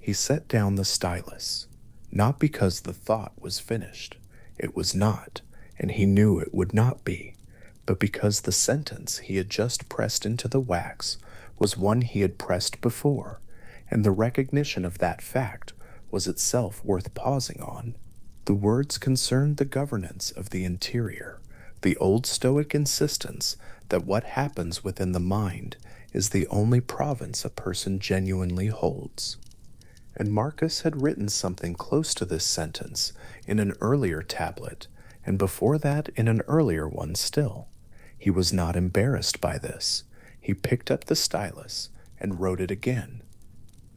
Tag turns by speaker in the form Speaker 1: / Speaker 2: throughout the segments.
Speaker 1: He set down the stylus, not because the thought was finished. It was not, and he knew it would not be, but because the sentence he had just pressed into the wax was one he had pressed before, and the recognition of that fact was itself worth pausing on. The words concerned the governance of the interior, the old Stoic insistence that what happens within the mind is the only province a person genuinely holds. And Marcus had written something close to this sentence in an earlier tablet, and before that in an earlier one still. He was not embarrassed by this. He picked up the stylus and wrote it again.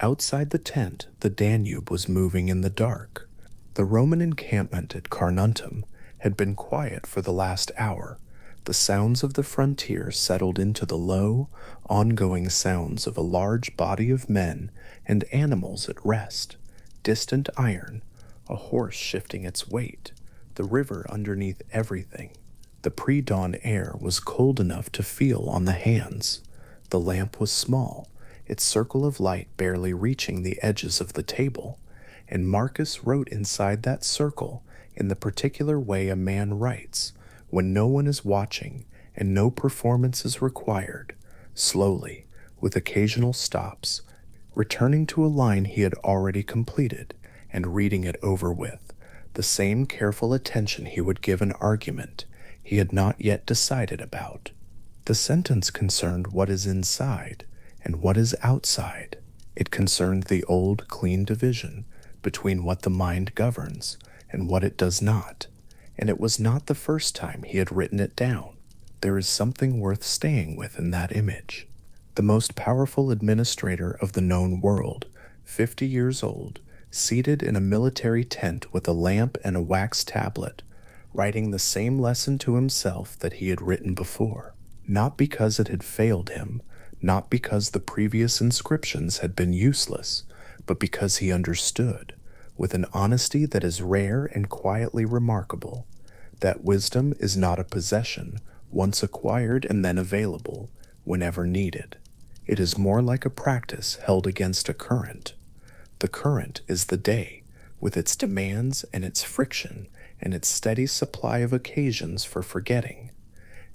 Speaker 1: Outside the tent, the Danube was moving in the dark. The Roman encampment at Carnuntum had been quiet for the last hour. The sounds of the frontier settled into the low, ongoing sounds of a large body of men and animals at rest. Distant iron, a horse shifting its weight, the river underneath everything. The pre-dawn air was cold enough to feel on the hands. The lamp was small, its circle of light barely reaching the edges of the table, and Marcus wrote inside that circle in the particular way a man writes when no one is watching and no performance is required, slowly, with occasional stops, returning to a line he had already completed and reading it over with, the same careful attention he would give an argument he had not yet decided about. The sentence concerned what is inside and what is outside. It concerned the old, clean division between what the mind governs and what it does not, and it was not the first time he had written it down. There is something worth staying with in that image. The most powerful administrator of the known world, 50 years old, seated in a military tent with a lamp and a wax tablet, writing the same lesson to himself that he had written before, not because it had failed him, not because the previous inscriptions had been useless, but because he understood, with an honesty that is rare and quietly remarkable, that wisdom is not a possession once acquired and then available whenever needed. It is more like a practice held against a current. The current is the day, with its demands and its friction and its steady supply of occasions for forgetting,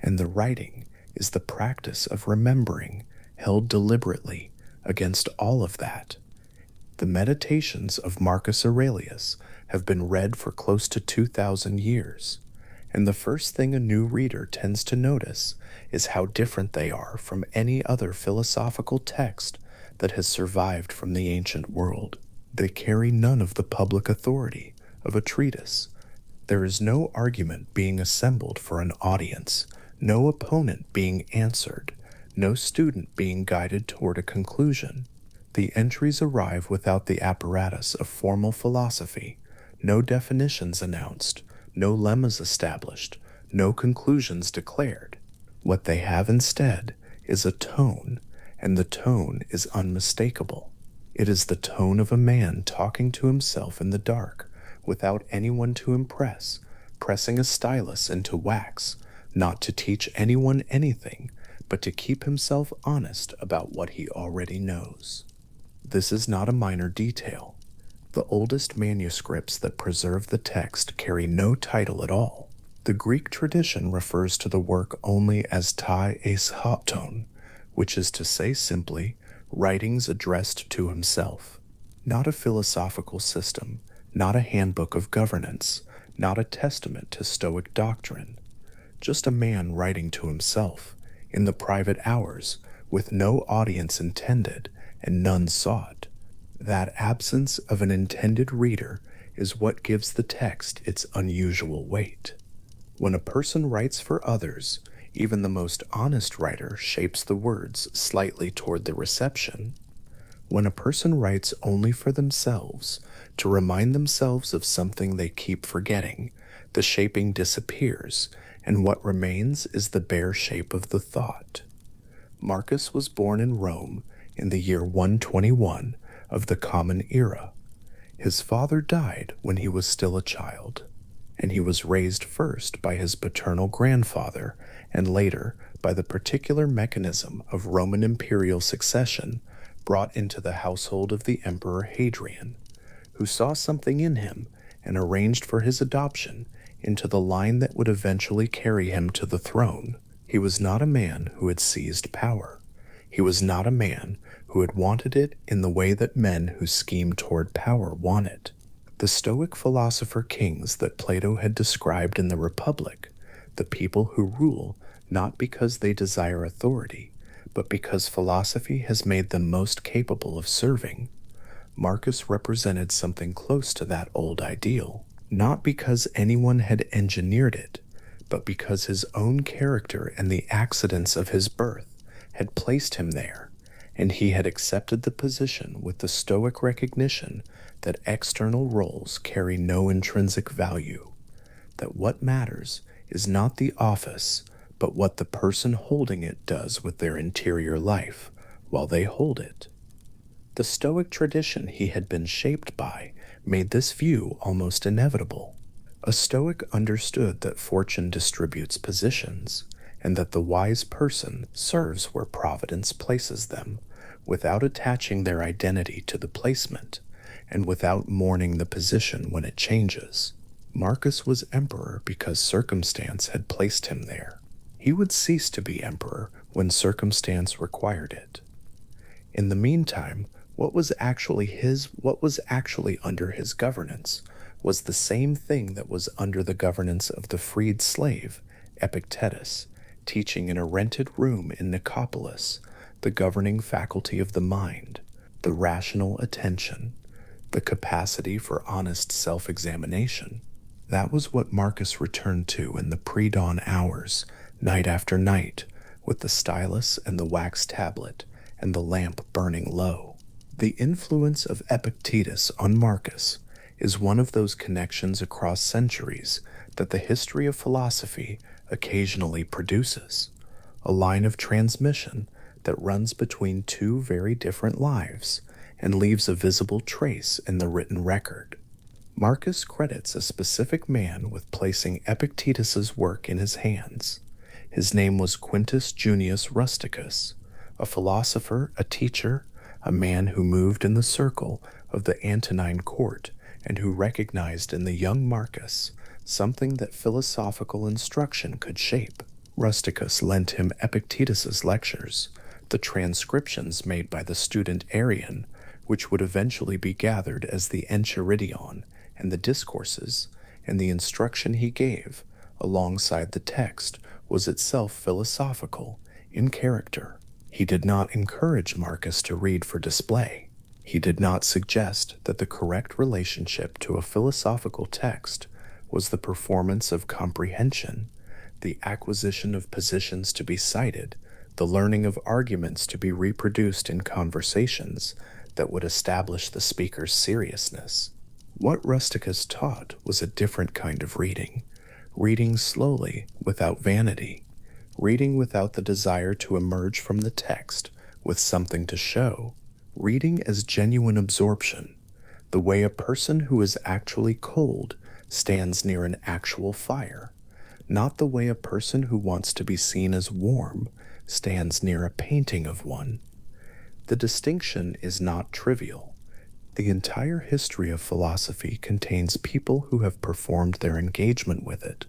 Speaker 1: and the writing is the practice of remembering, held deliberately against all of that. The meditations of Marcus Aurelius have been read for close to 2,000 years, and the first thing a new reader tends to notice is how different they are from any other philosophical text that has survived from the ancient world. They carry none of the public authority of a treatise. There is no argument being assembled for an audience, no opponent being answered, no student being guided toward a conclusion. The entries arrive without the apparatus of formal philosophy, no definitions announced, no lemmas established, no conclusions declared. What they have instead is a tone, and the tone is unmistakable. It is the tone of a man talking to himself in the dark, without anyone to impress, pressing a stylus into wax, not to teach anyone anything, but to keep himself honest about what he already knows. This is not a minor detail. The oldest manuscripts that preserve the text carry no title at all. The Greek tradition refers to the work only as tai eis hauton, which is to say simply, writings addressed to himself. Not a philosophical system, not a handbook of governance, not a testament to Stoic doctrine. Just a man writing to himself, in the private hours, with no audience intended and none sought. That absence of an intended reader is what gives the text its unusual weight. When a person writes for others, even the most honest writer shapes the words slightly toward the reception. When a person writes only for themselves, to remind themselves of something they keep forgetting, the shaping disappears, and what remains is the bare shape of the thought. Marcus was born in Rome in the year 121 of the Common Era. His father died when he was still a child, and he was raised first by his paternal grandfather and later by the particular mechanism of Roman imperial succession brought into the household of the Emperor Hadrian, who saw something in him and arranged for his adoption into the line that would eventually carry him to the throne. He was not a man who had seized power. He was not a man who had wanted it in the way that men who scheme toward power want it. The Stoic philosopher kings that Plato had described in the Republic, the people who rule not because they desire authority, but because philosophy has made them most capable of serving, Marcus represented something close to that old ideal, not because anyone had engineered it, but because his own character and the accidents of his birth had placed him there, and he had accepted the position with the Stoic recognition that external roles carry no intrinsic value, that what matters is not the office, but what the person holding it does with their interior life while they hold it. The Stoic tradition he had been shaped by made this view almost inevitable. A Stoic understood that fortune distributes positions, and that the wise person serves where providence places them, without attaching their identity to the placement, and without mourning the position when it changes. Marcus was emperor because circumstance had placed him there. He would cease to be emperor when circumstance required it. In the meantime, what was actually under his governance was the same thing that was under the governance of the freed slave, Epictetus, teaching in a rented room in Nicopolis the governing faculty of the mind, the rational attention, the capacity for honest self-examination. That was what Marcus returned to in the pre-dawn hours, night after night, with the stylus and the wax tablet and the lamp burning low. The influence of Epictetus on Marcus is one of those connections across centuries that the history of philosophy occasionally produces, a line of transmission that runs between two very different lives and leaves a visible trace in the written record. Marcus credits a specific man with placing Epictetus's work in his hands. His name was Quintus Junius Rusticus, a philosopher, a teacher, a man who moved in the circle of the Antonine court and who recognized in the young Marcus something that philosophical instruction could shape. Rusticus lent him Epictetus's lectures, the transcriptions made by the student Arian, which would eventually be gathered as the Enchiridion, and the discourses, and the instruction he gave, alongside the text, was itself philosophical, in character. He did not encourage Marcus to read for display. He did not suggest that the correct relationship to a philosophical text was the performance of comprehension, the acquisition of positions to be cited, the learning of arguments to be reproduced in conversations that would establish the speaker's seriousness. What Rusticus taught was a different kind of reading, reading slowly without vanity, reading without the desire to emerge from the text with something to show, reading as genuine absorption, the way a person who is actually cold stands near an actual fire, not the way a person who wants to be seen as warm stands near a painting of one. The distinction is not trivial. The entire history of philosophy contains people who have performed their engagement with it,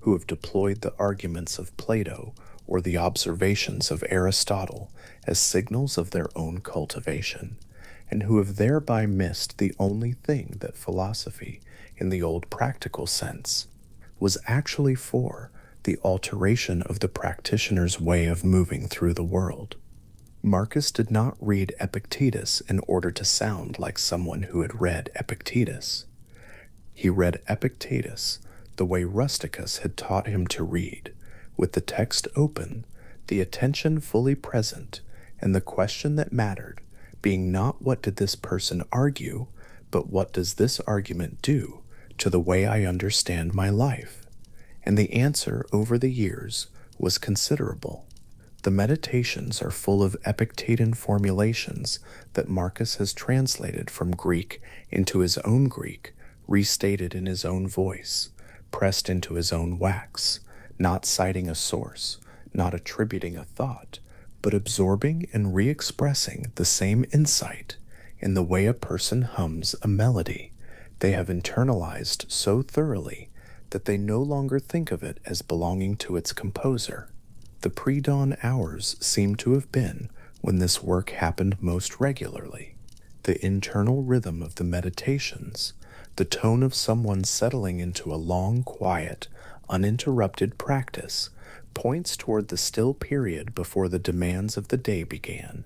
Speaker 1: who have deployed the arguments of Plato or the observations of Aristotle as signals of their own cultivation, and who have thereby missed the only thing that philosophy, in the old practical sense, was actually for: the alteration of the practitioner's way of moving through the world. Marcus did not read Epictetus in order to sound like someone who had read Epictetus. He read Epictetus the way Rusticus had taught him to read, with the text open, the attention fully present, and the question that mattered being not what did this person argue, but what does this argument do to the way I understand my life? And the answer over the years was considerable. The Meditations are full of Epictetan formulations that Marcus has translated from Greek into his own Greek, restated in his own voice, pressed into his own wax, not citing a source, not attributing a thought, but absorbing and re-expressing the same insight in the way a person hums a melody they have internalized so thoroughly that they no longer think of it as belonging to its composer. The pre-dawn hours seem to have been when this work happened most regularly. The internal rhythm of the meditations, the tone of someone settling into a long, quiet, uninterrupted practice, points toward the still period before the demands of the day began,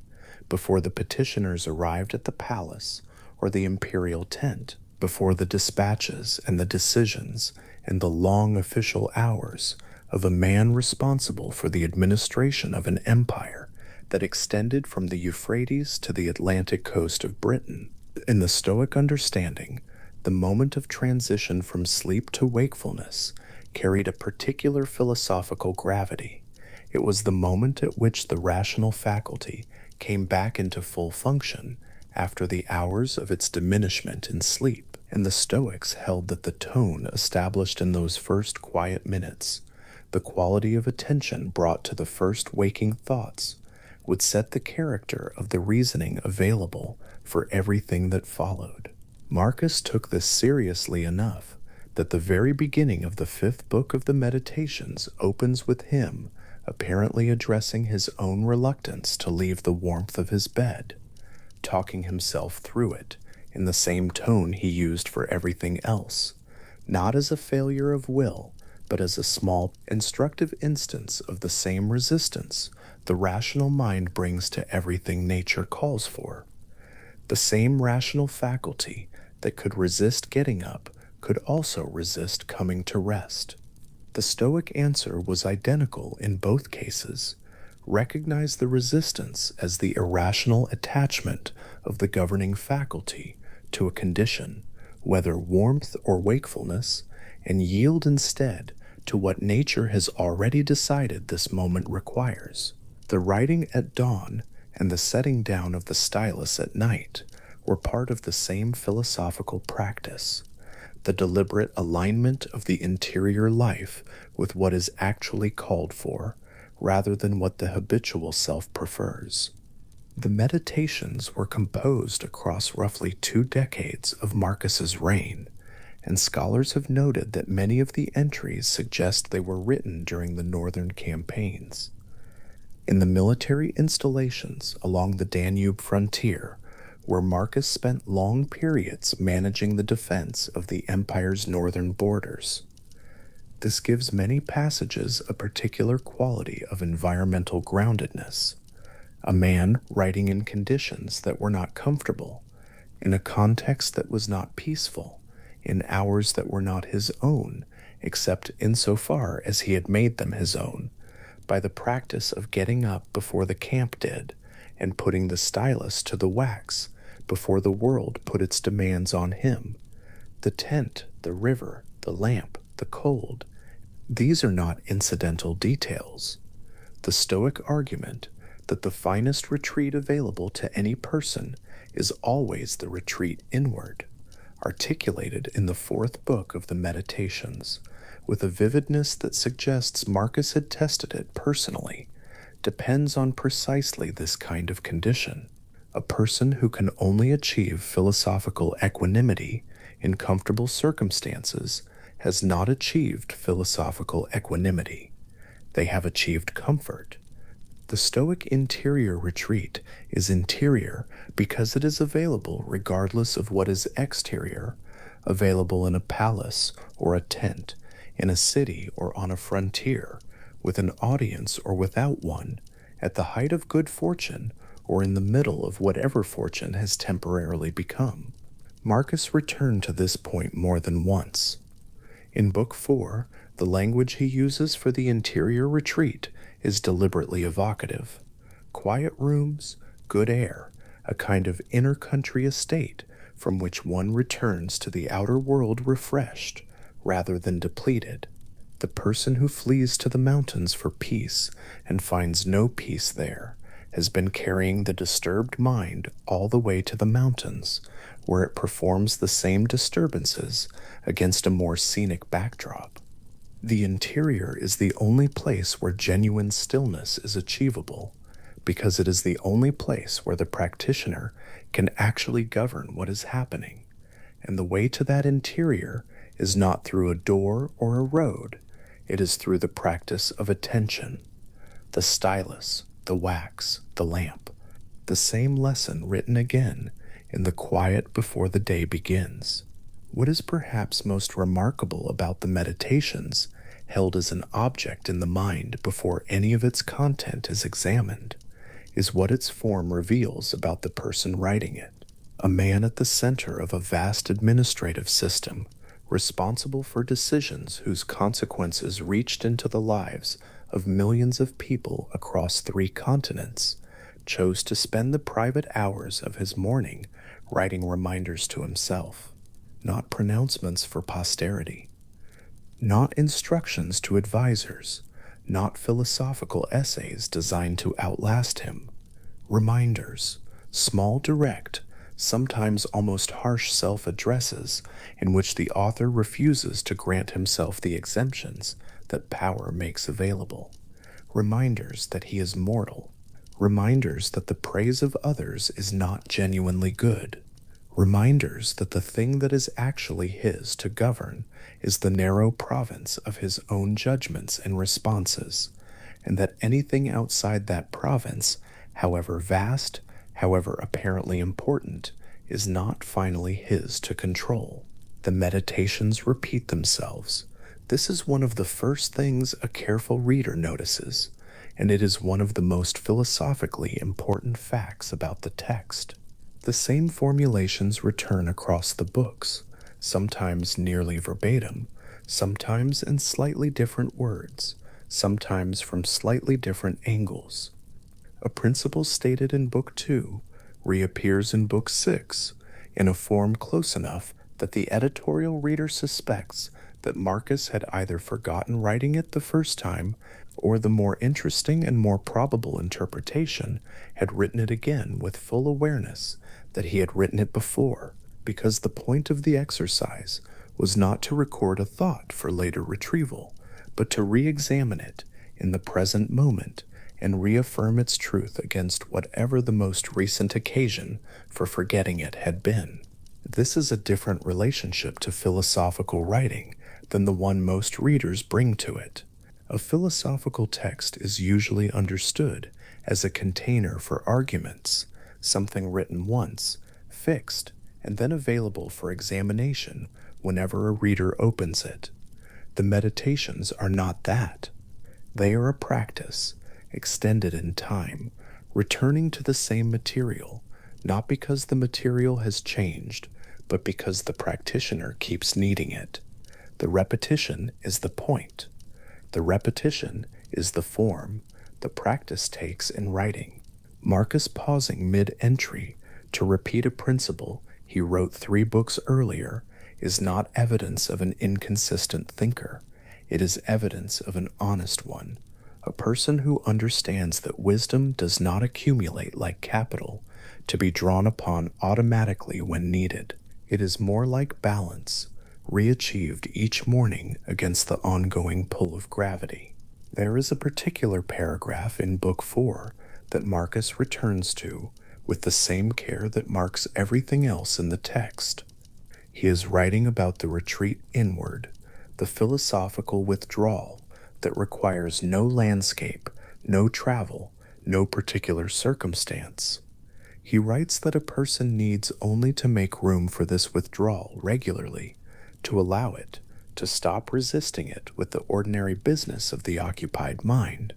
Speaker 1: before the petitioners arrived at the palace or the imperial tent, before the dispatches and the decisions and the long official hours of a man responsible for the administration of an empire that extended from the Euphrates to the Atlantic coast of Britain. In the Stoic understanding, the moment of transition from sleep to wakefulness carried a particular philosophical gravity. It was the moment at which the rational faculty came back into full function after the hours of its diminishment in sleep, and the Stoics held that the tone established in those first quiet minutes, the quality of attention brought to the first waking thoughts, would set the character of the reasoning available for everything that followed. Marcus took this seriously enough that the very beginning of the 5th book of the Meditations opens with him apparently addressing his own reluctance to leave the warmth of his bed, talking himself through it in the same tone he used for everything else, not as a failure of will, but as a small, instructive instance of the same resistance the rational mind brings to everything nature calls for. The same rational faculty that could resist getting up could also resist coming to rest. The Stoic answer was identical in both cases. Recognize the resistance as the irrational attachment of the governing faculty to a condition, whether warmth or wakefulness, and yield instead to what nature has already decided this moment requires. The writing at dawn and the setting down of the stylus at night were part of the same philosophical practice, the deliberate alignment of the interior life with what is actually called for, rather than what the habitual self prefers. The Meditations were composed across roughly 2 decades of Marcus's reign, and scholars have noted that many of the entries suggest they were written during the northern campaigns. In the military installations along the Danube frontier, where Marcus spent long periods managing the defense of the empire's northern borders. This gives many passages a particular quality of environmental groundedness. A man writing in conditions that were not comfortable, in a context that was not peaceful, in hours that were not his own, except insofar as he had made them his own, by the practice of getting up before the camp did, and putting the stylus to the wax before the world put its demands on him. The tent, the river, the lamp, the cold, these are not incidental details. The Stoic argument that the finest retreat available to any person is always the retreat inward, articulated in the 4th book of the Meditations, with a vividness that suggests Marcus had tested it personally, depends on precisely this kind of condition. A person who can only achieve philosophical equanimity in comfortable circumstances has not achieved philosophical equanimity. They have achieved comfort. The Stoic interior retreat is interior because it is available regardless of what is exterior, available in a palace or a tent, in a city or on a frontier, with an audience or without one, at the height of good fortune or in the middle of whatever fortune has temporarily become. Marcus returned to this point more than once. In Book 4, the language he uses for the interior retreat is deliberately evocative. Quiet rooms, good air, a kind of inner country estate from which one returns to the outer world refreshed rather than depleted. The person who flees to the mountains for peace and finds no peace there has been carrying the disturbed mind all the way to the mountains, where it performs the same disturbances against a more scenic backdrop. The interior is the only place where genuine stillness is achievable, because it is the only place where the practitioner can actually govern what is happening, and the way to that interior is not through a door or a road, it is through the practice of attention. The stylus, the wax, the lamp, the same lesson written again in the quiet before the day begins. What is perhaps most remarkable about the meditations held as an object in the mind before any of its content is examined is what its form reveals about the person writing it. A man at the center of a vast administrative system, responsible for decisions whose consequences reached into the lives of millions of people across 3 continents, chose to spend the private hours of his morning writing reminders to himself, not pronouncements for posterity, not instructions to advisors, not philosophical essays designed to outlast him. Reminders, small, direct, sometimes almost harsh self-addresses in which the author refuses to grant himself the exemptions that power makes available. Reminders that he is mortal. Reminders that the praise of others is not genuinely good. Reminders that the thing that is actually his to govern is the narrow province of his own judgments and responses, and that anything outside that province, however vast, however apparently important, is not finally his to control. The meditations repeat themselves. This is one of the first things a careful reader notices, and it is one of the most philosophically important facts about the text. The same formulations return across the books, sometimes nearly verbatim, sometimes in slightly different words, sometimes from slightly different angles. A principle stated in Book 2 reappears in Book 6 in a form close enough that the editorial reader suspects that Marcus had either forgotten writing it the first time, or the more interesting and more probable interpretation had written it again with full awareness that he had written it before, because the point of the exercise was not to record a thought for later retrieval, but to re-examine it in the present moment and reaffirm its truth against whatever the most recent occasion for forgetting it had been. This is a different relationship to philosophical writing than the one most readers bring to it. A philosophical text is usually understood as a container for arguments, something written once, fixed, and then available for examination whenever a reader opens it. The meditations are not that. They are a practice, extended in time, returning to the same material, not because the material has changed, but because the practitioner keeps needing it. The repetition is the point. The repetition is the form the practice takes in writing. Marcus pausing mid-entry to repeat a principle he wrote 3 books earlier is not evidence of an inconsistent thinker. It is evidence of an honest one, a person who understands that wisdom does not accumulate like capital to be drawn upon automatically when needed. It is more like balance, reachieved each morning against the ongoing pull of gravity. There is a particular paragraph in Book 4 that Marcus returns to with the same care that marks everything else in the text. He is writing about the retreat inward, the philosophical withdrawal that requires no landscape, no travel, no particular circumstance. He writes that a person needs only to make room for this withdrawal regularly, to allow it, to stop resisting it with the ordinary business of the occupied mind.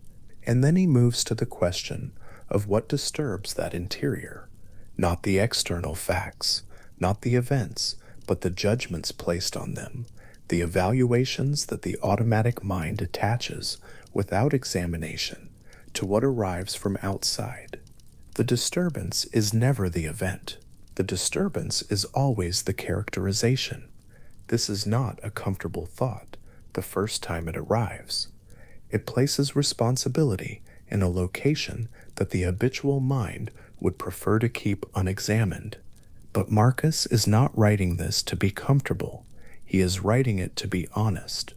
Speaker 1: And then he moves to the question of what disturbs that interior, not the external facts, not the events, but the judgments placed on them, the evaluations that the automatic mind attaches without examination to what arrives from outside. The disturbance is never the event. The disturbance is always the characterization. This is not a comfortable thought the first time it arrives. It places responsibility in a location that the habitual mind would prefer to keep unexamined. But Marcus is not writing this to be comfortable. He is writing it to be honest.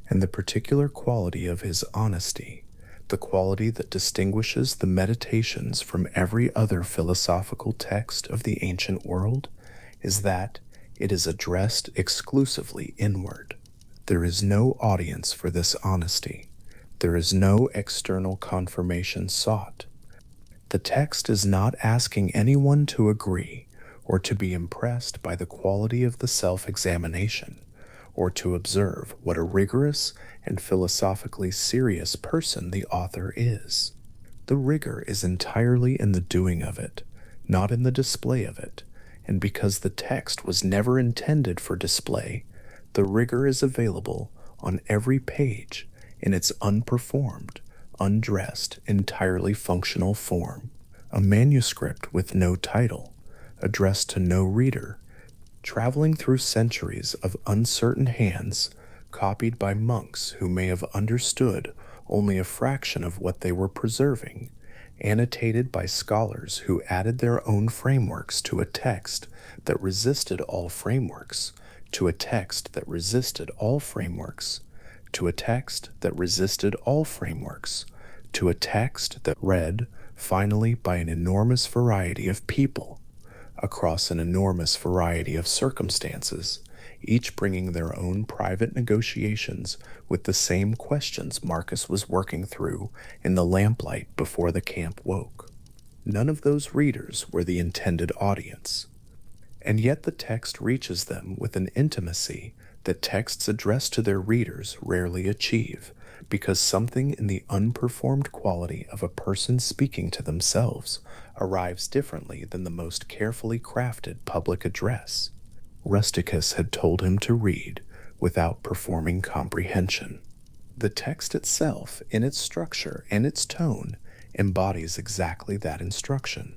Speaker 1: And the particular quality of his honesty, The quality that distinguishes the Meditations from every other philosophical text of the ancient world is that it is addressed exclusively inward. There is no audience for this honesty. There is no external confirmation sought. The text is not asking anyone to agree or to be impressed by the quality of the self-examination, or to observe what a rigorous and philosophically serious person the author is. The rigor is entirely in the doing of it, not in the display of it, and because the text was never intended for display, the rigor is available on every page in its unperformed, undressed, entirely functional form. A manuscript with no title, addressed to no reader, traveling through centuries of uncertain hands, copied by monks who may have understood only a fraction of what they were preserving, annotated by scholars who added their own frameworks to a text that resisted all frameworks, to a text that resisted all frameworks, to a text that resisted all frameworks, to a text that read, finally, by an enormous variety of people, across an enormous variety of circumstances, each bringing their own private negotiations with the same questions Marcus was working through in the lamplight before the camp woke. None of those readers were the intended audience, and yet the text reaches them with an intimacy that texts addressed to their readers rarely achieve, because something in the unperformed quality of a person speaking to themselves arrives differently than the most carefully crafted public address. Rusticus had told him to read without performing comprehension. The text itself, in its structure and its tone, embodies exactly that instruction.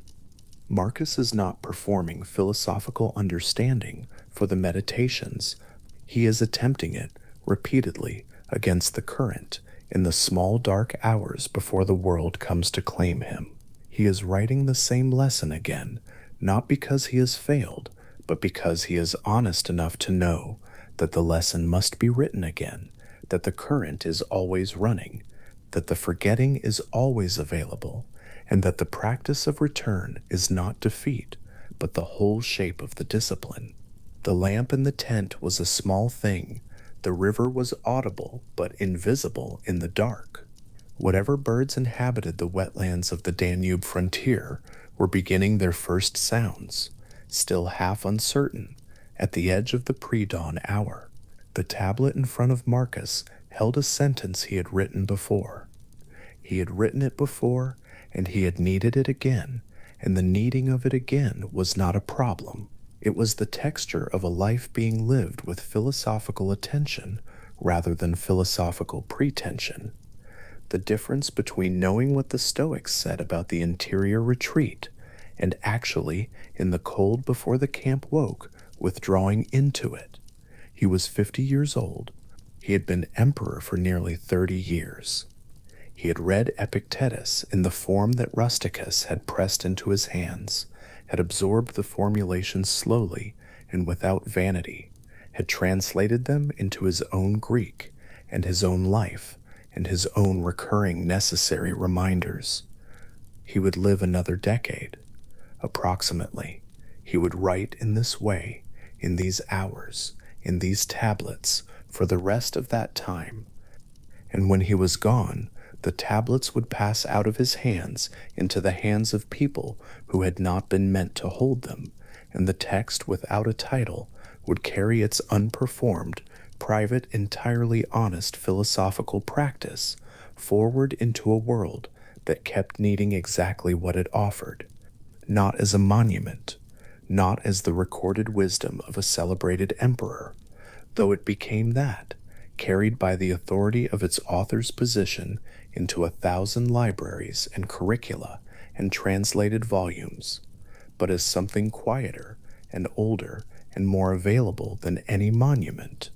Speaker 1: Marcus is not performing philosophical understanding for the Meditations. He is attempting it repeatedly against the current in the small dark hours before the world comes to claim him. He is writing the same lesson again, not because he has failed, but because he is honest enough to know that the lesson must be written again, that the current is always running, that the forgetting is always available, and that the practice of return is not defeat, but the whole shape of the discipline. The lamp in the tent was a small thing. The river was audible but invisible in the dark. Whatever birds inhabited the wetlands of the Danube frontier were beginning their first sounds, still half uncertain, at the edge of the pre-dawn hour. The tablet in front of Marcus held a sentence he had written before. He had written it before, and he had needed it again, and the needing of it again was not a problem. It was the texture of a life being lived with philosophical attention rather than philosophical pretension. The difference between knowing what the Stoics said about the interior retreat and actually, in the cold before the camp woke, withdrawing into it. He was 50 years old. He had been emperor for nearly 30 years. He had read Epictetus in the form that Rusticus had pressed into his hands, had absorbed the formulations slowly and without vanity, had translated them into his own Greek and his own life and his own recurring necessary reminders. He would live another decade. Approximately, he would write in this way, in these hours, in these tablets, for the rest of that time. And when he was gone, the tablets would pass out of his hands into the hands of people who had not been meant to hold them, and the text without a title would carry its unperformed, private, entirely honest philosophical practice forward into a world that kept needing exactly what it offered, not as a monument, not as the recorded wisdom of a celebrated emperor, though it became that, carried by the authority of its author's position into 1,000 libraries and curricula and translated volumes, but as something quieter and older and more available than any monument.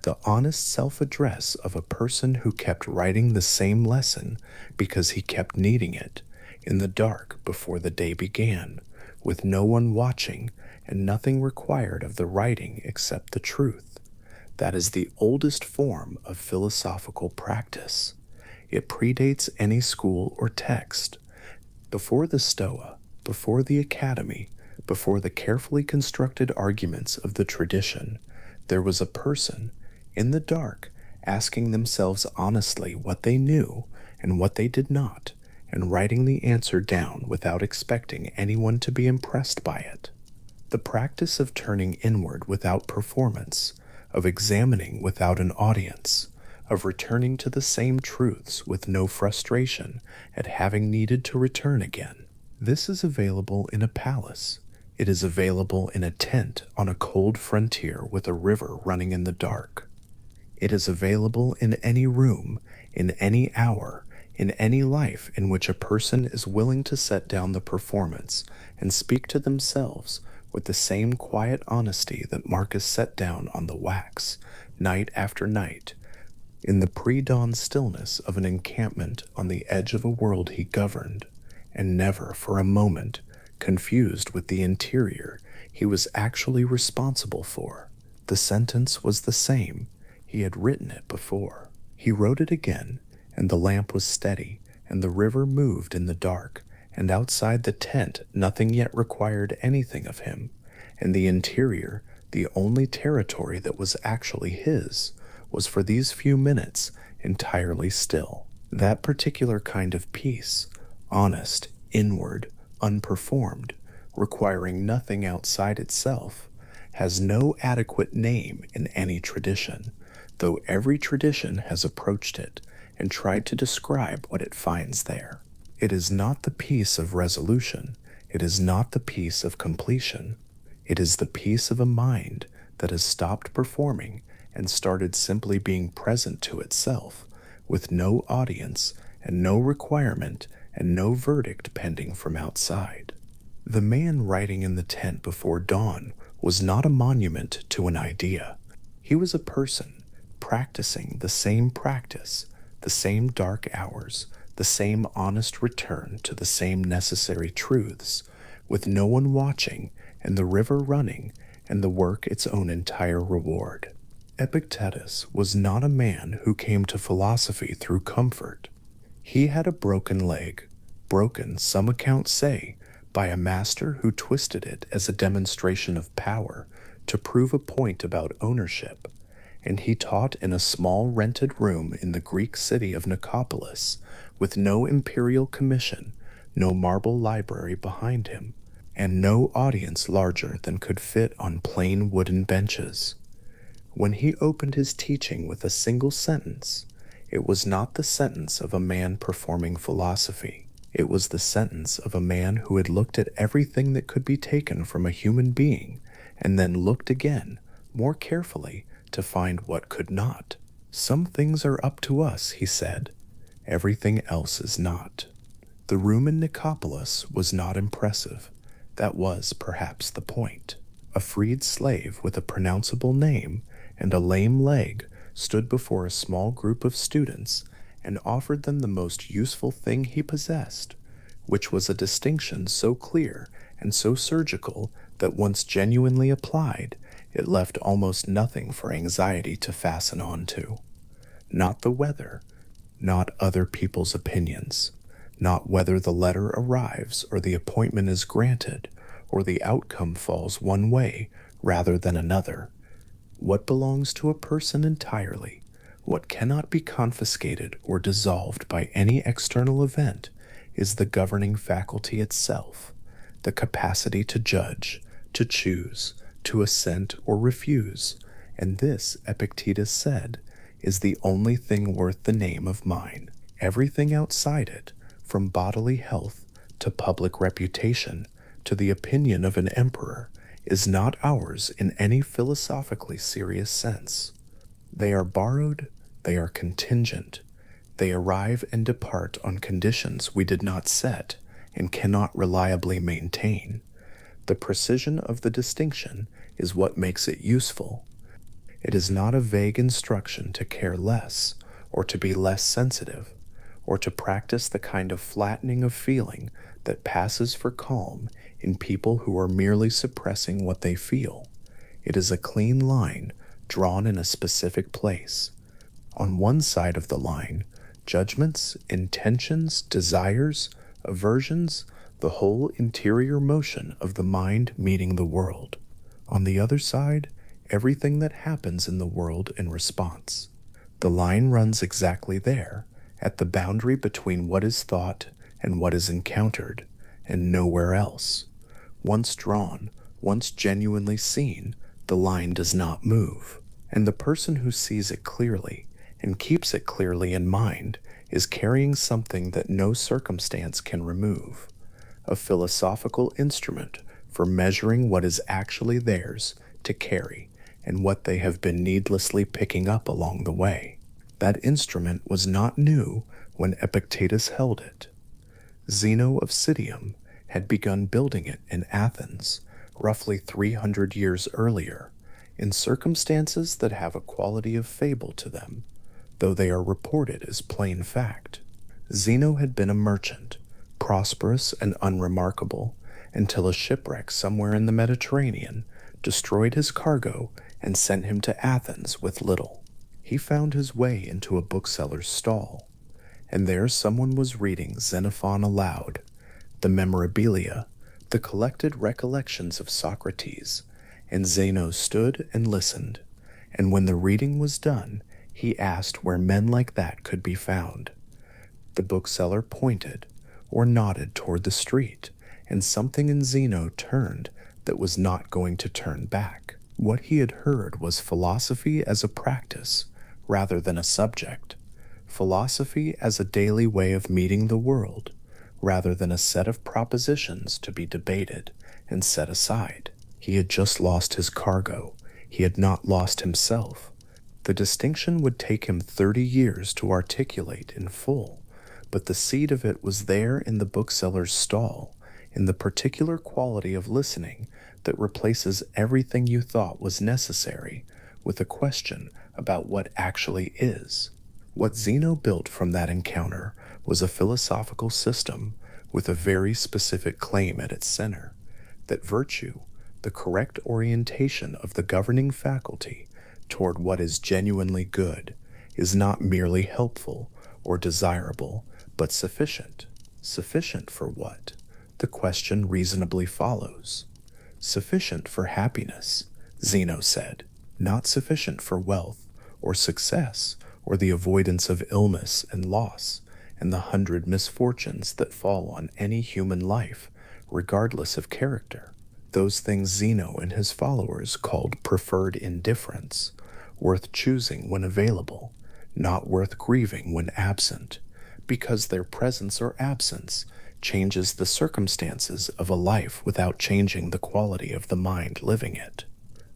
Speaker 1: The honest self-address of a person who kept writing the same lesson because he kept needing it, in the dark before the day began, with no one watching and nothing required of the writing except the truth. That is the oldest form of philosophical practice. It predates any school or text. Before the Stoa, before the Academy, before the carefully constructed arguments of the tradition, there was a person, in the dark, asking themselves honestly what they knew and what they did not, and writing the answer down without expecting anyone to be impressed by it. The practice of turning inward without performance, of examining without an audience, of returning to the same truths with no frustration at having needed to return again. This is available in a palace. It is available in a tent on a cold frontier with a river running in the dark. It is available in any room, in any hour, in any life in which a person is willing to set down the performance and speak to themselves with the same quiet honesty that Marcus set down on the wax, night after night, in the pre-dawn stillness of an encampment on the edge of a world he governed, and never for a moment confused with the interior he was actually responsible for. The sentence was the same. He had written it before. He wrote it again, and the lamp was steady, and the river moved in the dark, and outside the tent nothing yet required anything of him, and the interior, the only territory that was actually his, was for these few minutes entirely still. That particular kind of peace, honest, inward, unperformed, requiring nothing outside itself, has no adequate name in any tradition, though every tradition has approached it and tried to describe what it finds there. It is not the peace of resolution. It is not the peace of completion. It is the peace of a mind that has stopped performing and started simply being present to itself, with no audience and no requirement and no verdict pending from outside. The man writing in the tent before dawn was not a monument to an idea. He was a person practicing the same practice, the same dark hours, the same honest return to the same necessary truths, with no one watching and the river running and the work its own entire reward. Epictetus was not a man who came to philosophy through comfort. He had a broken leg, broken, some accounts say, by a master who twisted it as a demonstration of power to prove a point about ownership, and he taught in a small rented room in the Greek city of Nicopolis, with no imperial commission, no marble library behind him, and no audience larger than could fit on plain wooden benches. When he opened his teaching with a single sentence, it was not the sentence of a man performing philosophy. It was the sentence of a man who had looked at everything that could be taken from a human being, and then looked again, more carefully, to find what could not. Some things are up to us, he said. Everything else is not. The room in Nicopolis was not impressive. That was perhaps the point. A freed slave with a pronounceable name and a lame leg stood before a small group of students and offered them the most useful thing he possessed, which was a distinction so clear and so surgical that once genuinely applied, it left almost nothing for anxiety to fasten onto. Not the weather, not other people's opinions, not whether the letter arrives or the appointment is granted, or the outcome falls one way rather than another. What belongs to a person entirely, what cannot be confiscated or dissolved by any external event, is the governing faculty itself, the capacity to judge, to choose, to assent or refuse, and this, Epictetus said, is the only thing worth the name of mine. Everything outside it, from bodily health to public reputation to the opinion of an emperor, is not ours in any philosophically serious sense. They are borrowed, they are contingent, they arrive and depart on conditions we did not set and cannot reliably maintain. The precision of the distinction is what makes it useful. It is not a vague instruction to care less, or to be less sensitive, or to practice the kind of flattening of feeling that passes for calm in people who are merely suppressing what they feel. It is a clean line drawn in a specific place. On one side of the line, Judgments, intentions, desires, aversions, the whole interior motion of the mind meeting the world. On the other side, everything that happens in the world in response. The line runs exactly there, at the boundary between what is thought and what is encountered, and nowhere else. Once drawn, once genuinely seen, the line does not move, and the person who sees it clearly and keeps it clearly in mind is carrying something that no circumstance can remove, a philosophical instrument for measuring what is actually theirs to carry and what they have been needlessly picking up along the way. That instrument was not new when Epictetus held it. Zeno of Citium had begun building it in Athens, roughly 300 years earlier, in circumstances that have a quality of fable to them, though they are reported as plain fact. Zeno had been a merchant, prosperous and unremarkable, until a shipwreck somewhere in the Mediterranean destroyed his cargo and sent him to Athens with little. He found his way into a bookseller's stall, and there someone was reading Xenophon aloud, the memorabilia, the collected recollections of Socrates, and Zeno stood and listened, and when the reading was done, he asked where men like that could be found. The bookseller pointed or nodded toward the street, and something in Zeno turned that was not going to turn back. What he had heard was philosophy as a practice rather than a subject, philosophy as a daily way of meeting the world rather than a set of propositions to be debated and set aside. He had just lost his cargo. He had not lost himself. The distinction would take him 30 years to articulate in full, but the seed of it was there in the bookseller's stall, in the particular quality of listening that replaces everything you thought was necessary with a question about what actually is. What Zeno built from that encounter was a philosophical system with a very specific claim at its center, that virtue, the correct orientation of the governing faculty toward what is genuinely good, is not merely helpful or desirable, but sufficient. Sufficient for what? The question reasonably follows. Sufficient for happiness, Zeno said, not sufficient for wealth or success or the avoidance of illness and loss and the 100 misfortunes that fall on any human life, regardless of character. Those things Zeno and his followers called preferred indifference, worth choosing when available, not worth grieving when absent, because their presence or absence changes the circumstances of a life without changing the quality of the mind living it.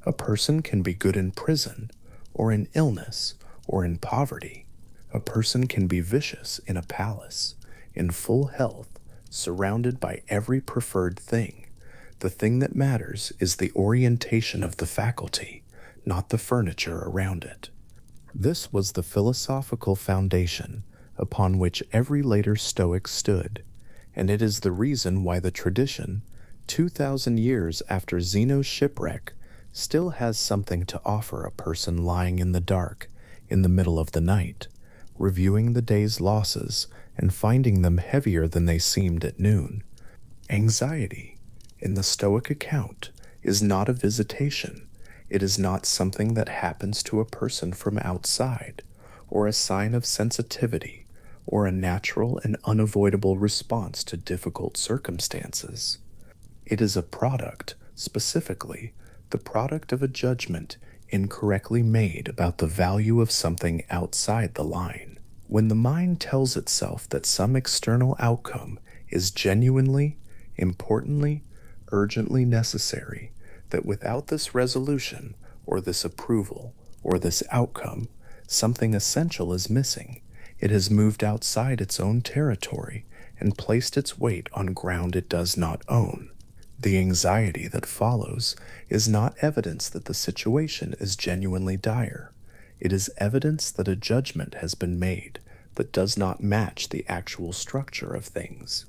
Speaker 1: A person can be good in prison, or in illness, or in poverty. A person can be vicious in a palace, in full health, surrounded by every preferred thing. The thing that matters is the orientation of the faculty, not the furniture around it. This was the philosophical foundation upon which every later Stoic stood, and it is the reason why the tradition, 2,000 years after Zeno's shipwreck, still has something to offer a person lying in the dark, in the middle of the night, reviewing the day's losses and finding them heavier than they seemed at noon. Anxiety, in the Stoic account, is not a visitation. It is not something that happens to a person from outside, or a sign of sensitivity, or a natural and unavoidable response to difficult circumstances. It is a product, specifically, the product of a judgment incorrectly made about the value of something outside the line. When the mind tells itself that some external outcome is genuinely, importantly, urgently necessary, that without this resolution, or this approval, or this outcome, something essential is missing, it has moved outside its own territory and placed its weight on ground it does not own. The anxiety that follows is not evidence that the situation is genuinely dire. It is evidence that a judgment has been made that does not match the actual structure of things.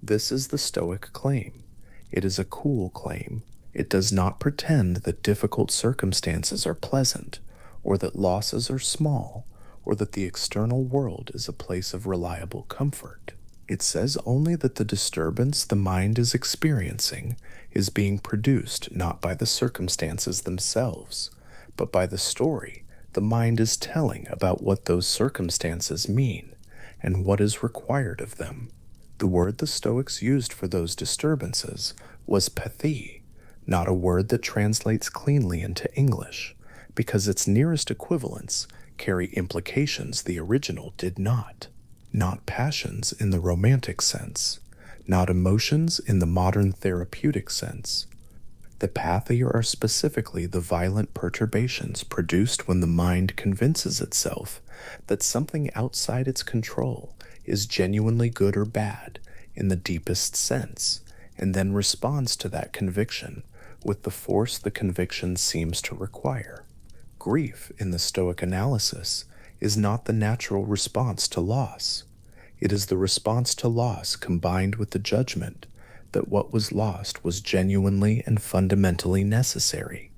Speaker 1: This is the Stoic claim. It is a cool claim. It does not pretend that difficult circumstances are pleasant, or that losses are small, or that the external world is a place of reliable comfort. It says only that the disturbance the mind is experiencing is being produced not by the circumstances themselves, but by the story the mind is telling about what those circumstances mean and what is required of them. The word the Stoics used for those disturbances was pathie, not a word that translates cleanly into English, because its nearest equivalents carry implications the original did not. Not passions in the romantic sense, not emotions in the modern therapeutic sense. The pathia are specifically the violent perturbations produced when the mind convinces itself that something outside its control is genuinely good or bad in the deepest sense, and then responds to that conviction with the force the conviction seems to require. Grief, in the Stoic analysis, is not the natural response to loss. It is the response to loss combined with the judgment that what was lost was genuinely and fundamentally necessary,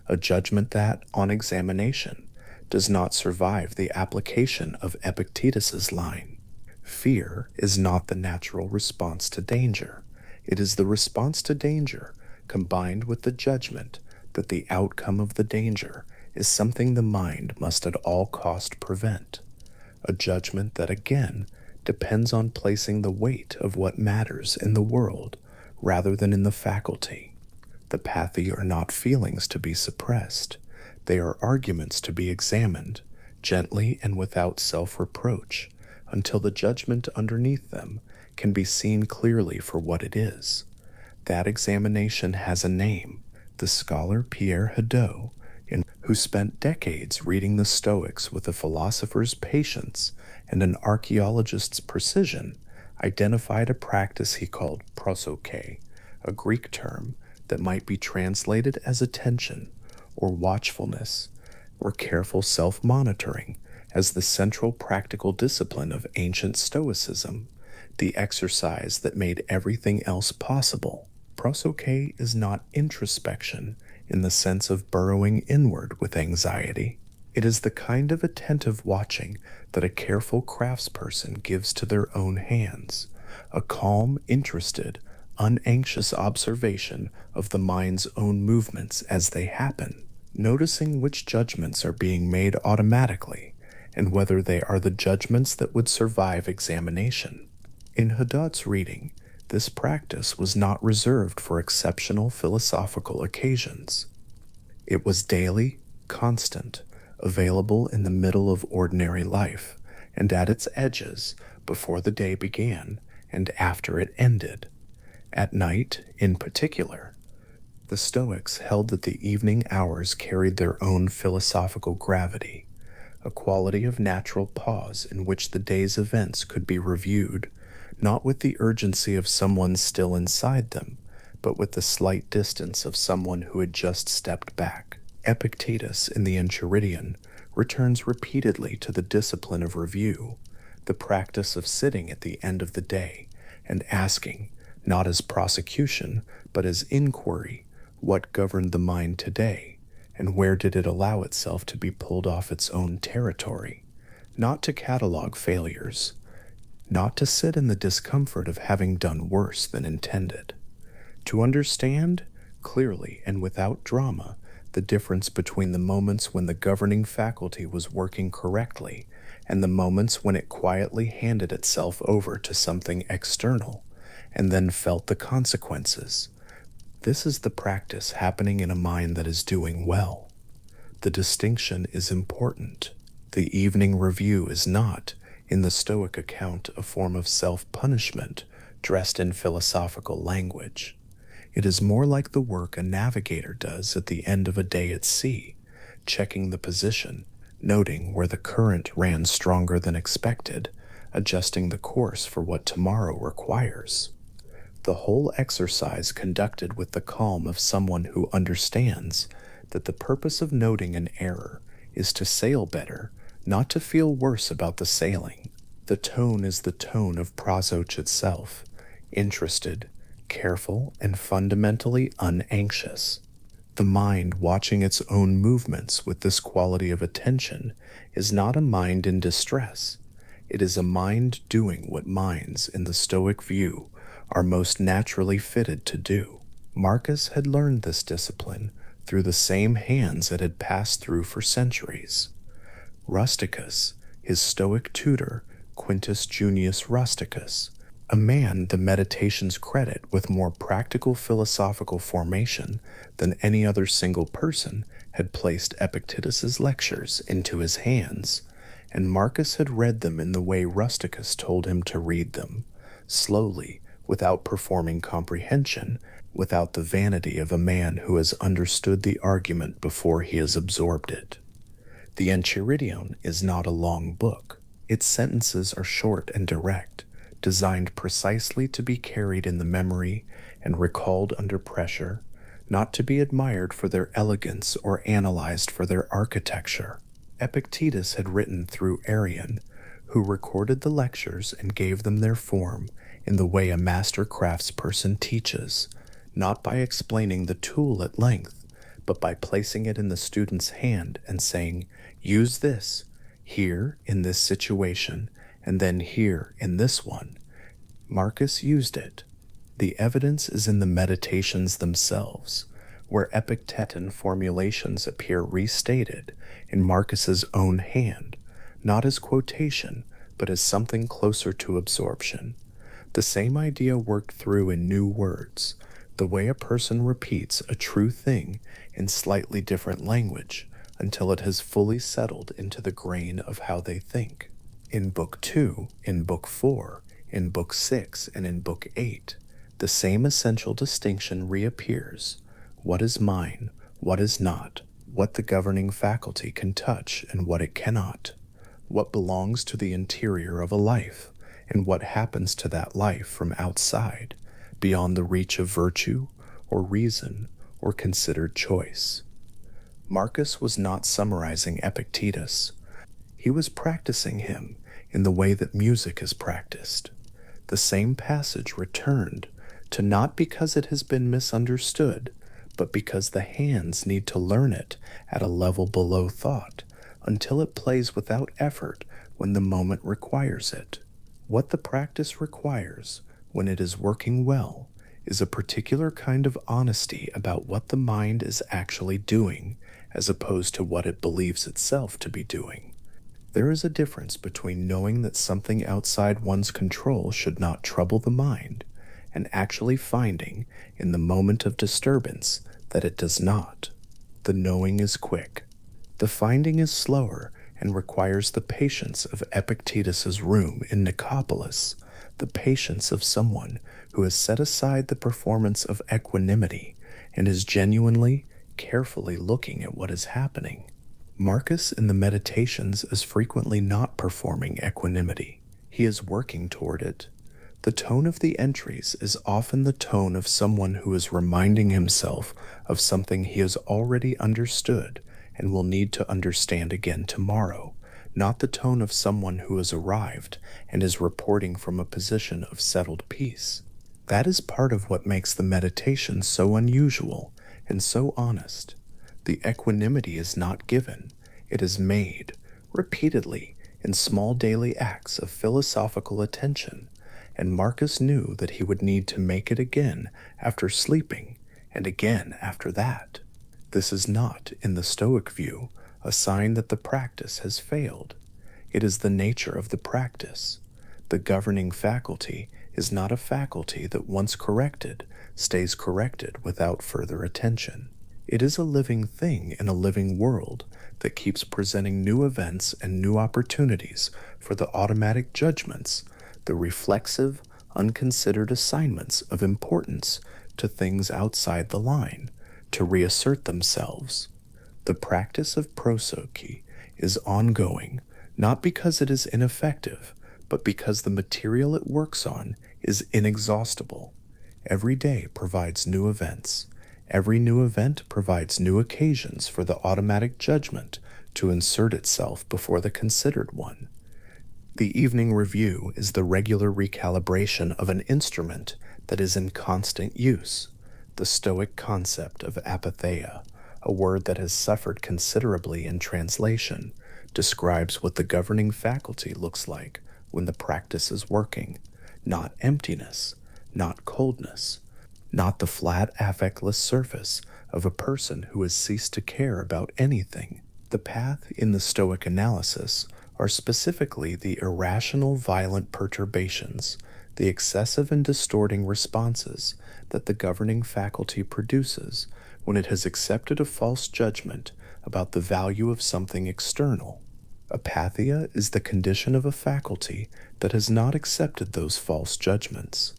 Speaker 1: a judgment that, on examination, does not survive the application of Epictetus's line. Fear is not the natural response to danger. It is the response to danger combined with the judgment that the outcome of the danger is something the mind must at all cost prevent, a judgment that again depends on placing the weight of what matters in the world rather than in the faculty. The pathia are not feelings to be suppressed. They are arguments to be examined, gently and without self-reproach, until the judgment underneath them can be seen clearly for what it is. That examination has a name. The scholar Pierre Hadot, who spent decades reading the Stoics with a philosopher's patience and an archaeologist's precision, identified a practice he called prosoche, a Greek term that might be translated as attention or watchfulness or careful self-monitoring, as the central practical discipline of ancient Stoicism, the exercise that made everything else possible. Prosoche is not introspection in the sense of burrowing inward with anxiety. It is the kind of attentive watching that a careful craftsperson gives to their own hands, a calm, interested, unanxious observation of the mind's own movements as they happen, noticing which judgments are being made automatically and whether they are the judgments that would survive examination. In Hadot's reading, this practice was not reserved for exceptional philosophical occasions. It was daily, constant, available in the middle of ordinary life, and at its edges before the day began and after it ended. At night, in particular, the Stoics held that the evening hours carried their own philosophical gravity, a quality of natural pause in which the day's events could be reviewed, not with the urgency of someone still inside them, but with the slight distance of someone who had just stepped back. Epictetus, in the Enchiridion, returns repeatedly to the discipline of review, the practice of sitting at the end of the day and asking, not as prosecution, but as inquiry, what governed the mind today, and where did it allow itself to be pulled off its own territory, not to catalogue failures, not to sit in the discomfort of having done worse than intended, to understand, clearly and without drama, the difference between the moments when the governing faculty was working correctly and the moments when it quietly handed itself over to something external and then felt the consequences. This is the practice happening in a mind that is doing well. The distinction is important. The evening review is not, in the Stoic account, a form of self-punishment dressed in philosophical language. It is more like the work a navigator does at the end of a day at sea, checking the position, noting where the current ran stronger than expected, adjusting the course for what tomorrow requires. The whole exercise conducted with the calm of someone who understands that the purpose of noting an error is to sail better, not to feel worse about the sailing. The tone is the tone of prosoche itself, interested, careful, and fundamentally unanxious. The mind watching its own movements with this quality of attention is not a mind in distress. It is a mind doing what minds, in the Stoic view, are most naturally fitted to do. Marcus had learned this discipline through the same hands it had passed through for centuries. Rusticus, his Stoic tutor, Quintus Junius Rusticus, a man the meditations credit with more practical philosophical formation than any other single person, had placed Epictetus's lectures into his hands, and Marcus had read them in the way Rusticus told him to read them, slowly, without performing comprehension, without the vanity of a man who has understood the argument before he has absorbed it. The Enchiridion is not a long book. Its sentences are short and direct, designed precisely to be carried in the memory and recalled under pressure, not to be admired for their elegance or analyzed for their architecture. Epictetus had written through Arrian, who recorded the lectures and gave them their form in the way a master craftsperson teaches, not by explaining the tool at length, but by placing it in the student's hand and saying, "Use this, here in this situation, and then here in this one." Marcus used it. The evidence is in the meditations themselves, where Epictetan formulations appear restated in Marcus's own hand, not as quotation, but as something closer to absorption. The same idea worked through in new words, the way a person repeats a true thing in slightly different language until it has fully settled into the grain of how they think. In Book 2, in Book 4, in Book 6, and in Book 8, the same essential distinction reappears: what is mine, what is not, what the governing faculty can touch and what it cannot, what belongs to the interior of a life, and what happens to that life from outside, beyond the reach of virtue, or reason, or considered choice. Marcus was not summarizing Epictetus. He was practicing him in the way that music is practiced. The same passage returned to not because it has been misunderstood, but because the hands need to learn it at a level below thought, until it plays without effort when the moment requires it. What the practice requires, when it is working well, is a particular kind of honesty about what the mind is actually doing, as opposed to what it believes itself to be doing. There is a difference between knowing that something outside one's control should not trouble the mind, and actually finding, in the moment of disturbance, that it does not. The knowing is quick. The finding is slower and requires the patience of Epictetus's room in Nicopolis, the patience of someone who has set aside the performance of equanimity and is genuinely, carefully looking at what is happening. Marcus in the Meditations is frequently not performing equanimity. He is working toward it. The tone of the entries is often the tone of someone who is reminding himself of something he has already understood and will need to understand again tomorrow, not the tone of someone who has arrived and is reporting from a position of settled peace. That is part of what makes the meditation so unusual and so honest. The equanimity is not given, it is made, repeatedly, in small daily acts of philosophical attention, and Marcus knew that he would need to make it again after sleeping, and again after that. This is not, in the Stoic view, a sign that the practice has failed. It is the nature of the practice. The governing faculty is not a faculty that once corrected stays corrected without further attention. It is a living thing in a living world that keeps presenting new events and new opportunities for the automatic judgments, the reflexive, unconsidered assignments of importance to things outside the line, to reassert themselves. The practice of prosophy is ongoing, not because it is ineffective, but because the material it works on is inexhaustible. Every day provides new events. Every new event provides new occasions for the automatic judgment to insert itself before the considered one. The evening review is the regular recalibration of an instrument that is in constant use. The Stoic concept of apatheia, a word that has suffered considerably in translation, describes what the governing faculty looks like when the practice is working, not emptiness, not coldness, not the flat affectless surface of a person who has ceased to care about anything. The path in the Stoic analysis are specifically the irrational violent perturbations, the excessive and distorting responses that the governing faculty produces when it has accepted a false judgment about the value of something external. Apatheia is the condition of a faculty that has not accepted those false judgments,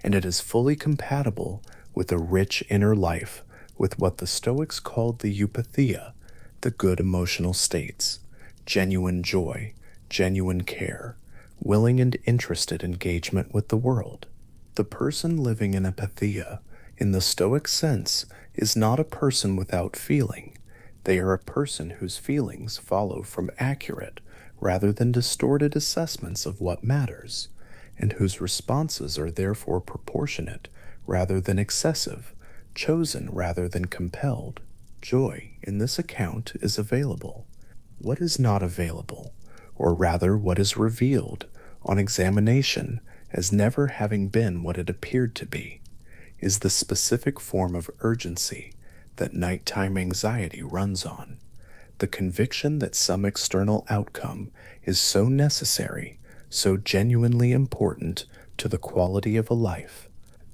Speaker 1: and it is fully compatible with a rich inner life, with what the Stoics called the eupatheia, the good emotional states, genuine joy, genuine care, willing and interested engagement with the world. The person living in apatheia, in the Stoic sense, is not a person without feeling. They are a person whose feelings follow from accurate rather than distorted assessments of what matters, and whose responses are therefore proportionate rather than excessive, chosen rather than compelled. Joy, in this account, is available. What is not available, or rather what is revealed on examination as never having been what it appeared to be, is the specific form of urgency that nighttime anxiety runs on, the conviction that some external outcome is so necessary, so genuinely important to the quality of a life,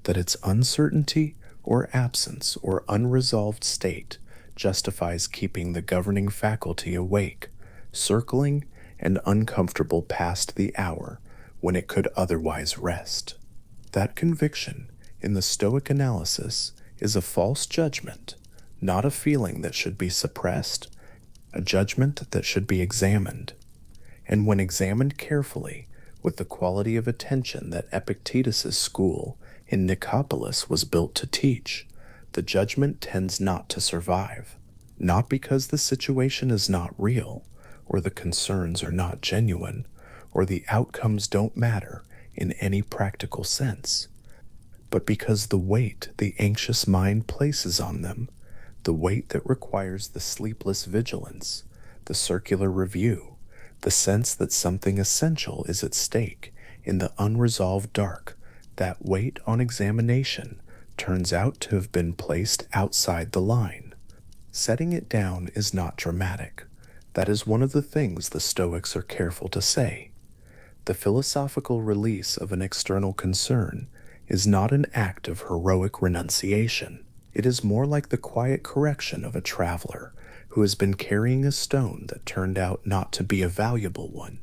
Speaker 1: that its uncertainty or absence or unresolved state justifies keeping the governing faculty awake, circling and uncomfortable past the hour when it could otherwise rest. That conviction, in the Stoic analysis, is a false judgment, not a feeling that should be suppressed, a judgment that should be examined. And when examined carefully, with the quality of attention that Epictetus's school in Nicopolis was built to teach, the judgment tends not to survive, not because the situation is not real, or the concerns are not genuine, or the outcomes don't matter in any practical sense, but because the weight the anxious mind places on them, the weight that requires the sleepless vigilance, the circular review, the sense that something essential is at stake in the unresolved dark, that weight on examination turns out to have been placed outside the line. Setting it down is not dramatic. That is one of the things the Stoics are careful to say. The philosophical release of an external concern is not an act of heroic renunciation. It is more like the quiet correction of a traveler who has been carrying a stone that turned out not to be a valuable one,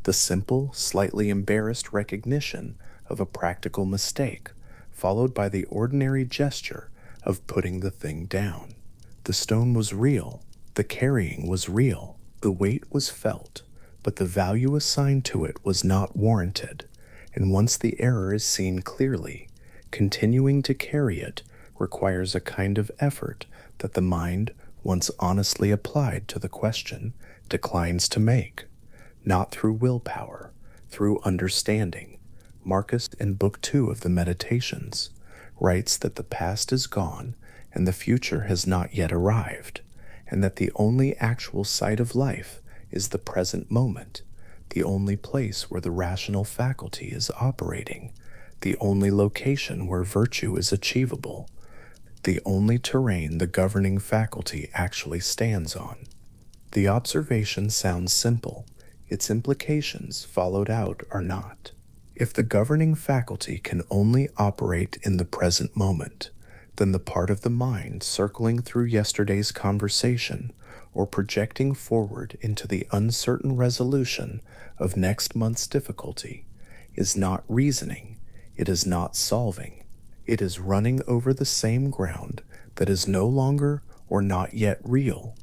Speaker 1: the simple, slightly embarrassed recognition of a practical mistake, followed by the ordinary gesture of putting the thing down. The stone was real, the carrying was real, the weight was felt, but the value assigned to it was not warranted, and once the error is seen clearly, continuing to carry it requires a kind of effort that the mind, once honestly applied to the question, declines to make, not through willpower, through understanding. Marcus, in Book 2 of the Meditations, writes that the past is gone and the future has not yet arrived, and that the only actual site of life is the present moment, the only place where the rational faculty is operating, the only location where virtue is achievable, the only terrain the governing faculty actually stands on. The observation sounds simple, its implications followed out are not. If the governing faculty can only operate in the present moment, then the part of the mind circling through yesterday's conversation or projecting forward into the uncertain resolution of next month's difficulty is not reasoning, it is not solving, it is running over the same ground that is no longer or not yet real,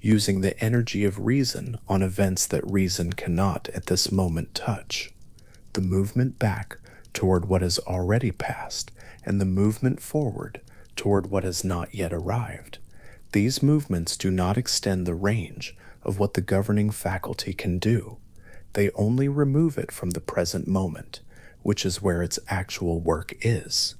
Speaker 1: using the energy of reason on events that reason cannot at this moment touch. The movement back toward what has already passed, and the movement forward toward what has not yet arrived. These movements do not extend the range of what the governing faculty can do. They only remove it from the present moment, which is where its actual work is.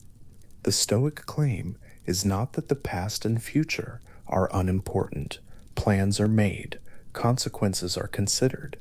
Speaker 1: The Stoic claim is not that the past and future are unimportant, plans are made, consequences are considered.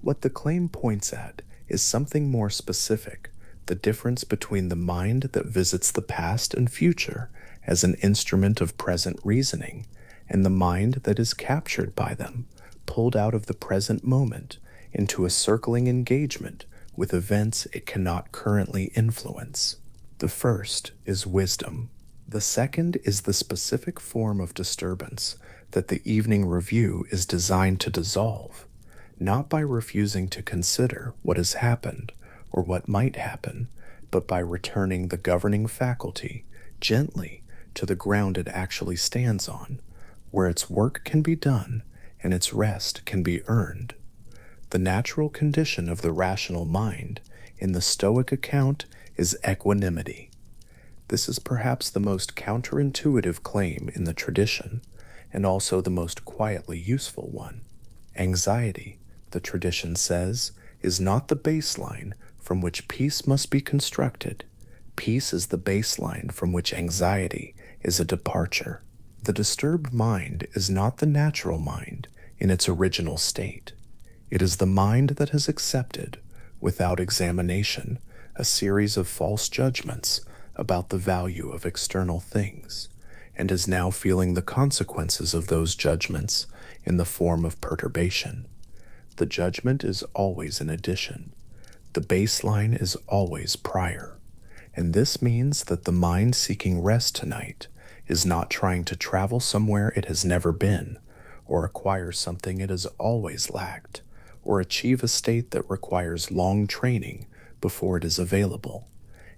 Speaker 1: What the claim points at is something more specific, the difference between the mind that visits the past and future as an instrument of present reasoning, and the mind that is captured by them, pulled out of the present moment into a circling engagement with events it cannot currently influence. The first is wisdom. The second is the specific form of disturbance that the evening review is designed to dissolve, not by refusing to consider what has happened or what might happen, but by returning the governing faculty gently to the ground it actually stands on, where its work can be done and its rest can be earned. The natural condition of the rational mind in the Stoic account is equanimity. This is perhaps the most counterintuitive claim in the tradition, and also the most quietly useful one. Anxiety, the tradition says, is not the baseline from which peace must be constructed. Peace is the baseline from which anxiety is a departure. The disturbed mind is not the natural mind in its original state. It is the mind that has accepted, without examination, a series of false judgments about the value of external things, and is now feeling the consequences of those judgments in the form of perturbation. The judgment is always an addition. The baseline is always prior. And this means that the mind seeking rest tonight is not trying to travel somewhere it has never been, or acquire something it has always lacked, or achieve a state that requires long training before it is available.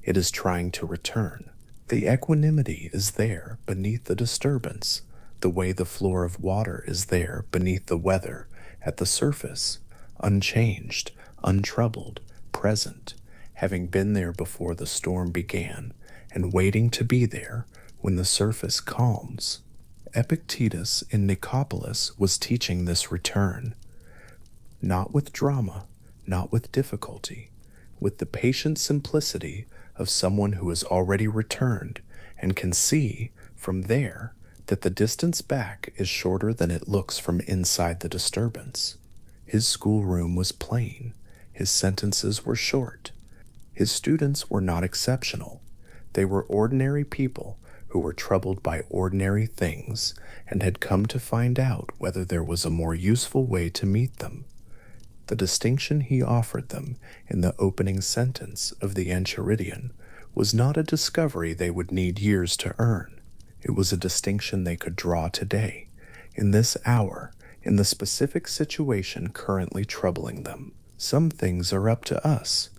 Speaker 1: It is trying to return. The equanimity is there beneath the disturbance, the way the floor of water is there beneath the weather at the surface, unchanged, untroubled, present, having been there before the storm began, and waiting to be there when the surface calms. Epictetus in Nicopolis was teaching this return, not with drama, not with difficulty, with the patient simplicity of someone who has already returned and can see from there that the distance back is shorter than it looks from inside the disturbance. His schoolroom was plain. His sentences were short. His students were not exceptional. They were ordinary people who were troubled by ordinary things and had come to find out whether there was a more useful way to meet them. The distinction he offered them in the opening sentence of the Enchiridion was not a discovery they would need years to earn. It was a distinction they could draw today, in this hour, in the specific situation currently troubling them. Some things are up to us.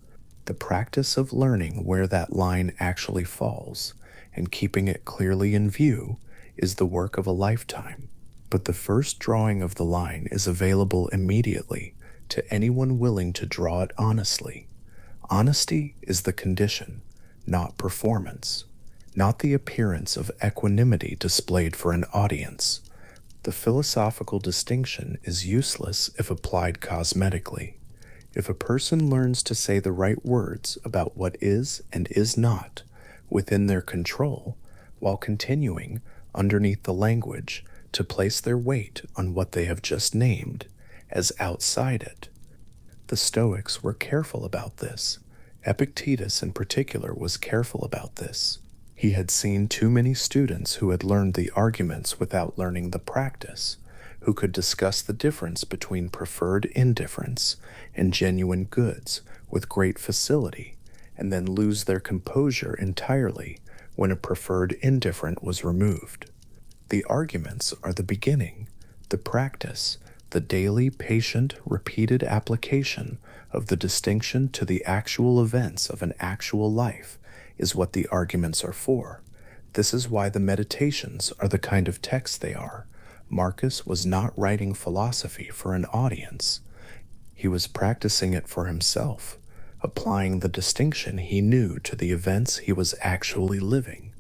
Speaker 1: The practice of learning where that line actually falls and keeping it clearly in view is the work of a lifetime. But the first drawing of the line is available immediately to anyone willing to draw it honestly. Honesty is the condition, not performance, not the appearance of equanimity displayed for an audience. The philosophical distinction is useless if applied cosmetically. If a person learns to say the right words about what is and is not within their control, while continuing, underneath the language, to place their weight on what they have just named as outside it. The Stoics were careful about this. Epictetus in particular was careful about this. He had seen too many students who had learned the arguments without learning the practice, who could discuss the difference between preferred indifference and genuine goods with great facility, and then lose their composure entirely when a preferred indifferent was removed. The arguments are the beginning. The practice, the daily, patient, repeated application of the distinction to the actual events of an actual life is what the arguments are for. This is why the meditations are the kind of text they are. Marcus was not writing philosophy for an audience. He was practicing it for himself, applying the distinction he knew to the events he was actually living,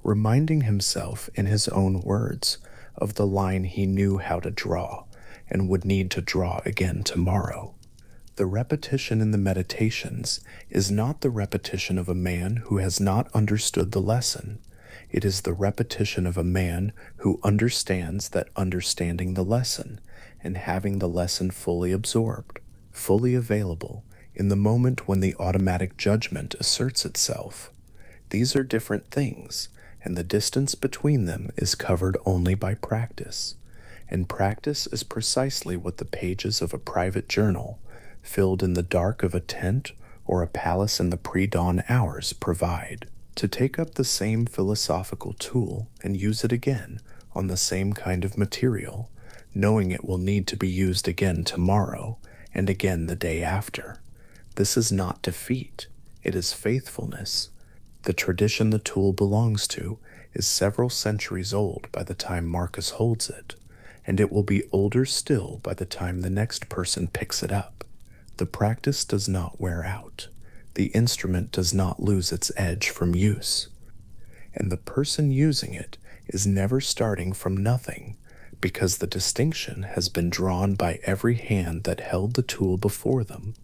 Speaker 1: reminding himself in his own words of the line he knew how to draw and would need to draw again tomorrow. The repetition in the meditations is not the repetition of a man who has not understood the lesson. It is the repetition of a man who understands that understanding the lesson and having the lesson fully absorbed, fully available in the moment when the automatic judgment asserts itself. These are different things, and the distance between them is covered only by practice. And practice is precisely what the pages of a private journal, filled in the dark of a tent or a palace in the pre-dawn hours, provide. To take up the same philosophical tool and use it again on the same kind of material, knowing it will need to be used again tomorrow and again the day after. This is not defeat, it is faithfulness. The tradition the tool belongs to is several centuries old by the time Marcus holds it, and it will be older still by the time the next person picks it up. The practice does not wear out. The instrument does not lose its edge from use. And the person using it is never starting from nothing, because the distinction has been drawn by every hand that held the tool before them,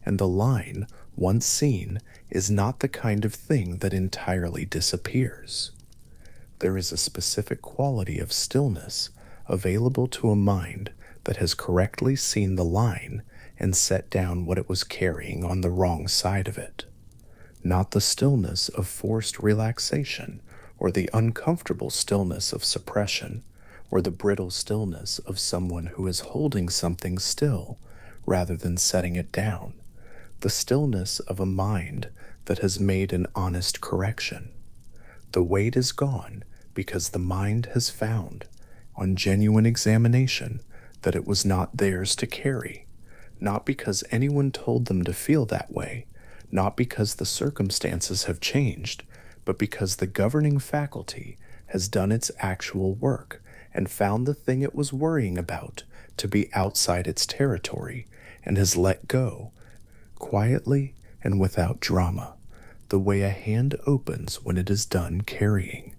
Speaker 1: and the line, once seen, is not the kind of thing that entirely disappears. There is a specific quality of stillness available to a mind that has correctly seen the line and set down what it was carrying on the wrong side of it. Not the stillness of forced relaxation, or the uncomfortable stillness of suppression, or the brittle stillness of someone who is holding something still rather than setting it down. The stillness of a mind that has made an honest correction. The weight is gone because the mind has found, on genuine examination, that it was not theirs to carry, not because anyone told them to feel that way, not because the circumstances have changed, but because the governing faculty has done its actual work and found the thing it was worrying about to be outside its territory and has let go, quietly and without drama, the way a hand opens when it is done carrying.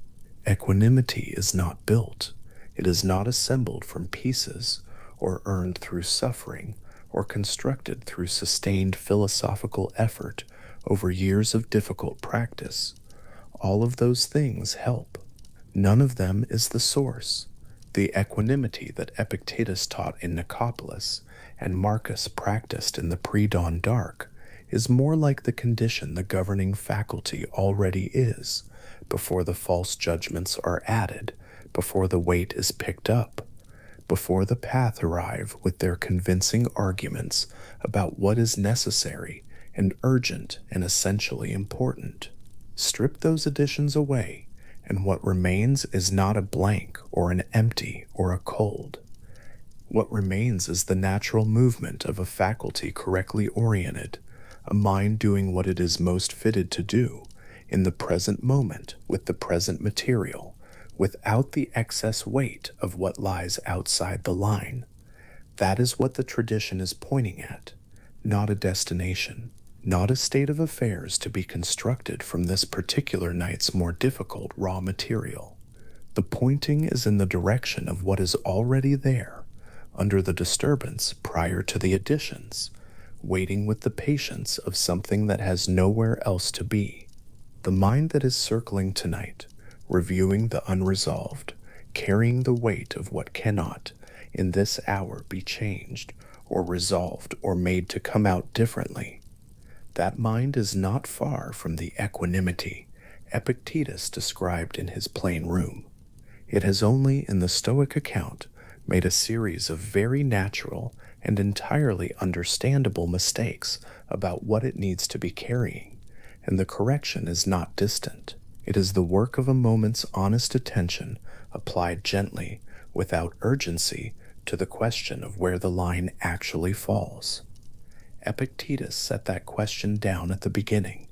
Speaker 1: Equanimity is not built. It is not assembled from pieces, or earned through suffering, or constructed through sustained philosophical effort over years of difficult practice. All of those things help. None of them is the source. The equanimity that Epictetus taught in Nicopolis and Marcus practiced in the pre-dawn dark is more like the condition the governing faculty already is, before the false judgments are added, before the weight is picked up, before the path arrive with their convincing arguments about what is necessary and urgent and essentially important. Strip those additions away, and what remains is not a blank or an empty or a cold. What remains is the natural movement of a faculty correctly oriented, a mind doing what it is most fitted to do, in the present moment with the present material, without the excess weight of what lies outside the line. That is what the tradition is pointing at, not a destination, not a state of affairs to be constructed from this particular night's more difficult raw material. The pointing is in the direction of what is already there, under the disturbance prior to the additions, waiting with the patience of something that has nowhere else to be. The mind that is circling tonight, reviewing the unresolved, carrying the weight of what cannot, in this hour, be changed, or resolved, or made to come out differently. That mind is not far from the equanimity Epictetus described in his plain room. It has only, in the Stoic account, made a series of very natural and entirely understandable mistakes about what it needs to be carrying, and the correction is not distant. It is the work of a moment's honest attention applied gently, without urgency, to the question of where the line actually falls. Epictetus set that question down at the beginning.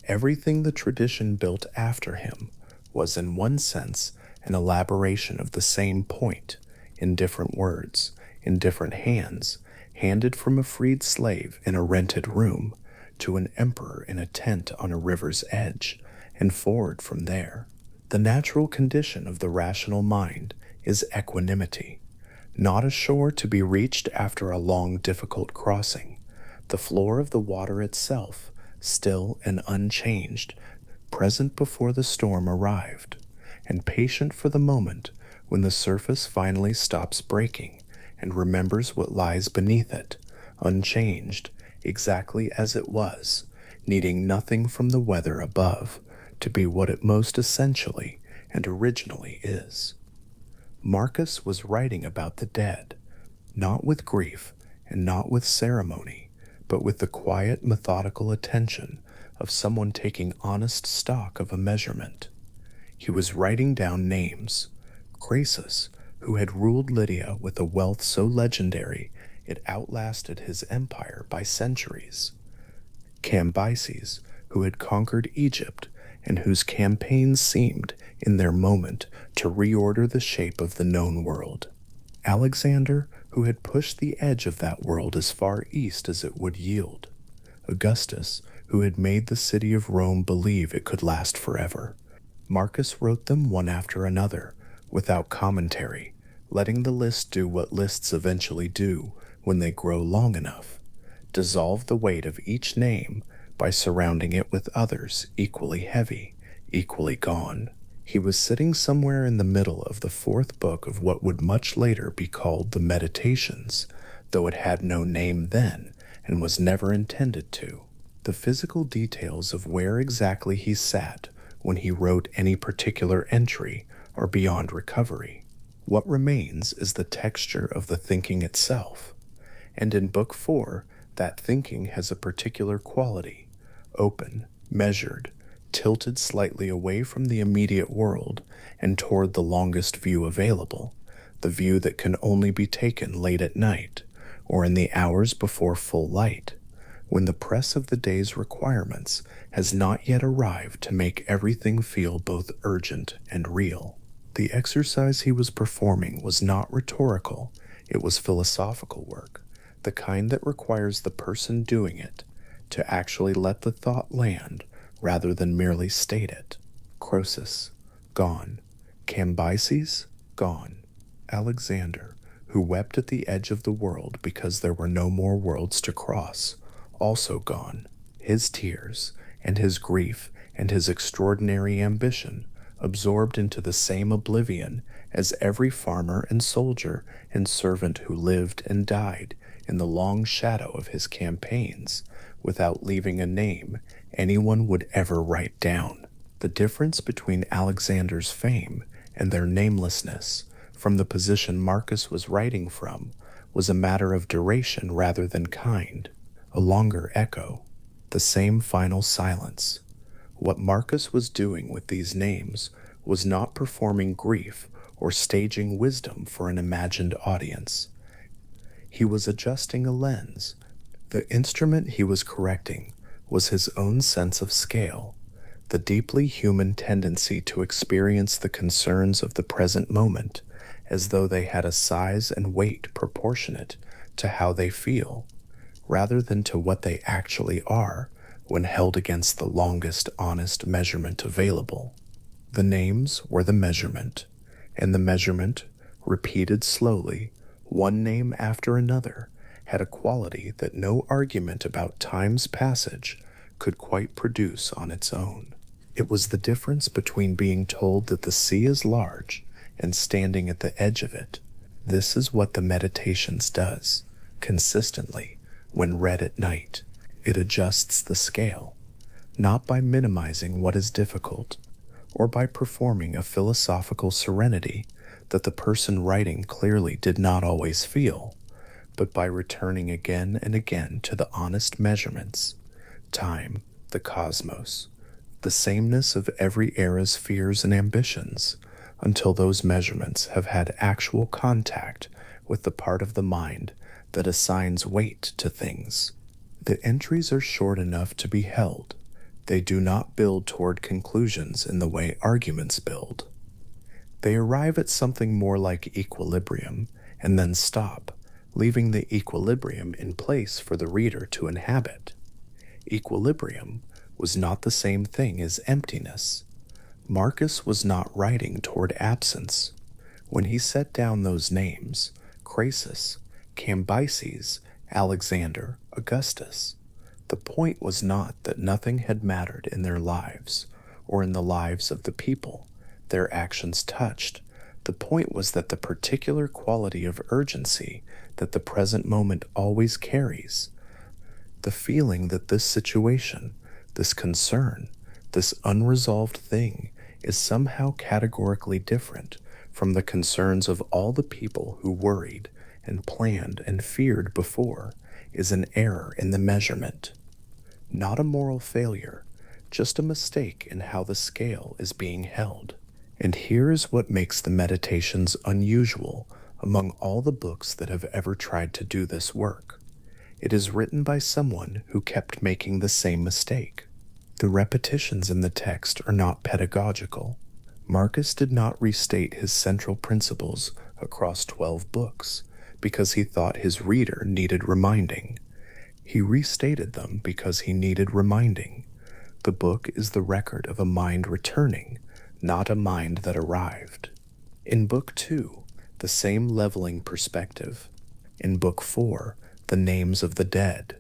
Speaker 1: Everything the tradition built after him was in one sense an elaboration of the same point, in different words, in different hands, handed from a freed slave in a rented room to an emperor in a tent on a river's edge, and forward from there. The natural condition of the rational mind is equanimity, not a shore to be reached after a long, difficult crossing, the floor of the water itself, still and unchanged, present before the storm arrived. and patient for the moment when the surface finally stops breaking and remembers what lies beneath it, unchanged, exactly as it was, needing nothing from the weather above to be what it most essentially and originally is. Marcus was writing about the dead, not with grief and not with ceremony, but with the quiet, methodical attention of someone taking honest stock of a measurement. He was writing down names. Croesus, who had ruled Lydia with a wealth so legendary it outlasted his empire by centuries. Cambyses, who had conquered Egypt and whose campaigns seemed, in their moment, to reorder the shape of the known world. Alexander, who had pushed the edge of that world as far east as it would yield. Augustus, who had made the city of Rome believe it could last forever. Marcus wrote them one after another, without commentary, letting the list do what lists eventually do when they grow long enough. Dissolve the weight of each name by surrounding it with others equally heavy, equally gone. He was sitting somewhere in the middle of the fourth book of what would much later be called the Meditations, though it had no name then and was never intended to. The physical details of where exactly he sat when he wrote any particular entry are beyond recovery. What remains is the texture of the thinking itself. And in Book 4, that thinking has a particular quality, open, measured, tilted slightly away from the immediate world and toward the longest view available, the view that can only be taken late at night or in the hours before full light, when the press of the day's requirements has not yet arrived to make everything feel both urgent and real. The exercise he was performing was not rhetorical, it was philosophical work, the kind that requires the person doing it to actually let the thought land rather than merely state it. Croesus, gone. Cambyses, gone. Alexander, who wept at the edge of the world because there were no more worlds to cross, also gone. His tears, and his grief, and his extraordinary ambition absorbed into the same oblivion as every farmer and soldier and servant who lived and died in the long shadow of his campaigns, without leaving a name anyone would ever write down. The difference between Alexander's fame and their namelessness, from the position Marcus was writing from, was a matter of duration rather than kind. A longer echo, the same final silence. What Marcus was doing with these names was not performing grief or staging wisdom for an imagined audience. He was adjusting a lens. The instrument he was correcting was his own sense of scale, the deeply human tendency to experience the concerns of the present moment as though they had a size and weight proportionate to how they feel, rather than to what they actually are when held against the longest honest measurement available. The names were the measurement, and the measurement, repeated slowly, one name after another, had a quality that no argument about time's passage could quite produce on its own. It was the difference between being told that the sea is large and standing at the edge of it. This is what the Meditations does, consistently, when read at night. It adjusts the scale, not by minimizing what is difficult, or by performing a philosophical serenity that the person writing clearly did not always feel, but by returning again and again to the honest measurements, time, the cosmos, the sameness of every era's fears and ambitions, until those measurements have had actual contact with the part of the mind that assigns weight to things. The entries are short enough to be held. They do not build toward conclusions in the way arguments build. They arrive at something more like equilibrium and then stop, leaving the equilibrium in place for the reader to inhabit. Equilibrium was not the same thing as emptiness. Marcus was not writing toward absence. When he set down those names, Croesus, Cambyses, Alexander, Augustus, the point was not that nothing had mattered in their lives, or in the lives of the people their actions touched. The point was that the particular quality of urgency that the present moment always carries, the feeling that this situation, this concern, this unresolved thing is somehow categorically different from the concerns of all the people who worried and planned and feared before, is an error in the measurement. Not a moral failure, just a mistake in how the scale is being held. And here is what makes the Meditations unusual among all the books that have ever tried to do this work. It is written by someone who kept making the same mistake. The repetitions in the text are not pedagogical. Marcus did not restate his central principles across 12 books because he thought his reader needed reminding. He restated them because he needed reminding. The book is the record of a mind returning, not a mind that arrived. In Book 2, the same leveling perspective. In Book 4, the names of the dead.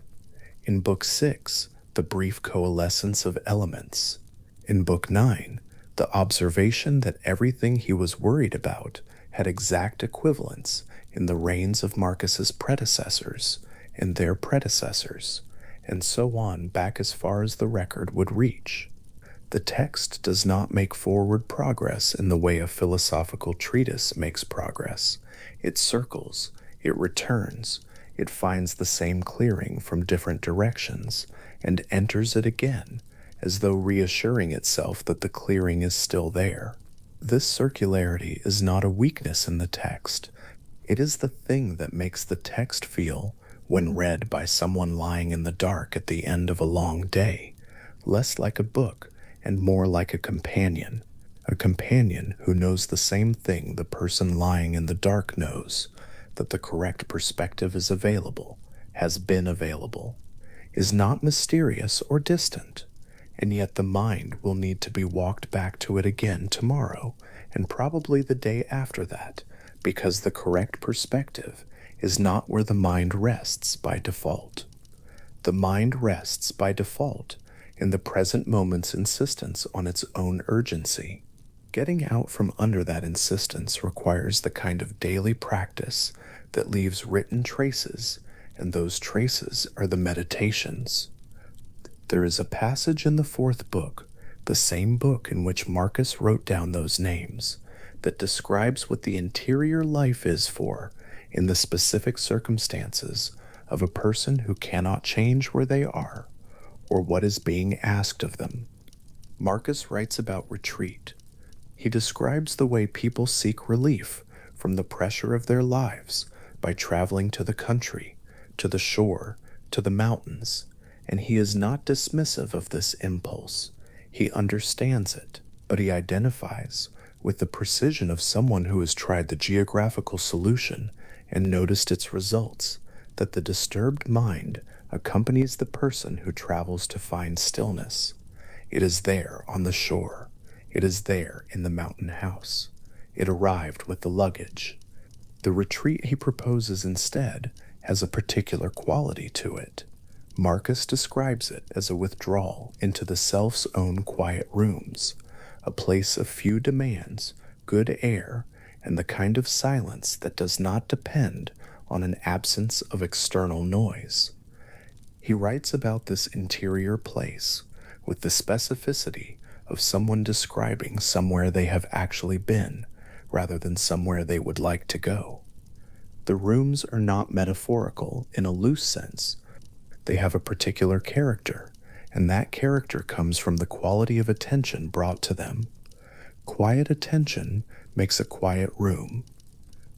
Speaker 1: In Book 6, the brief coalescence of elements. In Book 9, the observation that everything he was worried about had exact equivalence in the reigns of Marcus's predecessors and their predecessors, and so on back as far as the record would reach. The text does not make forward progress in the way a philosophical treatise makes progress. It circles, it returns, it finds the same clearing from different directions, and enters it again, as though reassuring itself that the clearing is still there. This circularity is not a weakness in the text. It is the thing that makes the text feel, when read by someone lying in the dark at the end of a long day, less like a book and more like a companion who knows the same thing the person lying in the dark knows, that the correct perspective is available, has been available, is not mysterious or distant, and yet the mind will need to be walked back to it again tomorrow, and probably the day after that, because the correct perspective is not where the mind rests by default. The mind rests by default in the present moment's insistence on its own urgency. Getting out from under that insistence requires the kind of daily practice that leaves written traces, and those traces are the meditations. There is a passage in the 4th book, the same book in which Marcus wrote down those names, that describes what the interior life is for in the specific circumstances of a person who cannot change where they are, or what is being asked of them. Marcus writes about retreat. He describes the way people seek relief from the pressure of their lives by traveling to the country, to the shore, to the mountains, and he is not dismissive of this impulse. He understands it, but he identifies, with the precision of someone who has tried the geographical solution and noticed its results, that the disturbed mind accompanies the person who travels to find stillness. It is there on the shore. It is there in the mountain house. It arrived with the luggage. The retreat he proposes instead has a particular quality to it. Marcus describes it as a withdrawal into the self's own quiet rooms, a place of few demands, good air, and the kind of silence that does not depend on an absence of external noise. He writes about this interior place with the specificity of someone describing somewhere they have actually been, rather than somewhere they would like to go. The rooms are not metaphorical in a loose sense. They have a particular character, and that character comes from the quality of attention brought to them. Quiet attention makes a quiet room.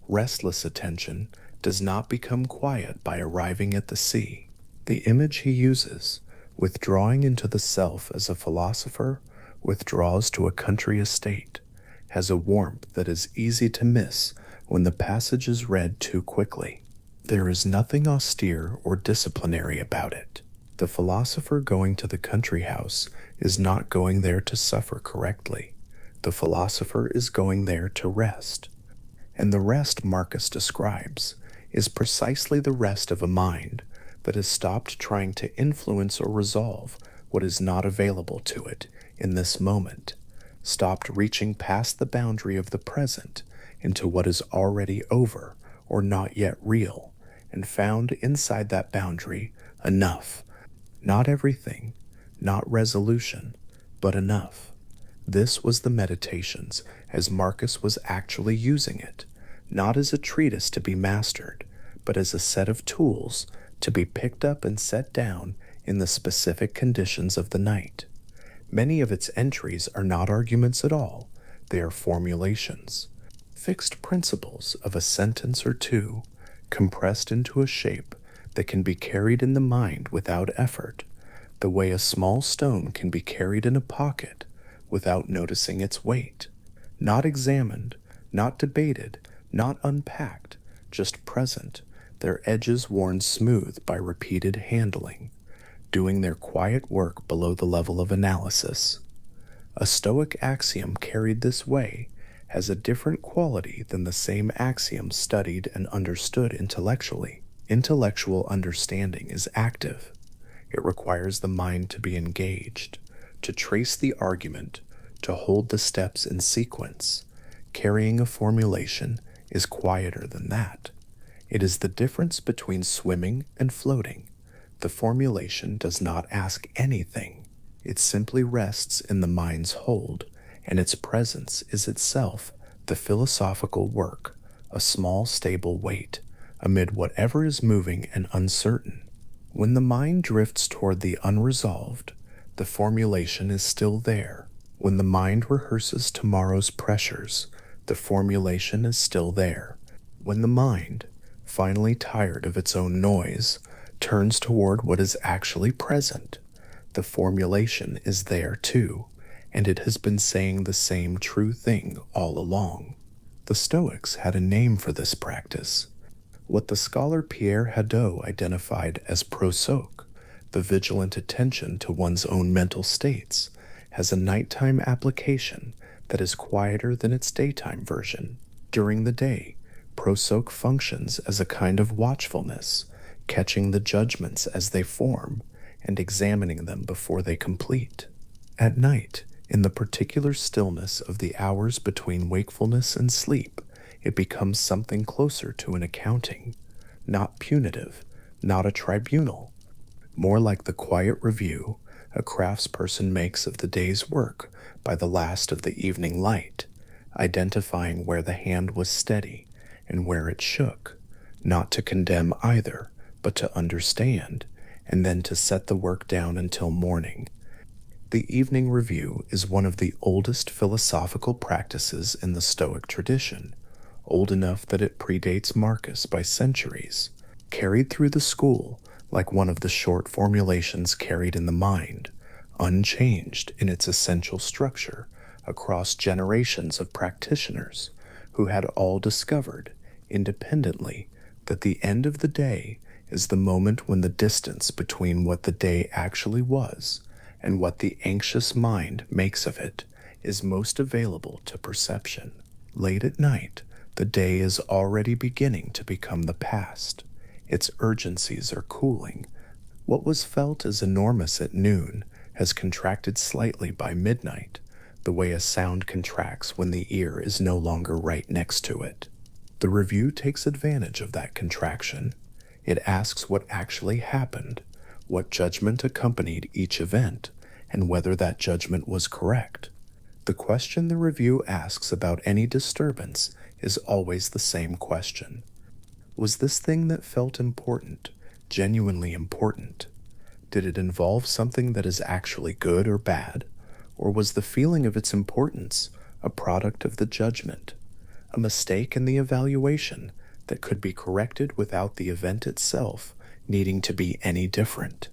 Speaker 1: Restless attention does not become quiet by arriving at the sea. The image he uses, withdrawing into the self as a philosopher withdraws to a country estate, has a warmth that is easy to miss when the passage is read too quickly. There is nothing austere or disciplinary about it. The philosopher going to the country house is not going there to suffer correctly. The philosopher is going there to rest. And the rest Marcus describes is precisely the rest of a mind that has stopped trying to influence or resolve what is not available to it in this moment, stopped reaching past the boundary of the present into what is already over or not yet real, and found inside that boundary enough. Not everything, not resolution, but enough. This was the Meditations as Marcus was actually using it, not as a treatise to be mastered, but as a set of tools to be picked up and set down in the specific conditions of the night. Many of its entries are not arguments at all, they are formulations, fixed principles of a sentence or two, compressed into a shape that can be carried in the mind without effort, the way a small stone can be carried in a pocket without noticing its weight. Not examined, not debated, not unpacked, just present, their edges worn smooth by repeated handling, doing their quiet work below the level of analysis. A Stoic axiom carried this way has a different quality than the same axiom studied and understood intellectually. Intellectual understanding is active. It requires the mind to be engaged, to trace the argument, to hold the steps in sequence. Carrying a formulation is quieter than that. It is the difference between swimming and floating. The formulation does not ask anything. It simply rests in the mind's hold, and its presence is itself the philosophical work, a small stable weight, amid whatever is moving and uncertain. When the mind drifts toward the unresolved, the formulation is still there. When the mind rehearses tomorrow's pressures, the formulation is still there. When the mind, finally tired of its own noise, turns toward what is actually present, the formulation is there too, and it has been saying the same true thing all along. The Stoics had a name for this practice, what the scholar Pierre Hadot identified as prosoc, the vigilant attention to one's own mental states, has a nighttime application that is quieter than its daytime version. During the day, prosoc functions as a kind of watchfulness, catching the judgments as they form and examining them before they complete. At night, in the particular stillness of the hours between wakefulness and sleep, it becomes something closer to an accounting, not punitive, not a tribunal, more like the quiet review a craftsperson makes of the day's work by the last of the evening light, identifying where the hand was steady and where it shook, not to condemn either, but to understand, and then to set the work down until morning. The evening review is one of the oldest philosophical practices in the Stoic tradition, old enough that it predates Marcus by centuries, carried through the school like one of the short formulations carried in the mind, unchanged in its essential structure across generations of practitioners who had all discovered, independently, that the end of the day is the moment when the distance between what the day actually was and what the anxious mind makes of it is most available to perception. Late at night, the day is already beginning to become the past. Its urgencies are cooling. What was felt as enormous at noon has contracted slightly by midnight, the way a sound contracts when the ear is no longer right next to it. The review takes advantage of that contraction. It asks what actually happened, what judgment accompanied each event, and whether that judgment was correct. The question the review asks about any disturbance is always the same question. Was this thing that felt important, genuinely important? Did it involve something that is actually good or bad? Or was the feeling of its importance a product of the judgment, a mistake in the evaluation that could be corrected without the event itself needing to be any different?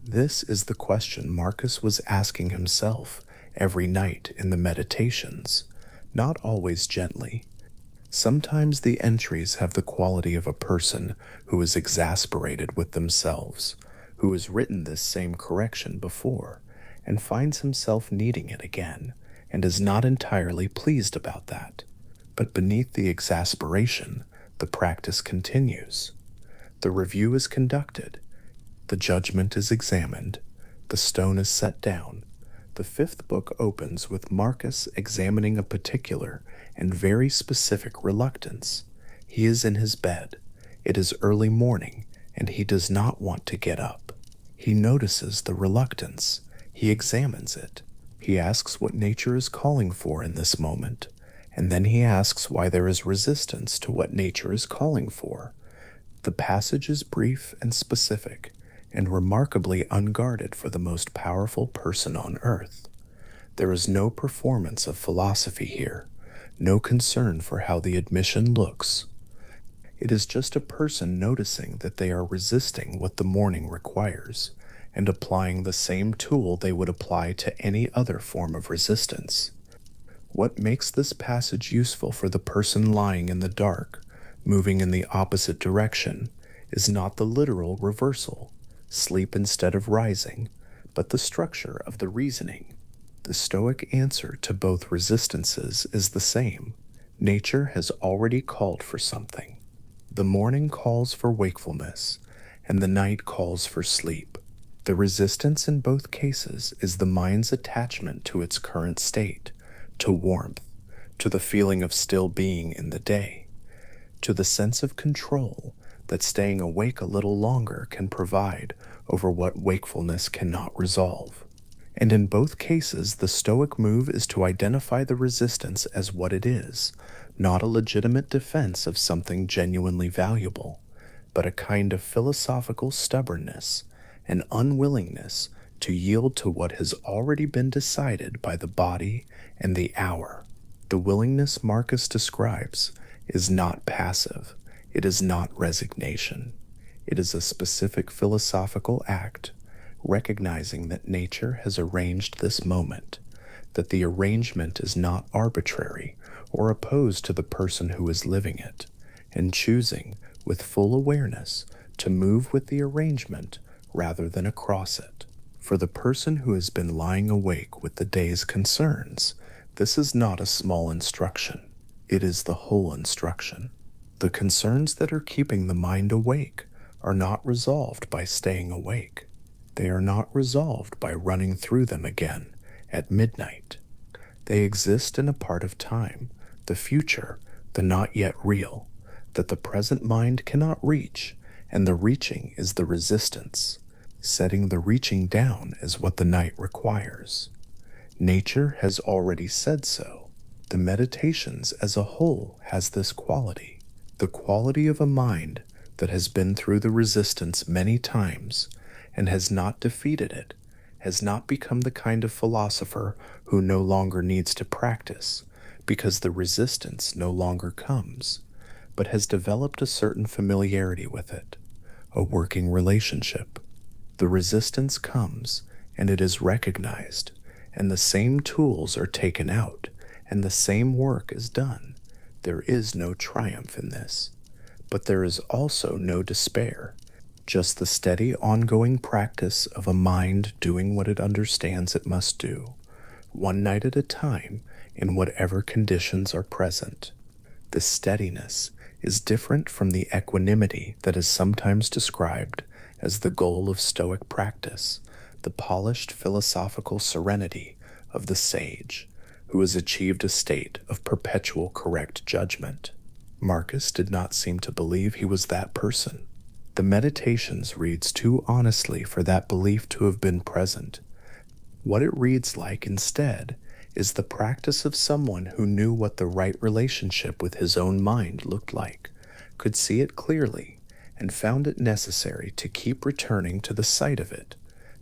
Speaker 1: This is the question Marcus was asking himself every night in the Meditations, not always gently. Sometimes the entries have the quality of a person who is exasperated with themselves, who has written this same correction before, and finds himself needing it again, and is not entirely pleased about that. But beneath the exasperation, the practice continues. The review is conducted, the judgment is examined, the stone is set down, The fifth book opens with Marcus examining a particular and very specific reluctance. He is in his bed. It is early morning, and he does not want to get up. He notices the reluctance. He examines it. He asks what nature is calling for in this moment, and then he asks why there is resistance to what nature is calling for. The passage is brief and specific, and remarkably unguarded for the most powerful person on earth. There is no performance of philosophy here, no concern for how the admission looks. It is just a person noticing that they are resisting what the morning requires, and applying the same tool they would apply to any other form of resistance. What makes this passage useful for the person lying in the dark, moving in the opposite direction, is not the literal reversal, sleep instead of rising, but the structure of the reasoning. The Stoic answer to both resistances is the same. Nature has already called for something. The morning calls for wakefulness, and the night calls for sleep. The resistance in both cases is the mind's attachment to its current state, to warmth, to the feeling of still being in the day, to the sense of control that staying awake a little longer can provide over what wakefulness cannot resolve. And in both cases, the Stoic move is to identify the resistance as what it is, not a legitimate defense of something genuinely valuable, but a kind of philosophical stubbornness, an unwillingness to yield to what has already been decided by the body and the hour. The willingness Marcus describes is not passive. It is not resignation. It is a specific philosophical act, recognizing that nature has arranged this moment, that the arrangement is not arbitrary or opposed to the person who is living it, and choosing, with full awareness, to move with the arrangement rather than across it. For the person who has been lying awake with the day's concerns, this is not a small instruction. It is the whole instruction. The concerns that are keeping the mind awake are not resolved by staying awake. They are not resolved by running through them again at midnight. They exist in a part of time, the future, the not yet real, that the present mind cannot reach, and the reaching is the resistance. Setting the reaching down is what the night requires. Nature has already said so. The meditations as a whole has this quality, the quality of a mind that has been through the resistance many times and has not defeated it, has not become the kind of philosopher who no longer needs to practice because the resistance no longer comes, but has developed a certain familiarity with it, a working relationship. The resistance comes, and it is recognized, and the same tools are taken out, and the same work is done. There is no triumph in this, but there is also no despair, just the steady ongoing practice of a mind doing what it understands it must do, one night at a time, in whatever conditions are present. This steadiness is different from the equanimity that is sometimes described as the goal of Stoic practice, the polished philosophical serenity of the sage, who has achieved a state of perpetual correct judgment. Marcus did not seem to believe he was that person. The Meditations reads too honestly for that belief to have been present. What it reads like instead is the practice of someone who knew what the right relationship with his own mind looked like, could see it clearly, and found it necessary to keep returning to the sight of it,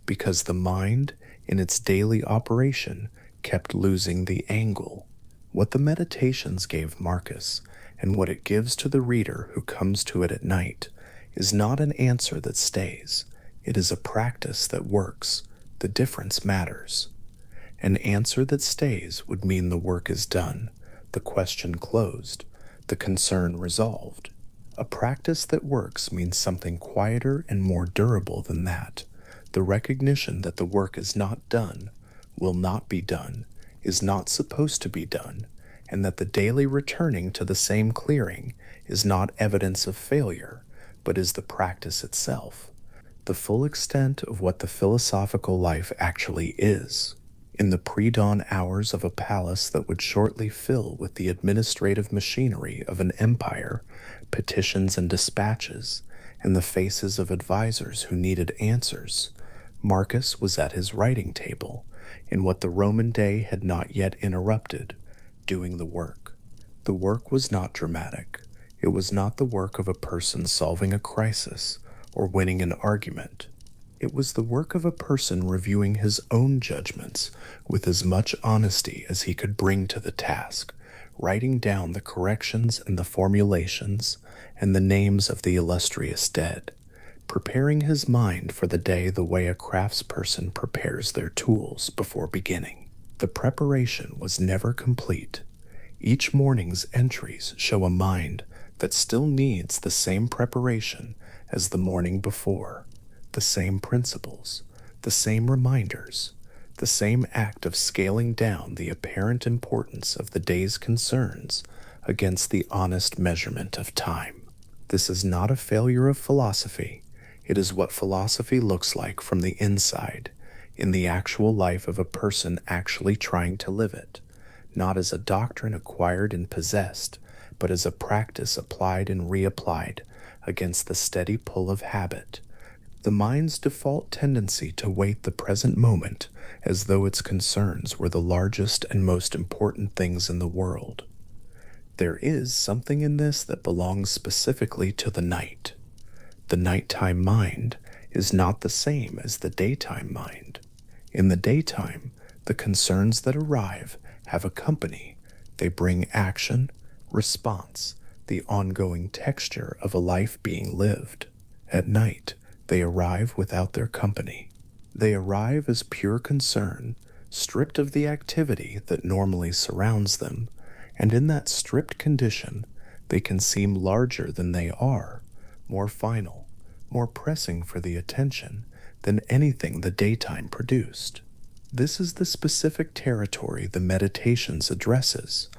Speaker 1: because the mind, in its daily operation, kept losing the angle. What the Meditations gave Marcus, and what it gives to the reader who comes to it at night, is not an answer that stays. It is a practice that works. The difference matters. An answer that stays would mean the work is done, the question closed, the concern resolved. A practice that works means something quieter and more durable than that. The recognition that the work is not done, will not be done, is not supposed to be done, and that the daily returning to the same clearing is not evidence of failure, but is the practice itself, the full extent of what the philosophical life actually is. In the pre-dawn hours of a palace that would shortly fill with the administrative machinery of an empire, petitions and dispatches, and the faces of advisors who needed answers, Marcus was at his writing table, in what the Roman day had not yet interrupted, doing the work. The work was not dramatic. It was not the work of a person solving a crisis or winning an argument. It was the work of a person reviewing his own judgments with as much honesty as he could bring to the task, writing down the corrections and the formulations and the names of the illustrious dead, preparing his mind for the day the way a craftsperson prepares their tools before beginning. The preparation was never complete. Each morning's entries show a mind that still needs the same preparation as the morning before, the same principles, the same reminders, the same act of scaling down the apparent importance of the day's concerns against the honest measurement of time. This is not a failure of philosophy. It is what philosophy looks like from the inside, in the actual life of a person actually trying to live it, not as a doctrine acquired and possessed, but as a practice applied and reapplied against the steady pull of habit. The mind's default tendency to weight the present moment as though its concerns were the largest and most important things in the world. There is something in this that belongs specifically to the night. The nighttime mind is not the same as the daytime mind. In the daytime, the concerns that arrive have a company. They bring action, response, the ongoing texture of a life being lived. At night, they arrive without their company. They arrive as pure concern, stripped of the activity that normally surrounds them, and in that stripped condition, they can seem larger than they are, more final, more pressing for the attention than anything the daytime produced. This is the specific territory the Meditations addresses,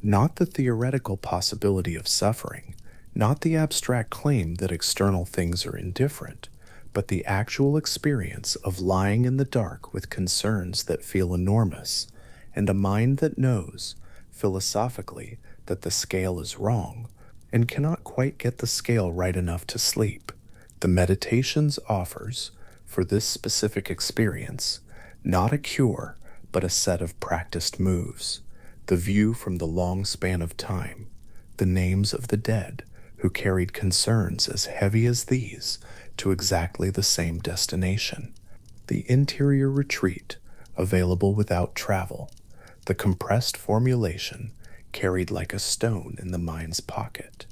Speaker 1: not the theoretical possibility of suffering, not the abstract claim that external things are indifferent, but the actual experience of lying in the dark with concerns that feel enormous, and a mind that knows, philosophically, that the scale is wrong, and cannot quite get the scale right enough to sleep. The Meditations offers, for this specific experience, not a cure, but a set of practiced moves, the view from the long span of time, the names of the dead who carried concerns as heavy as these to exactly the same destination, the interior retreat available without travel, the compressed formulation carried like a stone in the mind's pocket.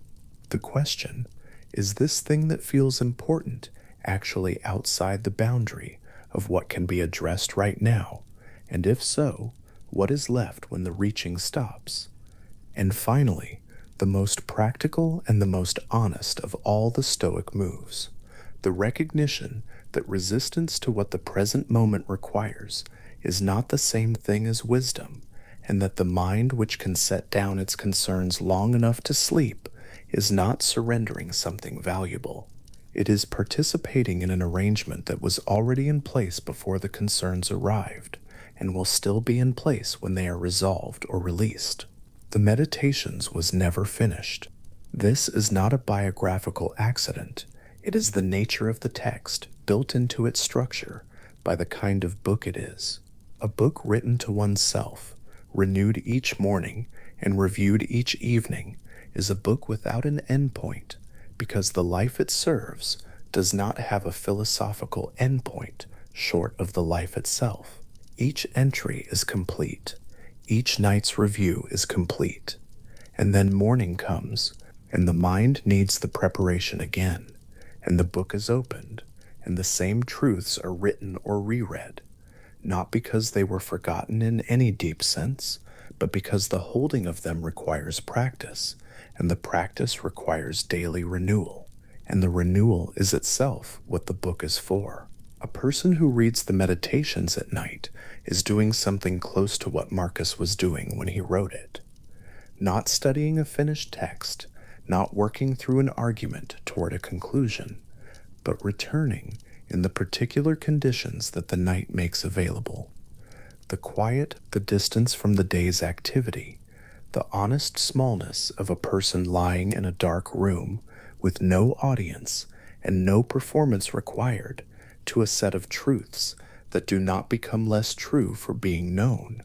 Speaker 1: The question, is this thing that feels important actually outside the boundary of what can be addressed right now? And if so, what is left when the reaching stops? And finally, the most practical and the most honest of all the Stoic moves, the recognition that resistance to what the present moment requires is not the same thing as wisdom, and that the mind which can set down its concerns long enough to sleep is not surrendering something valuable. It is participating in an arrangement that was already in place before the concerns arrived, and will still be in place when they are resolved or released. The Meditations was never finished. This is not a biographical accident. It is the nature of the text, built into its structure, by the kind of book it is. A book written to oneself, renewed each morning, and reviewed each evening, is a book without an endpoint, because the life it serves does not have a philosophical endpoint short of the life itself. Each entry is complete. Each night's review is complete. And then morning comes, and the mind needs the preparation again, and the book is opened, and the same truths are written or reread, not because they were forgotten in any deep sense, but because the holding of them requires practice, and the practice requires daily renewal, and the renewal is itself what the book is for. A person who reads the Meditations at night is doing something close to what Marcus was doing when he wrote it. Not studying a finished text, not working through an argument toward a conclusion, but returning in the particular conditions that the night makes available. the quiet, the distance from the day's activity, the honest smallness of a person lying in a dark room with no audience and no performance required to a set of truths that do not become less true for being known,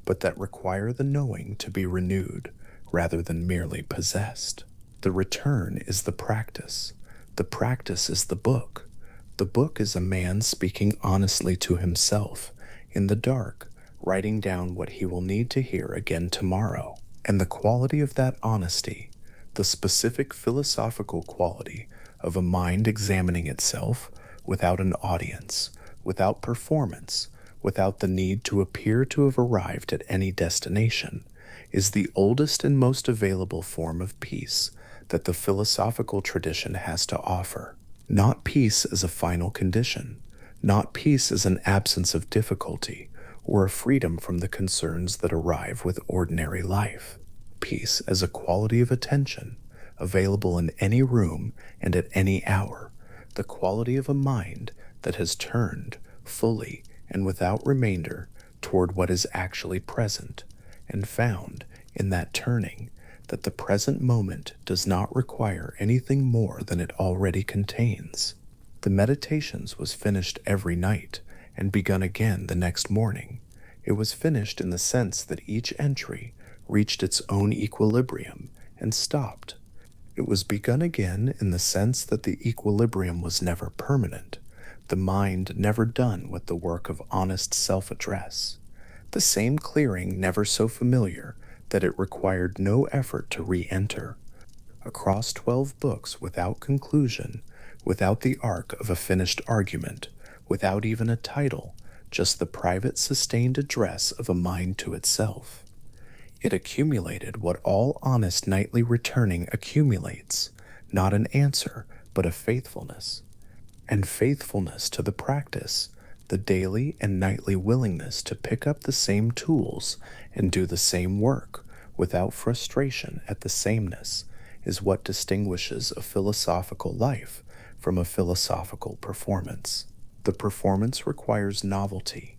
Speaker 1: but that require the knowing to be renewed rather than merely possessed. The return is the practice. The practice is the book. The book is a man speaking honestly to himself in the dark, writing down what he will need to hear again tomorrow. And the quality of that honesty, the specific philosophical quality of a mind examining itself without an audience, without performance, without the need to appear to have arrived at any destination, is the oldest and most available form of peace that the philosophical tradition has to offer. Not peace as a final condition, not peace as an absence of difficulty or a freedom from the concerns that arrive with ordinary life. Peace as a quality of attention, available in any room and at any hour, the quality of a mind that has turned fully and without remainder toward what is actually present, and found in that turning that the present moment does not require anything more than it already contains. The Meditations was finished every night and begun again the next morning. It was finished in the sense that each entry reached its own equilibrium and stopped. It was begun again in the sense that the equilibrium was never permanent, the mind never done with the work of honest self-address, the same clearing never so familiar that it required no effort to re-enter. Across 12 books without conclusion, without the arc of a finished argument, without even a title, just the private sustained address of a mind to itself. It accumulated what all honest nightly returning accumulates, not an answer, but a faithfulness. And faithfulness to the practice, the daily and nightly willingness to pick up the same tools and do the same work without frustration at the sameness, is what distinguishes a philosophical life from a philosophical performance. The performance requires novelty,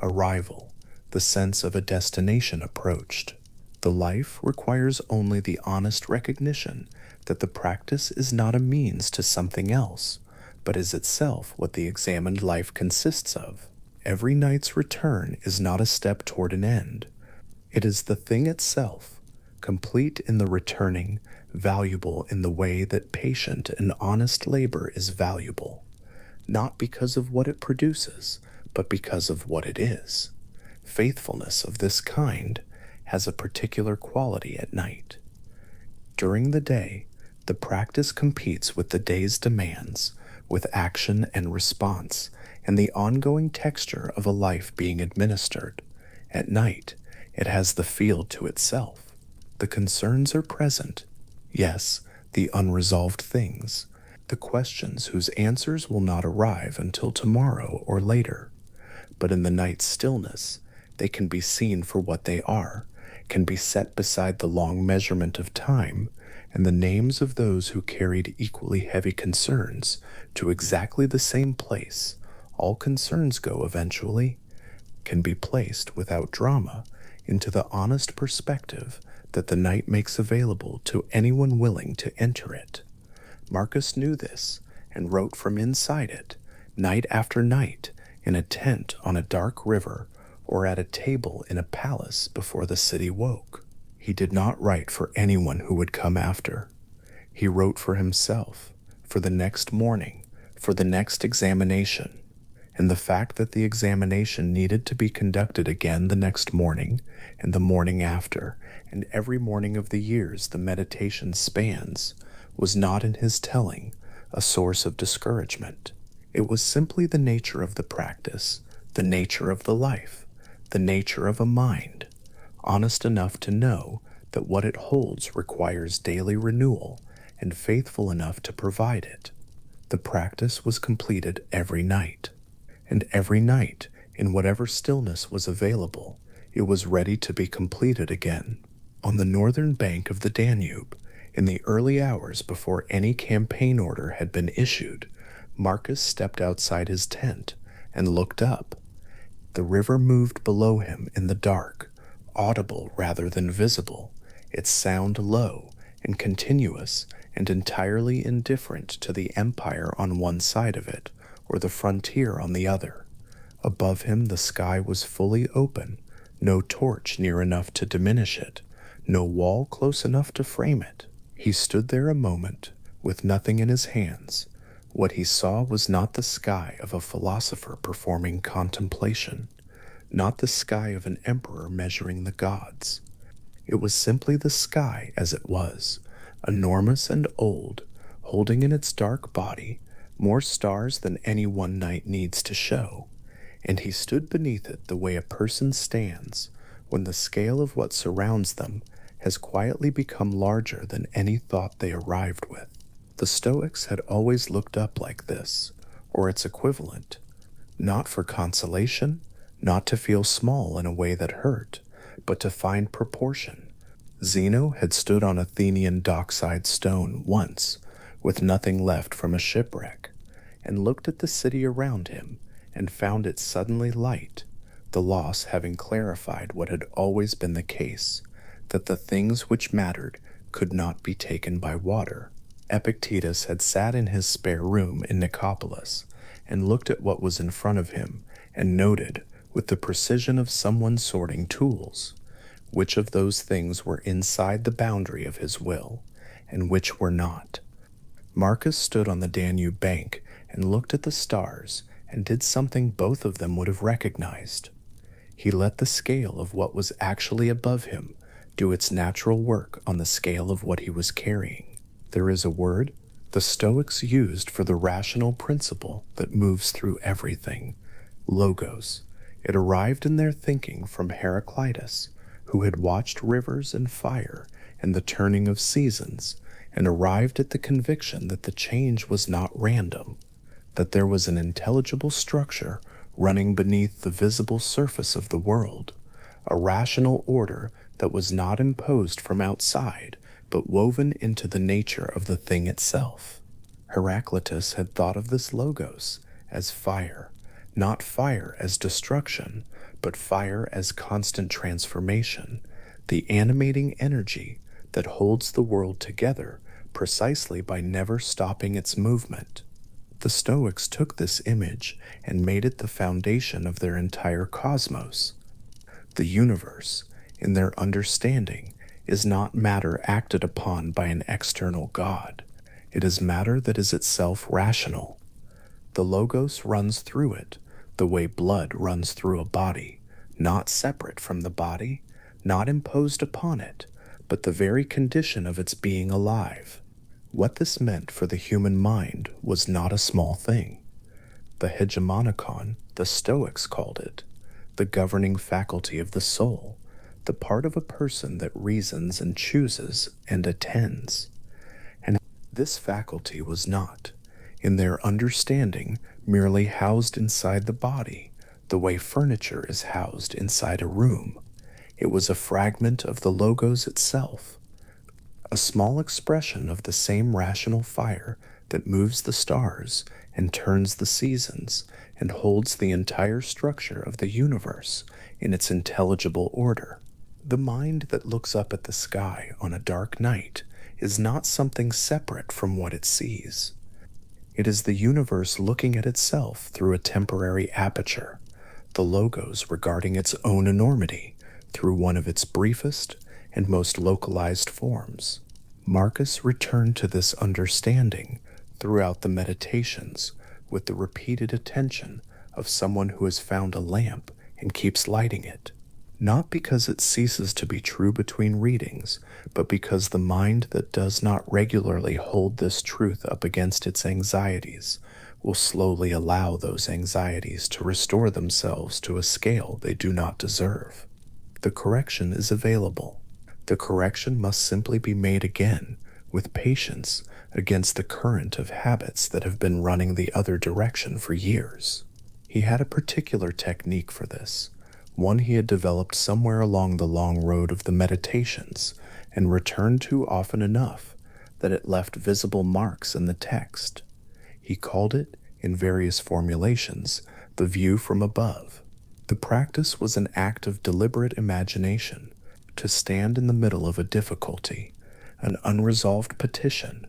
Speaker 1: arrival, the sense of a destination approached. The life requires only the honest recognition that the practice is not a means to something else, but is itself what the examined life consists of. Every night's return is not a step toward an end. It is the thing itself, complete in the returning, valuable in the way that patient and honest labor is valuable, not because of what it produces, but because of what it is. Faithfulness of this kind has a particular quality at night. During the day, the practice competes with the day's demands, with action and response, and the ongoing texture of a life being administered. At night, it has the field to itself. The concerns are present, yes, the unresolved things, the questions whose answers will not arrive until tomorrow or later. But in the night's stillness, they can be seen for what they are, can be set beside the long measurement of time, and the names of those who carried equally heavy concerns to exactly the same place, all concerns go eventually, can be placed without drama into the honest perspective that the night makes available to anyone willing to enter it. Marcus knew this and wrote from inside it, night after night, in a tent on a dark river or at a table in a palace before the city woke. He did not write for anyone who would come after. He wrote for himself, for the next morning, for the next examination. And the fact that the examination needed to be conducted again the next morning, and the morning after, and every morning of the years the meditation spans, was not in his telling a source of discouragement. It was simply the nature of the practice, the nature of the life, the nature of a mind, honest enough to know that what it holds requires daily renewal, and faithful enough to provide it. The practice was completed every night, and every night, in whatever stillness was available, it was ready to be completed again. On the northern bank of the Danube, in the early hours before any campaign order had been issued, Marcus stepped outside his tent and looked up. The river moved below him in the dark, audible rather than visible, its sound low and continuous and entirely indifferent to the empire on one side of it or the frontier on the other. Above him the sky was fully open, no torch near enough to diminish it, no wall close enough to frame it. He stood there a moment, with nothing in his hands. What he saw was not the sky of a philosopher performing contemplation, not the sky of an emperor measuring the gods. It was simply the sky as it was, enormous and old, holding in its dark body more stars than any one night needs to show, and he stood beneath it the way a person stands when the scale of what surrounds them has quietly become larger than any thought they arrived with. The Stoics had always looked up like this, or its equivalent, not for consolation, not to feel small in a way that hurt, but to find proportion. Zeno had stood on Athenian dockside stone once, with nothing left from a shipwreck, and looked at the city around him and found it suddenly light, the loss having clarified what had always been the case, that the things which mattered could not be taken by water. Epictetus had sat in his spare room in Nicopolis and looked at what was in front of him and noted, with the precision of someone sorting tools, which of those things were inside the boundary of his will and which were not. Marcus stood on the Danube bank and looked at the stars and did something both of them would have recognized. He let the scale of what was actually above him do its natural work on the scale of what he was carrying. There is a word the Stoics used for the rational principle that moves through everything: logos. It arrived in their thinking from Heraclitus, who had watched rivers and fire and the turning of seasons, and arrived at the conviction that the change was not random, that there was an intelligible structure running beneath the visible surface of the world, a rational order that was not imposed from outside, but woven into the nature of the thing itself. Heraclitus had thought of this logos as fire, not fire as destruction, but fire as constant transformation, the animating energy that holds the world together precisely by never stopping its movement. The Stoics took this image and made it the foundation of their entire cosmos. The universe, in their understanding, is not matter acted upon by an external god. It is matter that is itself rational. The logos runs through it, the way blood runs through a body, not separate from the body, not imposed upon it, but the very condition of its being alive. What this meant for the human mind was not a small thing. The hegemonikon, the Stoics called it, the governing faculty of the soul, the part of a person that reasons and chooses and attends. And this faculty was not, in their understanding, merely housed inside the body, the way furniture is housed inside a room. It was a fragment of the logos itself, a small expression of the same rational fire that moves the stars and turns the seasons and holds the entire structure of the universe in its intelligible order. The mind that looks up at the sky on a dark night is not something separate from what it sees. It is the universe looking at itself through a temporary aperture, the logos regarding its own enormity through one of its briefest and most localized forms. Marcus returned to this understanding throughout the meditations with the repeated attention of someone who has found a lamp and keeps lighting it, not because it ceases to be true between readings, but because the mind that does not regularly hold this truth up against its anxieties will slowly allow those anxieties to restore themselves to a scale they do not deserve. The correction is available. The correction must simply be made again, with patience, against the current of habits that have been running the other direction for years. He had a particular technique for this, one he had developed somewhere along the long road of the meditations, and returned to often enough that it left visible marks in the text. He called it, in various formulations, the view from above. The practice was an act of deliberate imagination, to stand in the middle of a difficulty, an unresolved petition,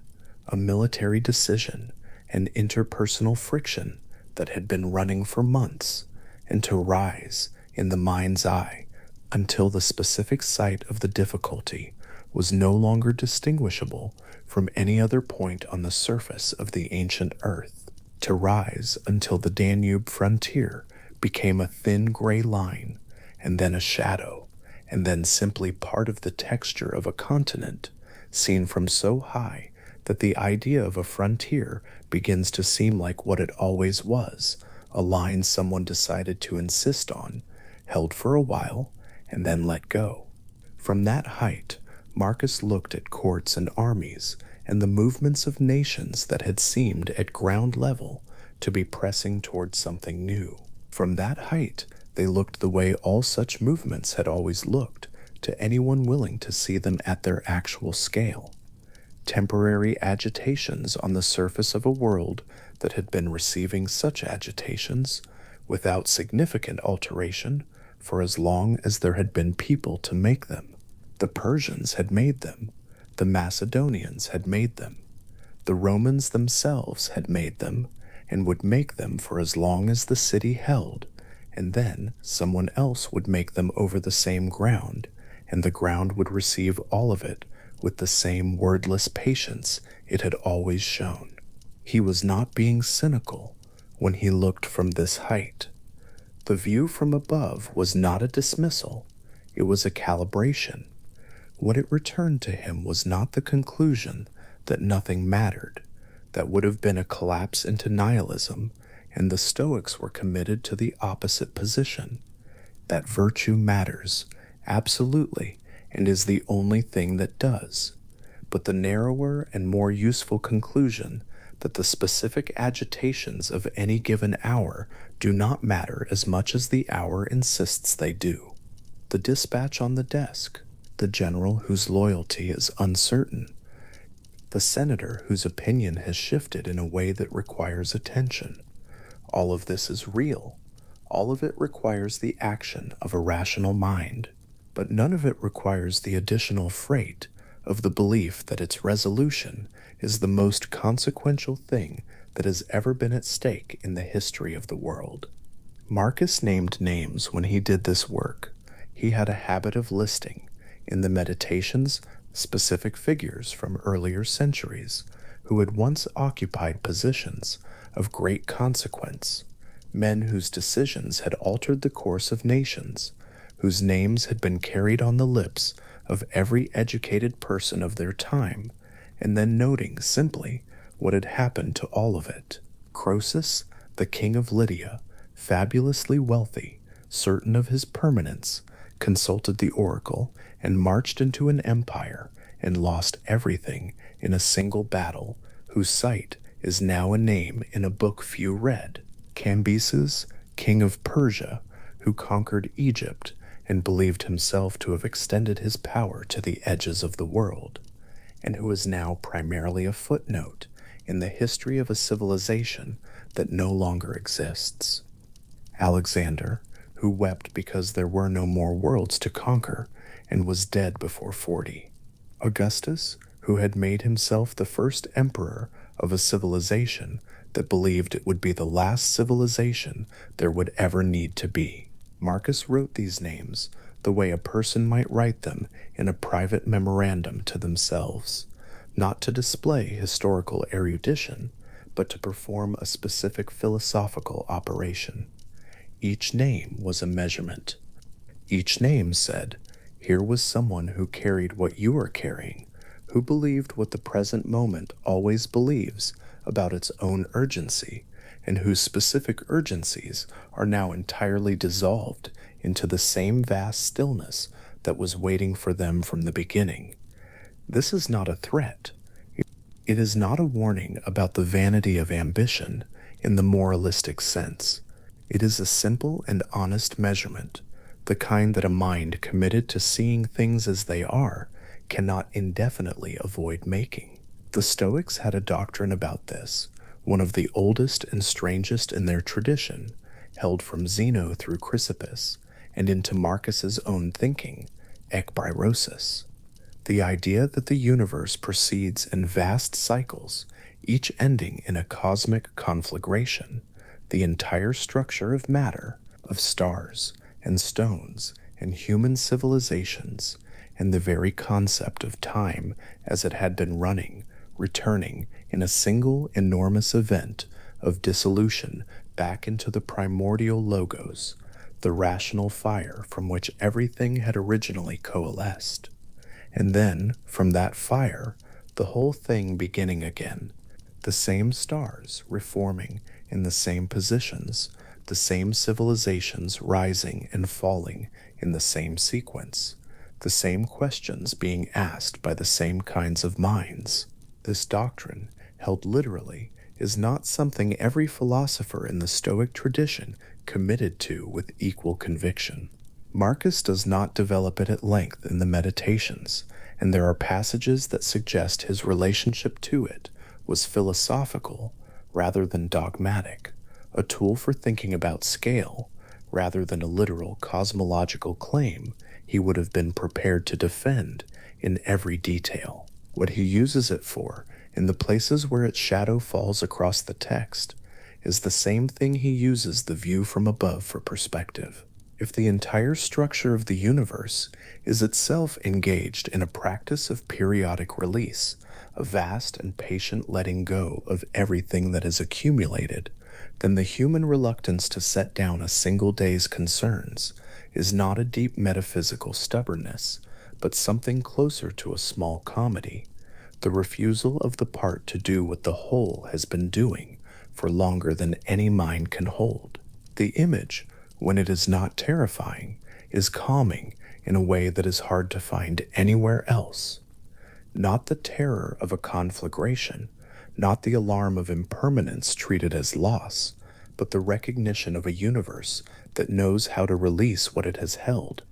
Speaker 1: a military decision, an interpersonal friction that had been running for months, and to rise in the mind's eye until the specific site of the difficulty was no longer distinguishable from any other point on the surface of the ancient earth, to rise until the Danube frontier became a thin gray line, and then a shadow, and then simply part of the texture of a continent, seen from so high that the idea of a frontier begins to seem like what it always was, a line someone decided to insist on, held for a while, and then let go. From that height, Marcus looked at courts and armies and the movements of nations that had seemed at ground level to be pressing towards something new. From that height, they looked the way all such movements had always looked to anyone willing to see them at their actual scale. Temporary agitations on the surface of a world that had been receiving such agitations without significant alteration for as long as there had been people to make them. The Persians had made them, the Macedonians had made them, the Romans themselves had made them, and would make them for as long as the city held, and then someone else would make them over the same ground, and the ground would receive all of it with the same wordless patience it had always shown. He was not being cynical when he looked from this height. The view from above was not a dismissal, it was a calibration. What it returned to him was not the conclusion that nothing mattered. That would have been a collapse into nihilism, and the Stoics were committed to the opposite position. That virtue matters, absolutely, and is the only thing that does. But the narrower and more useful conclusion that the specific agitations of any given hour do not matter as much as the hour insists they do. The dispatch on the desk, the general whose loyalty is uncertain, the senator whose opinion has shifted in a way that requires attention. All of this is real. All of it requires the action of a rational mind, but none of it requires the additional freight of the belief that its resolution is the most consequential thing that has ever been at stake in the history of the world. Marcus named names when he did this work. He had a habit of listing, in the Meditations, specific figures from earlier centuries who had once occupied positions of great consequence, men whose decisions had altered the course of nations, whose names had been carried on the lips of every educated person of their time, and then noting simply what had happened to all of it. Croesus, the king of Lydia, fabulously wealthy, certain of his permanence, consulted the oracle and marched into an empire and lost everything in a single battle, whose site is now a name in a book few read. Cambyses, king of Persia, who conquered Egypt and believed himself to have extended his power to the edges of the world, and who is now primarily a footnote in the history of a civilization that no longer exists. Alexander, who wept because there were no more worlds to conquer and was dead before 40. Augustus, who had made himself the first emperor of a civilization that believed it would be the last civilization there would ever need to be. Marcus wrote these names the way a person might write them in a private memorandum to themselves, not to display historical erudition, but to perform a specific philosophical operation. Each name was a measurement. Each name said, here was someone who carried what you are carrying, who believed what the present moment always believes about its own urgency, and whose specific urgencies are now entirely dissolved into the same vast stillness that was waiting for them from the beginning. This is not a threat. It is not a warning about the vanity of ambition in the moralistic sense. It is a simple and honest measurement, the kind that a mind committed to seeing things as they are cannot indefinitely avoid making. The Stoics had a doctrine about this, one of the oldest and strangest in their tradition, held from Zeno through Chrysippus, and into Marcus's own thinking, ekpyrosis. The idea that the universe proceeds in vast cycles, each ending in a cosmic conflagration, the entire structure of matter, of stars and stones and human civilizations, and the very concept of time as it had been running, returning in a single enormous event of dissolution back into the primordial logos, the rational fire from which everything had originally coalesced. And then, from that fire, the whole thing beginning again, the same stars reforming in the same positions, the same civilizations rising and falling in the same sequence, the same questions being asked by the same kinds of minds. This doctrine, held literally, is not something every philosopher in the Stoic tradition committed to with equal conviction. Marcus does not develop it at length in the Meditations, and there are passages that suggest his relationship to it was philosophical rather than dogmatic, a tool for thinking about scale rather than a literal cosmological claim he would have been prepared to defend in every detail. What he uses it for, in the places where its shadow falls across the text, is the same thing he uses the view from above for perspective. If the entire structure of the universe is itself engaged in a practice of periodic release, a vast and patient letting go of everything that is accumulated, then the human reluctance to set down a single day's concerns is not a deep metaphysical stubbornness, but something closer to a small comedy, the refusal of the part to do what the whole has been doing for longer than any mind can hold. The image, when it is not terrifying, is calming in a way that is hard to find anywhere else. Not the terror of a conflagration, not the alarm of impermanence treated as loss, but the recognition of a universe that knows how to release what it has held,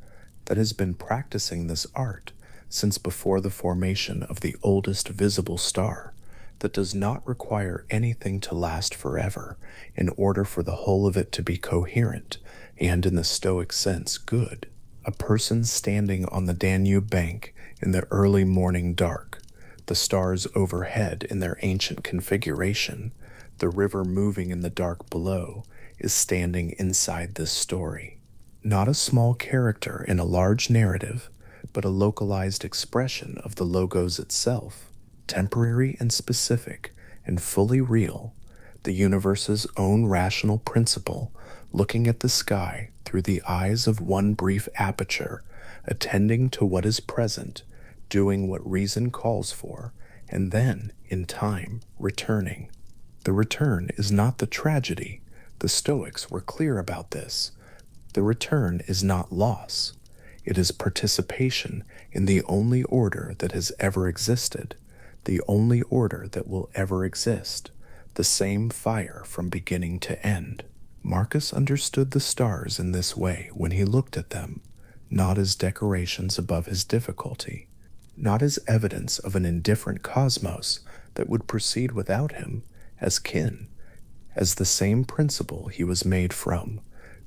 Speaker 1: that has been practicing this art since before the formation of the oldest visible star, that does not require anything to last forever in order for the whole of it to be coherent and, in the Stoic sense, good. A person standing on the Danube bank in the early morning dark, the stars overhead in their ancient configuration, the river moving in the dark below, is standing inside this story. Not a small character in a large narrative, but a localized expression of the logos itself, temporary and specific and fully real, the universe's own rational principle, looking at the sky through the eyes of one brief aperture, attending to what is present, doing what reason calls for, and then, in time, returning. The return is not the tragedy. The Stoics were clear about this. The return is not loss. It is participation in the only order that has ever existed, the only order that will ever exist, the same fire from beginning to end. Marcus understood the stars in this way when he looked at them, not as decorations above his difficulty, not as evidence of an indifferent cosmos that would proceed without him, as kin, as the same principle he was made from,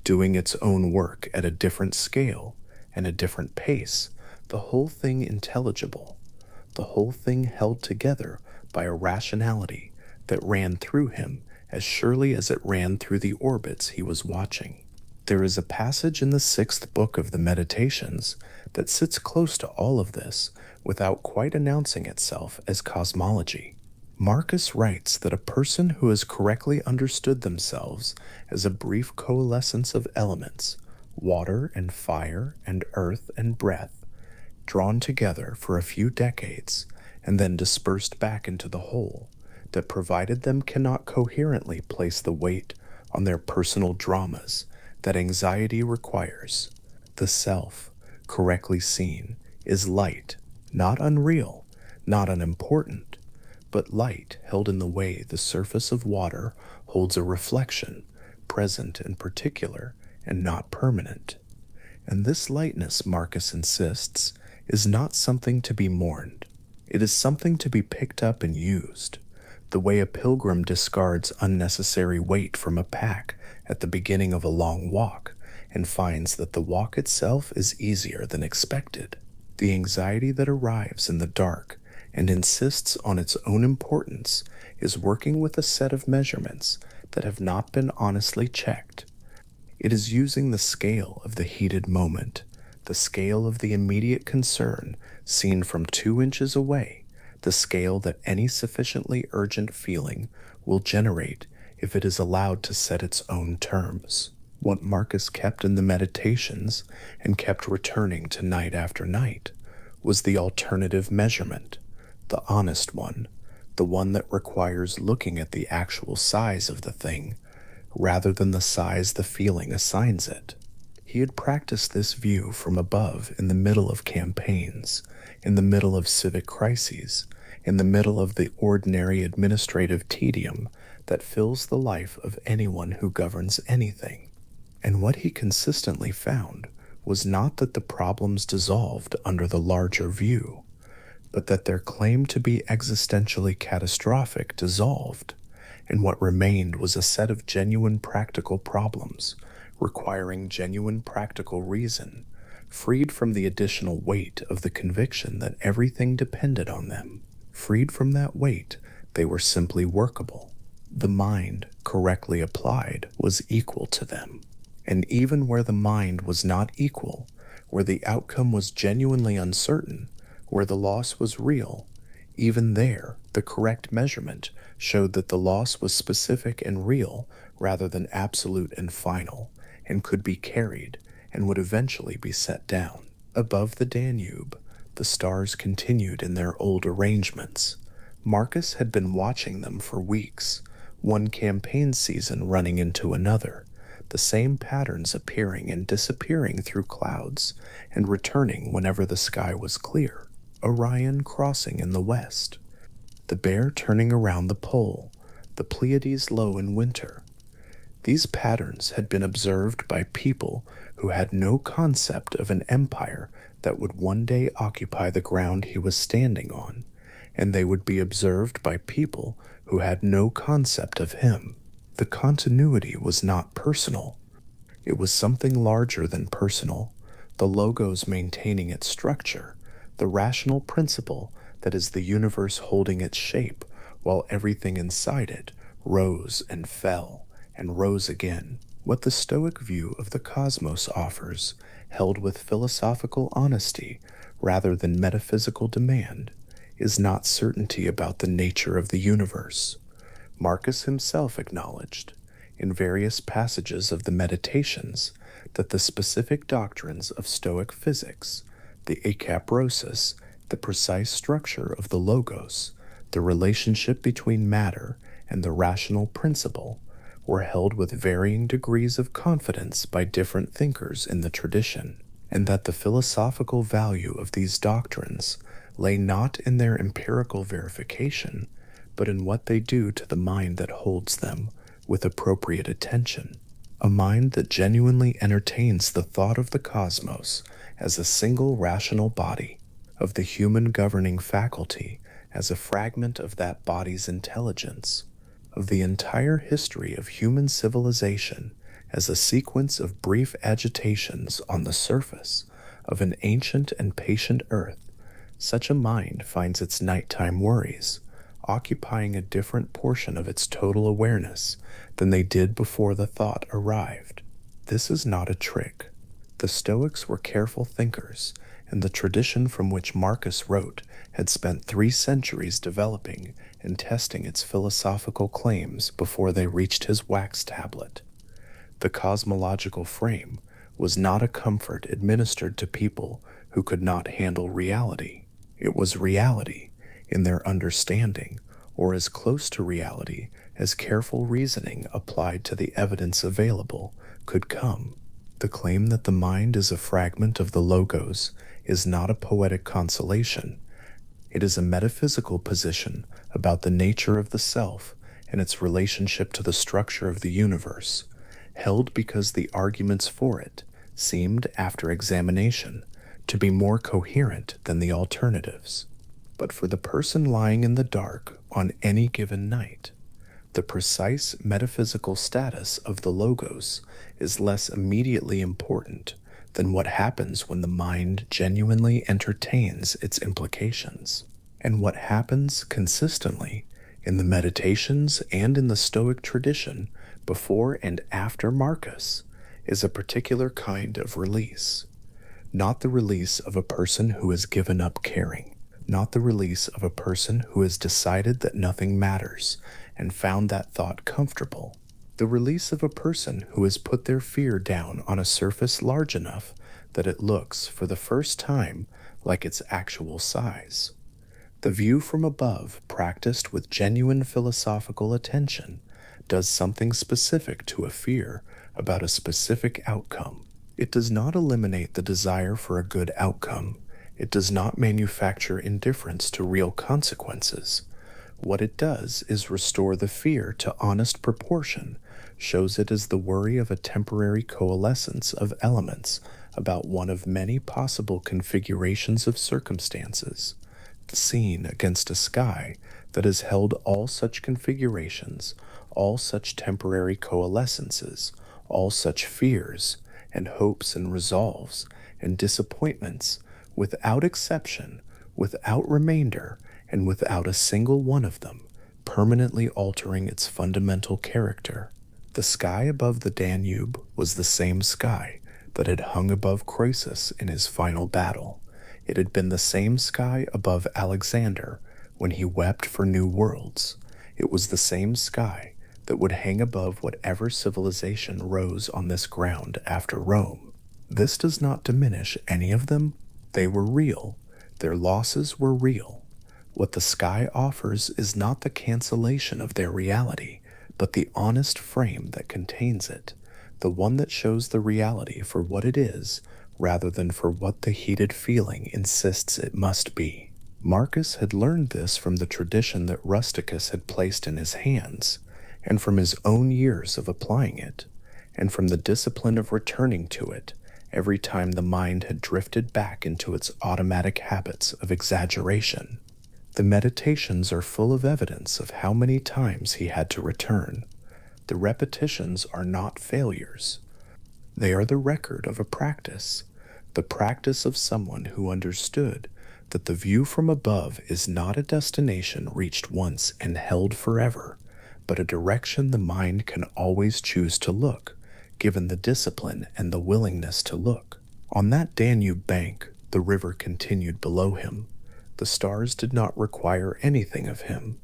Speaker 1: doing its own work at a different scale and a different pace, the whole thing intelligible, the whole thing held together by a rationality that ran through him as surely as it ran through the orbits he was watching. There is a passage in the 6th book of the Meditations that sits close to all of this without quite announcing itself as cosmology. Marcus writes that a person who has correctly understood themselves as a brief coalescence of elements, water and fire and earth and breath, drawn together for a few decades and then dispersed back into the whole, that provided them cannot coherently place the weight on their personal dramas that anxiety requires, the self, correctly seen, is light, not unreal, not unimportant, but light held in the way the surface of water holds a reflection, present and particular, and not permanent. And this lightness, Marcus insists, is not something to be mourned. It is something to be picked up and used. the way a pilgrim discards unnecessary weight from a pack at the beginning of a long walk and finds that the walk itself is easier than expected. The anxiety that arrives in the dark and insists on its own importance is working with a set of measurements that have not been honestly checked. It is using the scale of the heated moment, the scale of the immediate concern seen from 2 inches away, the scale that any sufficiently urgent feeling will generate if it is allowed to set its own terms. What Marcus kept in the meditations and kept returning to night after night was the alternative measurement, the honest one, the one that requires looking at the actual size of the thing rather than the size the feeling assigns it. He had practiced this view from above in the middle of campaigns, in the middle of civic crises, in the middle of the ordinary administrative tedium that fills the life of anyone who governs anything. And what he consistently found was not that the problems dissolved under the larger view, but that their claim to be existentially catastrophic dissolved, and what remained was a set of genuine practical problems requiring genuine practical reason, freed from the additional weight of the conviction that everything depended on them. Freed from that weight, they were simply workable. The mind, correctly applied, was equal to them. And even where the mind was not equal, where the outcome was genuinely uncertain, where the loss was real, even there, the correct measurement showed that the loss was specific and real rather than absolute and final, and could be carried and would eventually be set down. Above the Danube, the stars continued in their old arrangements. Marcus had been watching them for weeks, one campaign season running into another, the same patterns appearing and disappearing through clouds and returning whenever the sky was clear. Orion crossing in the west, the Bear turning around the pole, the Pleiades low in winter. These patterns had been observed by people who had no concept of an empire that would one day occupy the ground he was standing on, and they would be observed by people who had no concept of him. The continuity was not personal. It was something larger than personal, the logos maintaining its structure, the rational principle that is the universe holding its shape while everything inside it rose and fell and rose again. What the Stoic view of the cosmos offers, held with philosophical honesty rather than metaphysical demand, is not certainty about the nature of the universe. Marcus himself acknowledged, in various passages of the Meditations, that the specific doctrines of Stoic physics, the akaporosis, the precise structure of the logos, the relationship between matter and the rational principle, were held with varying degrees of confidence by different thinkers in the tradition, and that the philosophical value of these doctrines lay not in their empirical verification, but in what they do to the mind that holds them with appropriate attention. A mind that genuinely entertains the thought of the cosmos as a single rational body, of the human governing faculty as a fragment of that body's intelligence, of the entire history of human civilization as a sequence of brief agitations on the surface of an ancient and patient earth. Such a mind finds its nighttime worries occupying a different portion of its total awareness than they did before the thought arrived. This is not a trick. The Stoics were careful thinkers, and the tradition from which Marcus wrote had spent 3 centuries developing and testing its philosophical claims before they reached his wax tablet. The cosmological frame was not a comfort administered to people who could not handle reality. It was reality in their understanding, or as close to reality as careful reasoning applied to the evidence available could come. The claim that the mind is a fragment of the logos is not a poetic consolation. It is a metaphysical position about the nature of the self and its relationship to the structure of the universe, held because the arguments for it seemed, after examination, to be more coherent than the alternatives. but for the person lying in the dark on any given night. The precise metaphysical status of the logos is less immediately important than what happens when the mind genuinely entertains its implications. And what happens consistently in the meditations and in the Stoic tradition before and after Marcus is a particular kind of release. Not the release of a person who has given up caring, not the release of a person who has decided that nothing matters and found that thought comfortable. The release of a person who has put their fear down on a surface large enough that it looks, for the first time, like its actual size. The view from above, practiced with genuine philosophical attention, does something specific to a fear about a specific outcome. It does not eliminate the desire for a good outcome. It does not manufacture indifference to real consequences. What it does is restore the fear to honest proportion, shows it as the worry of a temporary coalescence of elements about one of many possible configurations of circumstances, seen against a sky that has held all such configurations, all such temporary coalescences, all such fears, and hopes and resolves, and disappointments, without exception, without remainder, and without a single one of them permanently altering its fundamental character. The sky above the Danube was the same sky that had hung above Croesus in his final battle. It had been the same sky above Alexander when he wept for new worlds. It was the same sky that would hang above whatever civilization rose on this ground after Rome. This does not diminish any of them. They were real. Their losses were real. What the sky offers is not the cancellation of their reality, but the honest frame that contains it, the one that shows the reality for what it is, rather than for what the heated feeling insists it must be. Marcus had learned this from the tradition that Rusticus had placed in his hands, and from his own years of applying it, and from the discipline of returning to it every time the mind had drifted back into its automatic habits of exaggeration. The meditations are full of evidence of how many times he had to return. The repetitions are not failures. They are the record of a practice, the practice of someone who understood that the view from above is not a destination reached once and held forever, but a direction the mind can always choose to look, given the discipline and the willingness to look. On that Danube bank, the river continued below him. The stars did not require anything of him.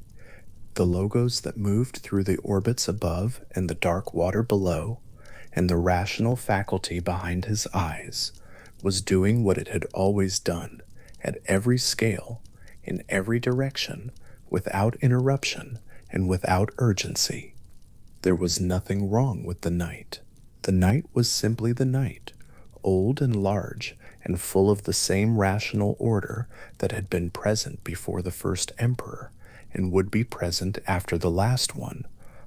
Speaker 1: The logos that moved through the orbits above and the dark water below, and the rational faculty behind his eyes, was doing what it had always done, at every scale, in every direction, without interruption and without urgency. There was nothing wrong with the night. The night was simply the night, old and large, and full of the same rational order that had been present before the first emperor, and would be present after the last one,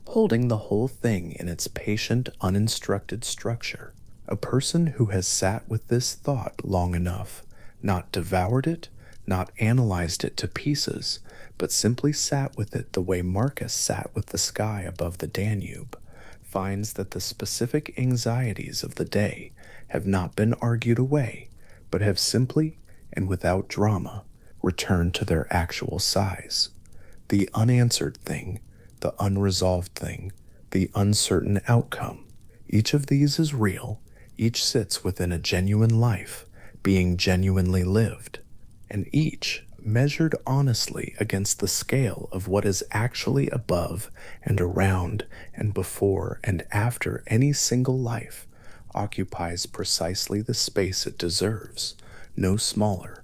Speaker 1: holding the whole thing in its patient, uninstructed structure. A person who has sat with this thought long enough, not devoured it, not analyzed it to pieces, but simply sat with it the way Marcus sat with the sky above the Danube, finds that the specific anxieties of the day have not been argued away, but have simply, and without drama, returned to their actual size. The unanswered thing, the unresolved thing, the uncertain outcome, each of these is real, each sits within a genuine life, being genuinely lived, and each, measured honestly against the scale of what is actually above and around and before and after any single life, occupies precisely the space it deserves, no smaller,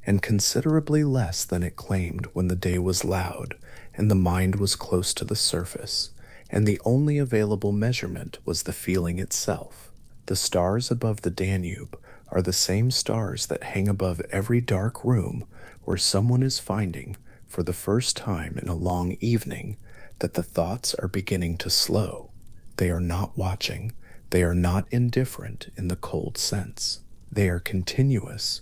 Speaker 1: and considerably less than it claimed when the day was loud and the mind was close to the surface, and the only available measurement was the feeling itself. The stars above the Danube are the same stars that hang above every dark room where someone is finding, for the first time in a long evening, that the thoughts are beginning to slow. They are not watching. They are not indifferent in the cold sense. They are continuous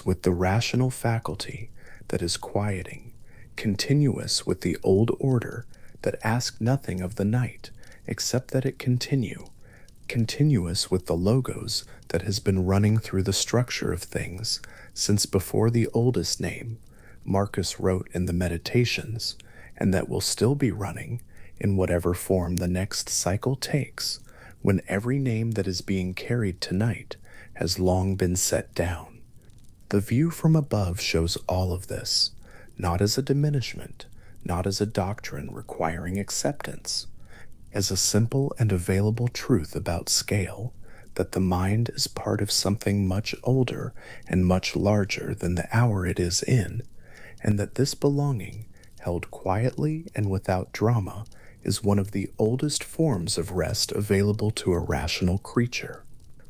Speaker 1: with the rational faculty, that is quieting, continuous with the old order that asked nothing of the night except that it continue, continuous with the logos that has been running through the structure of things since before the oldest name Marcus wrote in the Meditations, and that will still be running in whatever form the next cycle takes, when every name that is being carried tonight has long been set down. The view from above shows all of this, not as a diminishment, not as a doctrine requiring acceptance, as a simple and available truth about scale, that the mind is part of something much older and much larger than the hour it is in, and that this belonging, held quietly and without drama, is one of the oldest forms of rest available to a rational creature.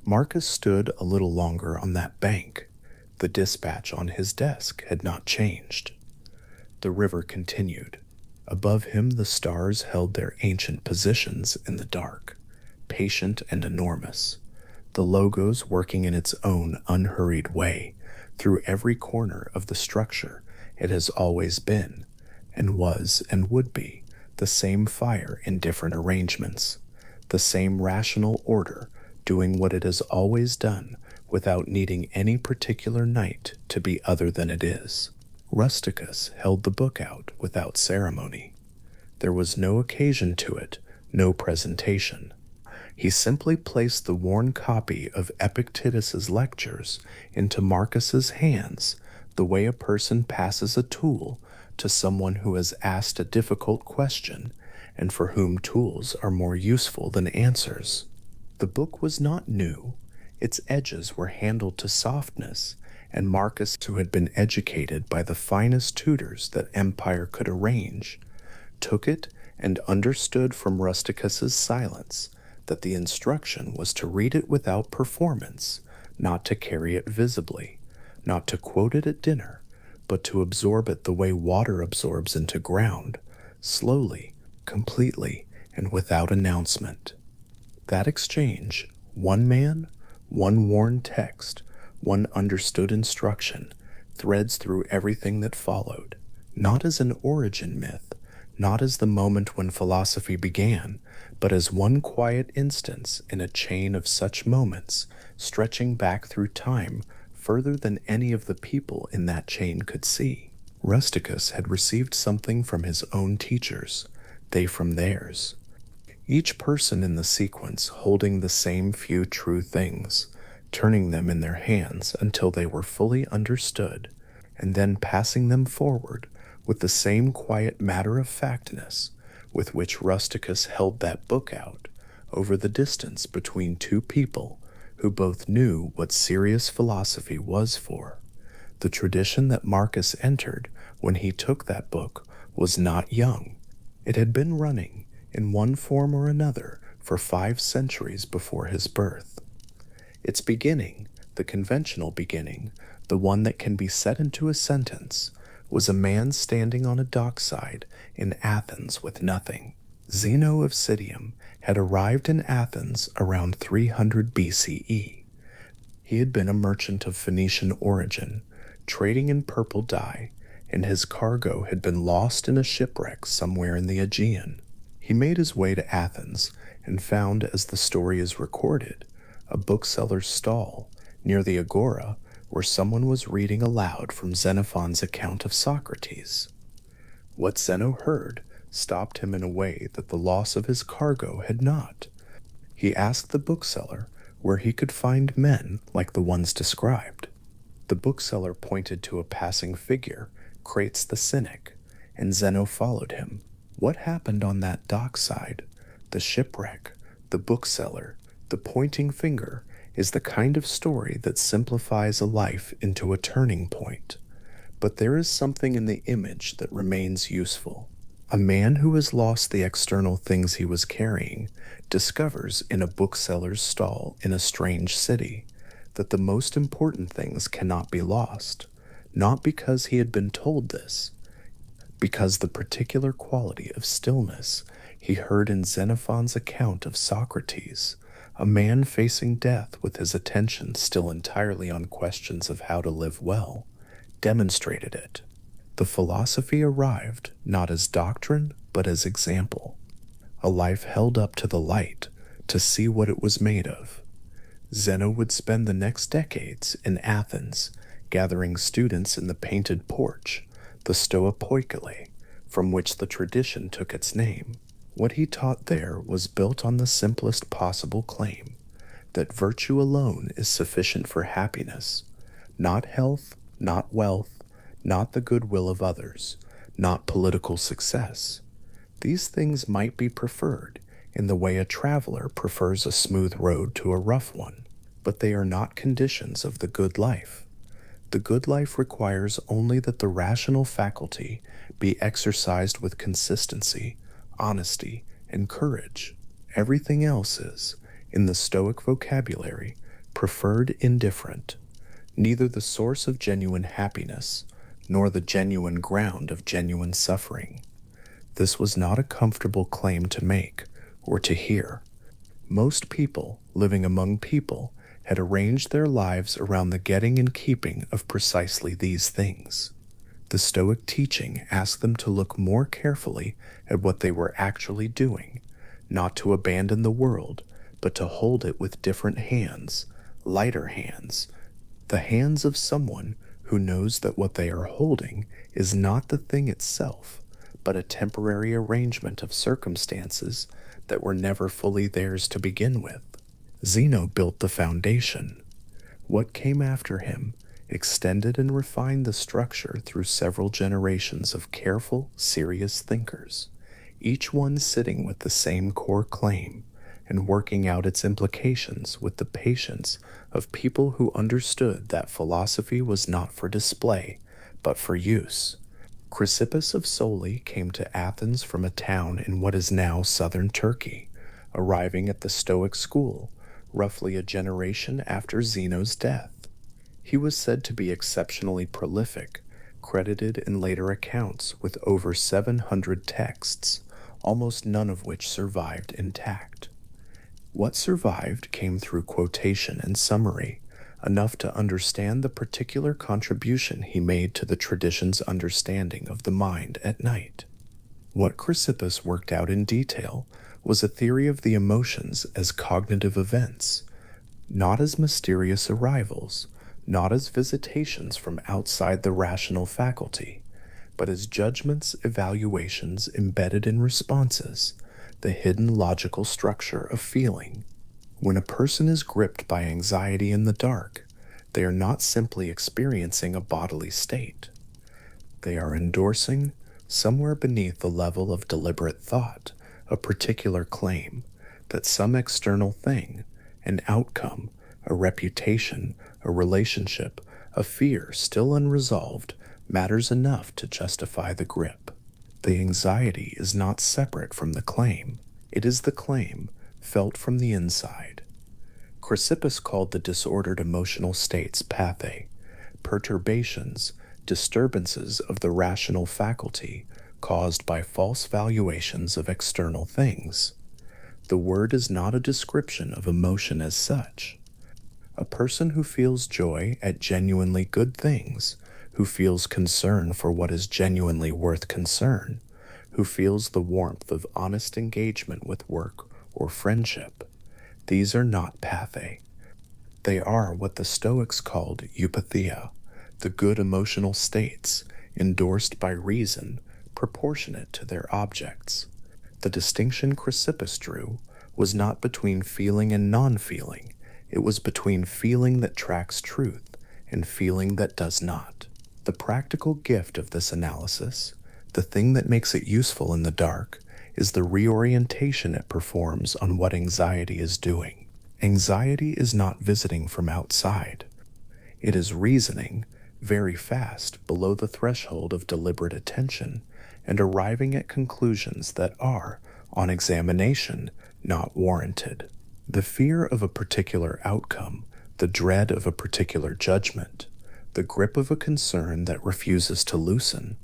Speaker 1: Marcus stood a little longer on that bank. The dispatch on his desk had not changed. The river continued. Above him the stars held their ancient positions in the dark, patient and enormous, the logos working in its own unhurried way through every corner of the structure. It has always been, and was and would be, the same fire in different arrangements, the same rational order doing what it has always done without needing any particular night to be other than it is. Rusticus held the book out without ceremony. There was no occasion to it, no presentation. He simply placed the worn copy of Epictetus's lectures into Marcus's hands the way a person passes a tool to someone who has asked a difficult question and for whom tools are more useful than answers. The book was not new. Its edges were handled to softness, and Marcus, who had been educated by the finest tutors that empire could arrange, took it and understood from Rusticus's silence that the instruction was to read it without performance, not to carry it visibly, not to quote it at dinner, but to absorb it the way water absorbs into ground, slowly, completely, and without announcement. That exchange, one man, one worn text, one understood instruction, threads through everything that followed, not as an origin myth, not as the moment when philosophy began, but as one quiet instance in a chain of such moments, stretching back through time further than any of the people in that chain could see. Rusticus had received something from his own teachers, they from theirs. Each person in the sequence holding the same few true things, turning them in their hands until they were fully understood, and then passing them forward with the same quiet matter-of-factness with which Rusticus held that book out over the distance between two people who both knew what serious philosophy was for. The tradition that Marcus entered when he took that book was not young. It had been running, in one form or another, for 5 centuries before his birth. Its beginning, the conventional beginning, the one that can be set into a sentence, was a man standing on a dockside in Athens with nothing. Zeno of Citium had arrived in Athens around 300 BCE. He had been a merchant of Phoenician origin, trading in purple dye, and his cargo had been lost in a shipwreck somewhere in the Aegean. He made his way to Athens and found, as the story is recorded, a bookseller's stall near the agora where someone was reading aloud from Xenophon's account of Socrates. What Zeno heard stopped him in a way that the loss of his cargo had not. He asked the bookseller where he could find men like the ones described. The bookseller pointed to a passing figure, Crates the Cynic, and Zeno followed him. What happened on that dockside, the shipwreck, the bookseller, the pointing finger, is the kind of story that simplifies a life into a turning point. But there is something in the image that remains useful. A man who has lost the external things he was carrying discovers in a bookseller's stall in a strange city that the most important things cannot be lost, not because he had been told this, because the particular quality of stillness he heard in Xenophon's account of Socrates, a man facing death with his attention still entirely on questions of how to live well, demonstrated it. The philosophy arrived not as doctrine, but as example, a life held up to the light to see what it was made of. Zeno would spend the next decades in Athens, gathering students in the painted porch, the Stoa Poikile, from which the tradition took its name. What he taught there was built on the simplest possible claim that virtue alone is sufficient for happiness, not health, not wealth, not the goodwill of others, not political success. These things might be preferred in the way a traveler prefers a smooth road to a rough one, but they are not conditions of the good life. The good life requires only that the rational faculty be exercised with consistency, honesty, and courage. Everything else is, in the Stoic vocabulary, preferred indifferent, neither the source of genuine happiness, nor the genuine ground of genuine suffering. This was not a comfortable claim to make or to hear. Most people living among people had arranged their lives around the getting and keeping of precisely these things. The Stoic teaching asked them to look more carefully at what they were actually doing, not to abandon the world, but to hold it with different hands, lighter hands, the hands of someone who knows that what they are holding is not the thing itself, but a temporary arrangement of circumstances that were never fully theirs to begin with. Zeno built the foundation. What came after him extended and refined the structure through several generations of careful, serious thinkers, each one sitting with the same core claim and working out its implications with the patience of people who understood that philosophy was not for display, but for use. Chrysippus of Soli came to Athens from a town in what is now southern Turkey, arriving at the Stoic school roughly a generation after Zeno's death. He was said to be exceptionally prolific, credited in later accounts with over 700 texts, almost none of which survived intact. What survived came through quotation and summary, enough to understand the particular contribution he made to the tradition's understanding of the mind at night. What Chrysippus worked out in detail was a theory of the emotions as cognitive events, not as mysterious arrivals, not as visitations from outside the rational faculty, but as judgments, evaluations embedded in responses, the hidden logical structure of feeling. When a person is gripped by anxiety in the dark, they are not simply experiencing a bodily state. They are endorsing, somewhere beneath the level of deliberate thought, a particular claim that some external thing, an outcome, a reputation, a relationship, a fear still unresolved, matters enough to justify the grip. The anxiety is not separate from the claim. It is the claim, felt from the inside. Chrysippus called the disordered emotional states pathe, perturbations, disturbances of the rational faculty caused by false valuations of external things. The word is not a description of emotion as such. A person who feels joy at genuinely good things, who feels concern for what is genuinely worth concern, who feels the warmth of honest engagement with work or friendship, these are not pathe. They are what the Stoics called eupatheia, the good emotional states, endorsed by reason, proportionate to their objects. The distinction Chrysippus drew was not between feeling and non-feeling, it was between feeling that tracks truth and feeling that does not. The practical gift of this analysis, the thing that makes it useful in the dark, is the reorientation it performs on what anxiety is doing. Anxiety is not visiting from outside. It is reasoning, very fast, below the threshold of deliberate attention, and arriving at conclusions that are, on examination, not warranted. The fear of a particular outcome, the dread of a particular judgment, the grip of a concern that refuses to loosen,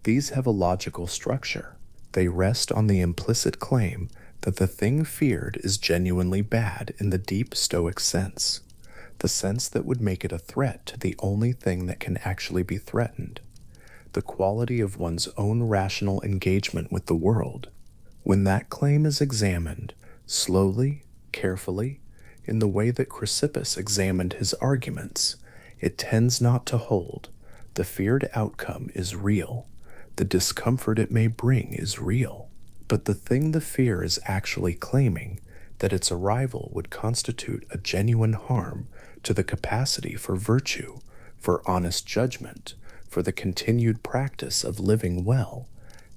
Speaker 1: these have a logical structure. They rest on the implicit claim that the thing feared is genuinely bad in the deep Stoic sense, the sense that would make it a threat to the only thing that can actually be threatened. the quality of one's own rational engagement with the world. When that claim is examined, slowly, carefully, in the way that Chrysippus examined his arguments, it tends not to hold. The feared outcome is real. The discomfort it may bring is real. But the thing the fear is actually claiming, that its arrival would constitute a genuine harm to the capacity for virtue, for honest judgment, for the continued practice of living well,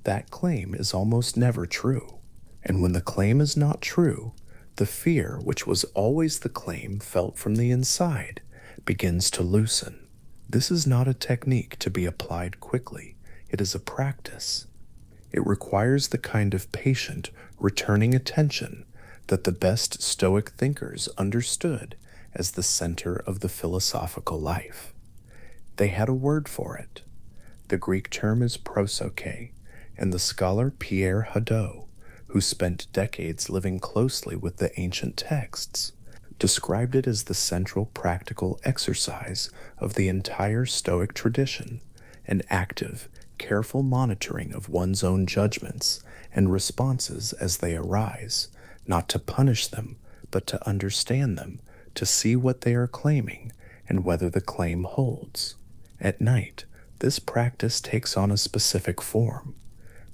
Speaker 1: that claim is almost never true. And when the claim is not true, the fear, which was always the claim felt from the inside, begins to loosen. This is not a technique to be applied quickly. It is a practice. It requires the kind of patient, returning attention that the best Stoic thinkers understood as the center of the philosophical life. They had a word for it. The Greek term is prosoche, and the scholar Pierre Hadot, who spent decades living closely with the ancient texts, described it as the central practical exercise of the entire Stoic tradition, an active, careful monitoring of one's own judgments and responses as they arise, not to punish them, but to understand them, to see what they are claiming and whether the claim holds. At night, this practice takes on a specific form.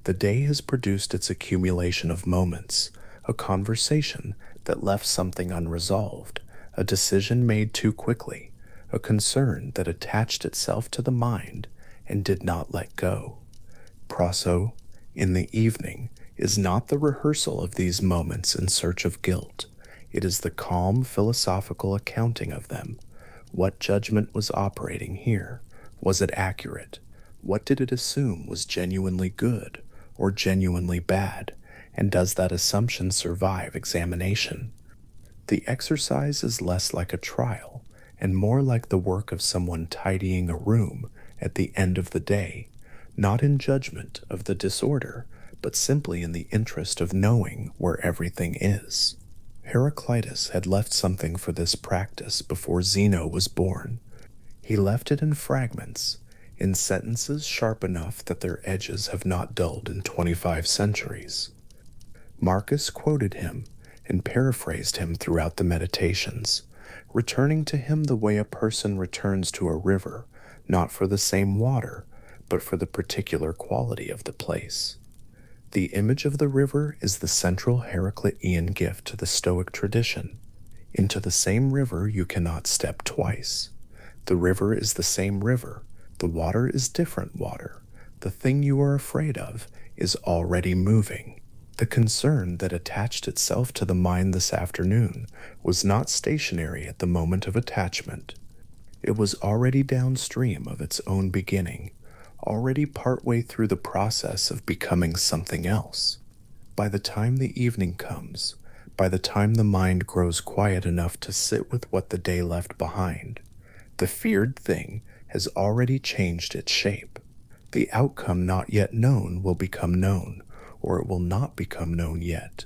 Speaker 1: The day has produced its accumulation of moments, a conversation that left something unresolved, a decision made too quickly, a concern that attached itself to the mind and did not let go. Proso, in the evening, is not the rehearsal of these moments in search of guilt. It is the calm philosophical accounting of them. What judgment was operating here? Was it accurate? What did it assume was genuinely good or genuinely bad? And does that assumption survive examination? The exercise is less like a trial and more like the work of someone tidying a room at the end of the day, not in judgment of the disorder, but simply in the interest of knowing where everything is. Heraclitus had left something for this practice before Zeno was born. He left it in fragments, in sentences sharp enough that their edges have not dulled in 25 centuries. Marcus quoted him and paraphrased him throughout the Meditations, returning to him the way a person returns to a river, not for the same water, but for the particular quality of the place. The image of the river is the central Heraclitean gift to the Stoic tradition. Into the same river you cannot step twice. The river is the same river. The water is different water. The thing you are afraid of is already moving. The concern that attached itself to the mind this afternoon was not stationary at the moment of attachment. It was already downstream of its own beginning, already partway through the process of becoming something else. By the time the evening comes, by the time the mind grows quiet enough to sit with what the day left behind, the feared thing has already changed its shape. The outcome not yet known will become known, or it will not become known yet.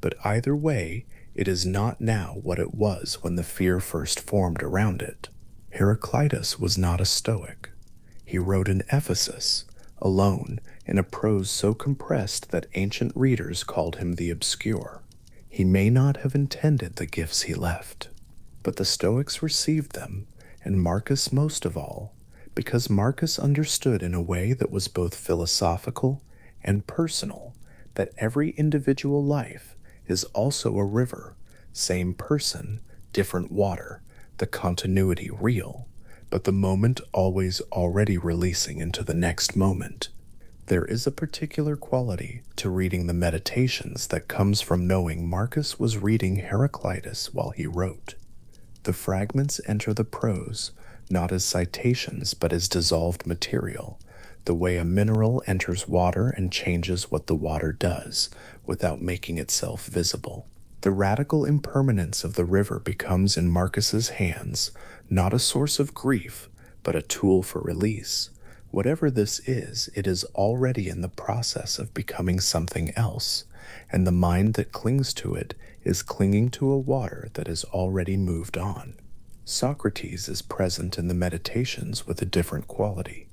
Speaker 1: But either way, it is not now what it was when the fear first formed around it. Heraclitus was not a Stoic. He wrote in Ephesus, alone, in a prose so compressed that ancient readers called him the obscure. He may not have intended the gifts he left, but the Stoics received them, and Marcus most of all, because Marcus understood in a way that was both philosophical and personal that every individual life is also a river, same person, different water, the continuity real, but the moment always already releasing into the next moment. There is a particular quality to reading the Meditations that comes from knowing Marcus was reading Heraclitus while he wrote. The fragments enter the prose not as citations but as dissolved material, the way a mineral enters water and changes what the water does without making itself visible. The radical impermanence of the river becomes in Marcus's hands not a source of grief, but a tool for release. Whatever this is, it is already in the process of becoming something else, and the mind that clings to it is clinging to a water that has already moved on. Socrates is present in the Meditations with a different quality.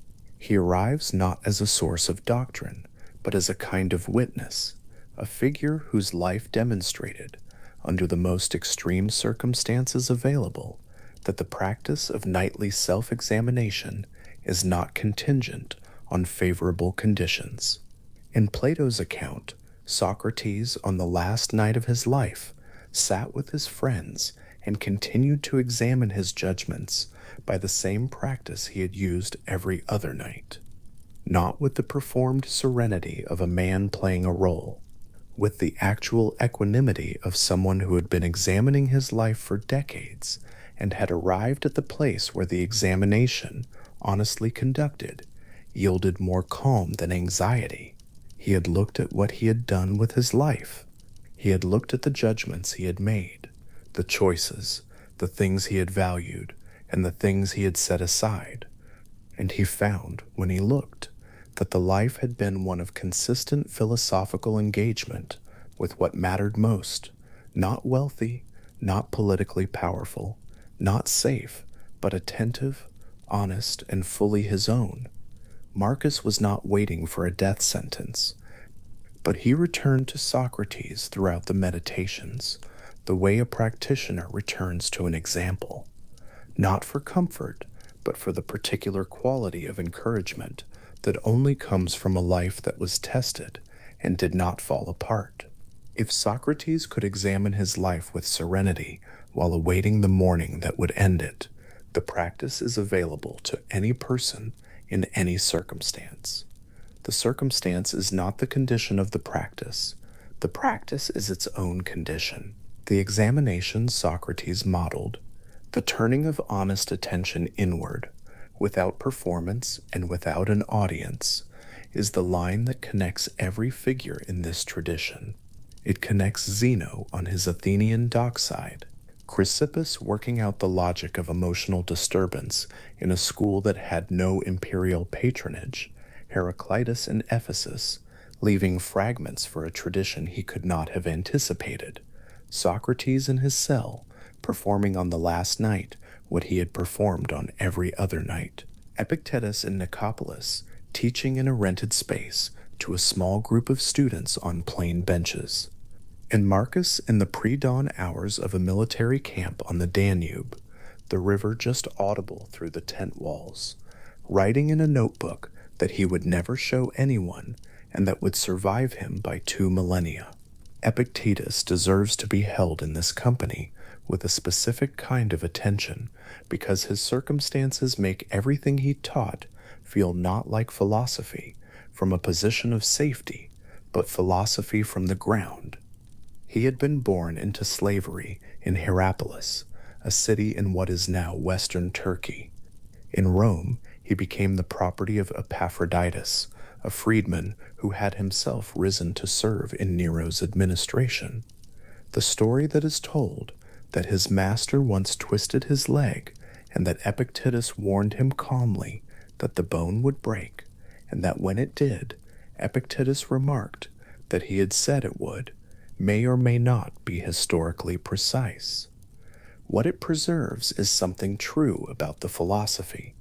Speaker 1: He arrives not as a source of doctrine, but as a kind of witness, a figure whose life demonstrated, under the most extreme circumstances available, that the practice of nightly self-examination is not contingent on favorable conditions. In Plato's account, Socrates, on the last night of his life, sat with his friends and continued to examine his judgments by the same practice he had used every other night, not with the performed serenity of a man playing a role, with the actual equanimity of someone who had been examining his life for decades and had arrived at the place where the examination, honestly conducted, yielded more calm than anxiety. He had looked at what he had done with his life. He had looked at the judgments he had made, the choices, the things he had valued, and the things he had set aside, and he found, when he looked, that the life had been one of consistent philosophical engagement with what mattered most, not wealthy, not politically powerful, not safe, but attentive, honest, and fully his own. Marcus was not waiting for a death sentence, but he returned to Socrates throughout the meditations, the way a practitioner returns to an example, not for comfort, but for the particular quality of encouragement that only comes from a life that was tested and did not fall apart. If Socrates could examine his life with serenity while awaiting the morning that would end it, the practice is available to any person in any circumstance. The circumstance is not the condition of the practice. The practice is its own condition. The examination Socrates modeled, the turning of honest attention inward, without performance and without an audience, is the line that connects every figure in this tradition. It connects Zeno on his Athenian dockside, Chrysippus working out the logic of emotional disturbance in a school that had no imperial patronage, Heraclitus in Ephesus, leaving fragments for a tradition he could not have anticipated, Socrates in his cell, performing on the last night what he had performed on every other night, Epictetus in Nicopolis, teaching in a rented space to a small group of students on plain benches, and Marcus in the pre-dawn hours of a military camp on the Danube, the river just audible through the tent walls, writing in a notebook that he would never show anyone and that would survive him by 2 millennia. Epictetus deserves to be held in this company with a specific kind of attention because his circumstances make everything he taught feel not like philosophy from a position of safety, but philosophy from the ground. He had been born into slavery in Hierapolis, a city in what is now western Turkey. In Rome, he became the property of Epaphroditus, a freedman who had himself risen to serve in Nero's administration. The story that is told, that his master once twisted his leg, and that Epictetus warned him calmly that the bone would break, and that when it did, Epictetus remarked that he had said it would, may or may not be historically precise. What it preserves is something true about the philosophy.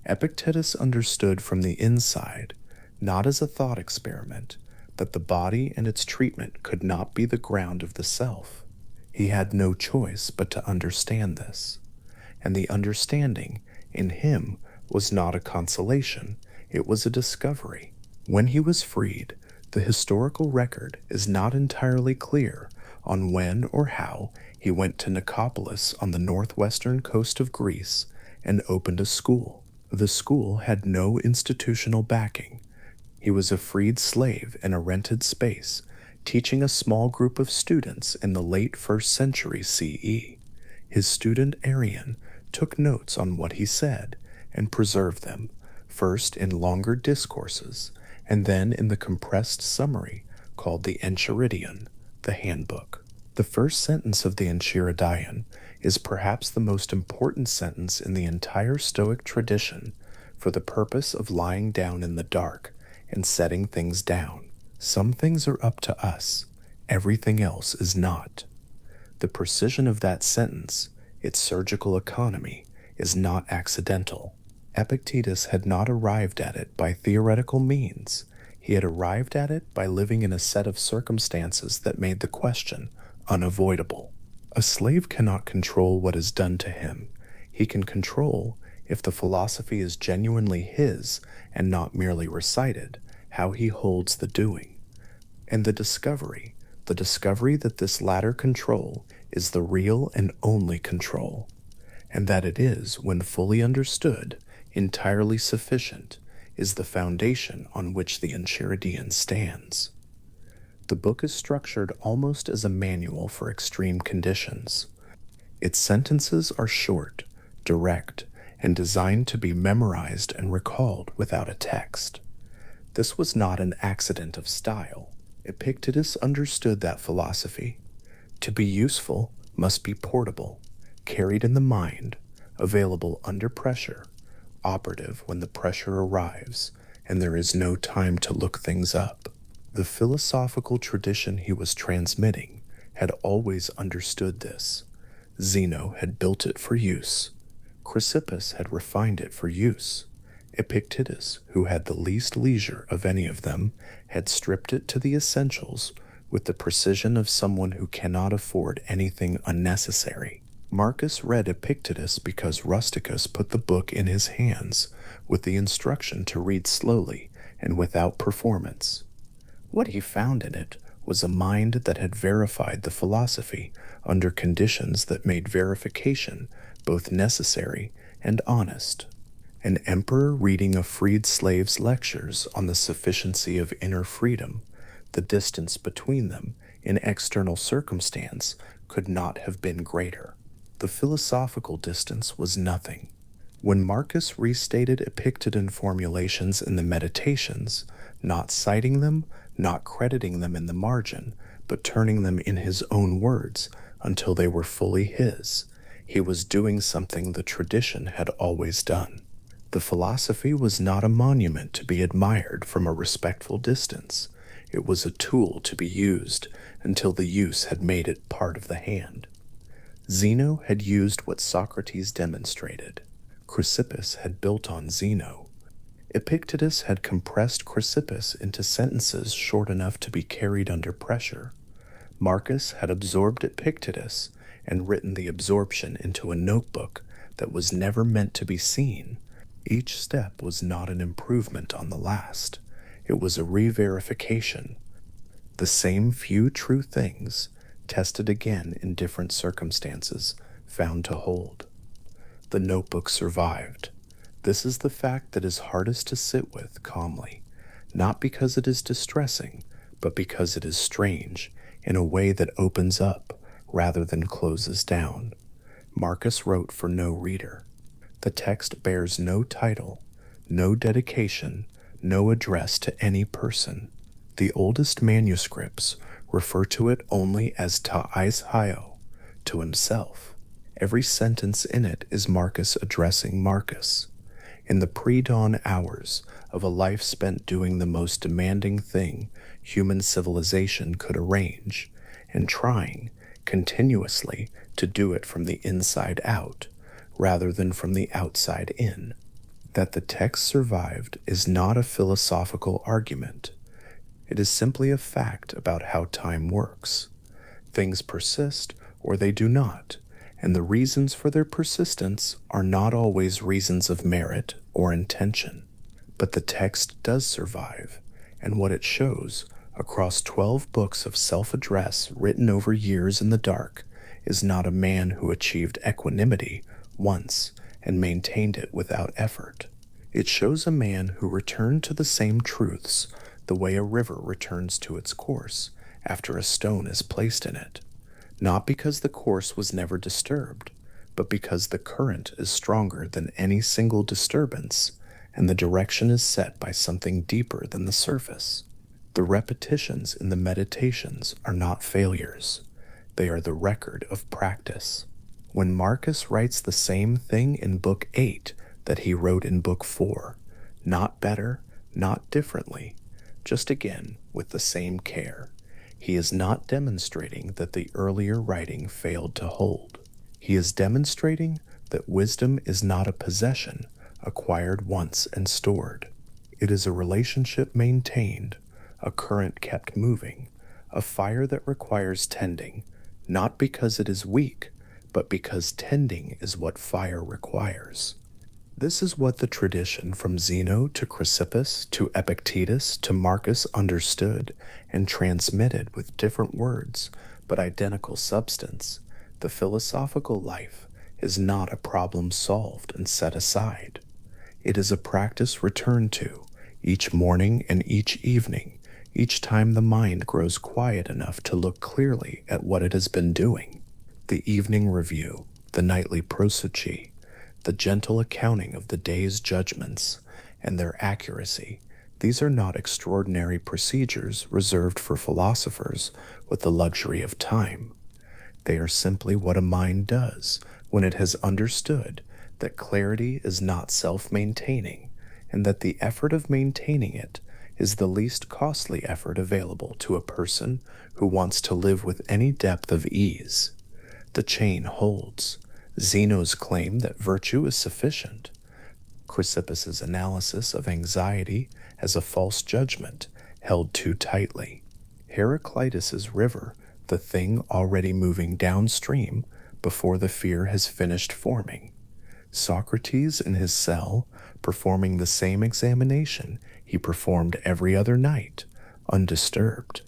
Speaker 1: Epictetus understood from the inside, not as a thought experiment, that the body and its treatment could not be the ground of the self. He had no choice but to understand this, and the understanding, in him, was not a consolation, it was a discovery. When he was freed, the historical record is not entirely clear on when or how he went to Nicopolis on the northwestern coast of Greece and opened a school. The school had no institutional backing. He was a freed slave in a rented space, teaching a small group of students in the late 1st century CE. His student Arian took notes on what he said and preserved them, first in longer discourses, and then in the compressed summary called the Enchiridion, the handbook. The first sentence of the Enchiridion is perhaps the most important sentence in the entire Stoic tradition for the purpose of lying down in the dark and setting things down. Some things are up to us, everything else is not. The precision of that sentence, its surgical economy, is not accidental. Epictetus had not arrived at it by theoretical means. He had arrived at it by living in a set of circumstances that made the question unavoidable. A slave cannot control what is done to him. He can control, if the philosophy is genuinely his and not merely recited, how he holds the doing. And the discovery that this latter control is the real and only control, and that it is, when fully understood, entirely sufficient, is the foundation on which the Enchiridion stands. The book is structured almost as a manual for extreme conditions. Its sentences are short, direct, and designed to be memorized and recalled without a text. This was not an accident of style. Epictetus understood that philosophy. To be useful must be portable, carried in the mind, available under pressure, operative when the pressure arrives, and there is no time to look things up. The philosophical tradition he was transmitting had always understood this. Zeno had built it for use. Chrysippus had refined it for use. Epictetus, who had the least leisure of any of them, had stripped it to the essentials with the precision of someone who cannot afford anything unnecessary. Marcus read Epictetus because Rusticus put the book in his hands with the instruction to read slowly and without performance. What he found in it was a mind that had verified the philosophy under conditions that made verification both necessary and honest. An emperor reading a freed slave's lectures on the sufficiency of inner freedom, the distance between them in external circumstance could not have been greater. The philosophical distance was nothing. When Marcus restated Epictetan formulations in the Meditations, not citing them, not crediting them in the margin, but turning them in his own words until they were fully his, he was doing something the tradition had always done. The philosophy was not a monument to be admired from a respectful distance. It was a tool to be used until the use had made it part of the hand. Zeno had used what Socrates demonstrated. Chrysippus had built on Zeno. Epictetus had compressed Chrysippus into sentences short enough to be carried under pressure. Marcus had absorbed Epictetus and written the absorption into a notebook that was never meant to be seen. Each step was not an improvement on the last. It was a re-verification. The same few true things, tested again in different circumstances, found to hold. The notebook survived. This is the fact that is hardest to sit with calmly, not because it is distressing, but because it is strange, in a way that opens up rather than closes down. Marcus wrote for no reader. The text bears no title, no dedication, no address to any person. The oldest manuscripts refer to it only as ta eis hio, to himself. Every sentence in it is Marcus addressing Marcus. In the pre-dawn hours of a life spent doing the most demanding thing human civilization could arrange, and trying, continuously, to do it from the inside out, rather than from the outside in. That the text survived is not a philosophical argument. It is simply a fact about how time works. Things persist or they do not, and the reasons for their persistence are not always reasons of merit or intention. But the text does survive, and what it shows, across 12 books of self-address written over years in the dark, is not a man who achieved equanimity once and maintained it without effort. It shows a man who returned to the same truths the way a river returns to its course after a stone is placed in it, not because the course was never disturbed, but because the current is stronger than any single disturbance, and the direction is set by something deeper than the surface. The repetitions in the Meditations are not failures. They are the record of practice. When Marcus writes the same thing in Book 8 that he wrote in Book 4, not better, not differently, just again with the same care, he is not demonstrating that the earlier writing failed to hold. He is demonstrating that wisdom is not a possession acquired once and stored. It is a relationship maintained, a current kept moving, a fire that requires tending, not because it is weak, but because tending is what fire requires. This is what the tradition from Zeno to Chrysippus to Epictetus to Marcus understood and transmitted with different words, but identical substance. The philosophical life is not a problem solved and set aside. It is a practice returned to each morning and each evening, each time the mind grows quiet enough to look clearly at what it has been doing. The evening review, the nightly prosody, the gentle accounting of the day's judgments and their accuracy, these are not extraordinary procedures reserved for philosophers with the luxury of time. They are simply what a mind does when it has understood that clarity is not self-maintaining and that the effort of maintaining it is the least costly effort available to a person who wants to live with any depth of ease. The chain holds. Zeno's claim that virtue is sufficient, Chrysippus's analysis of anxiety as a false judgment held too tightly, Heraclitus's river, the thing already moving downstream before the fear has finished forming, Socrates in his cell performing the same examination he performed every other night, undisturbed,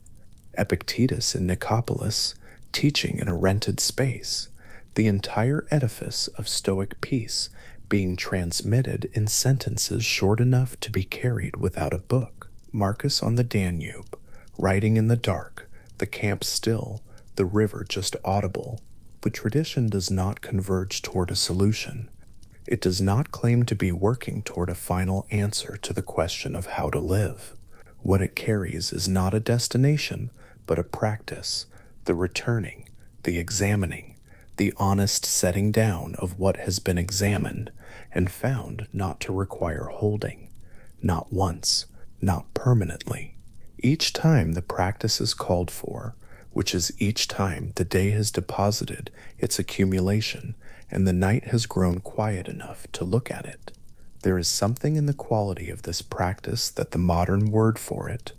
Speaker 1: Epictetus in Nicopolis teaching in a rented space, the entire edifice of Stoic peace being transmitted in sentences short enough to be carried without a book. Marcus on the Danube, writing in the dark, the camp still, the river just audible. The tradition does not converge toward a solution. It does not claim to be working toward a final answer to the question of how to live. What it carries is not a destination, but a practice, the returning, the examining, the honest setting down of what has been examined and found not to require holding, not once, not permanently. Each time the practice is called for, which is each time the day has deposited its accumulation and the night has grown quiet enough to look at it, there is something in the quality of this practice that the modern word for it,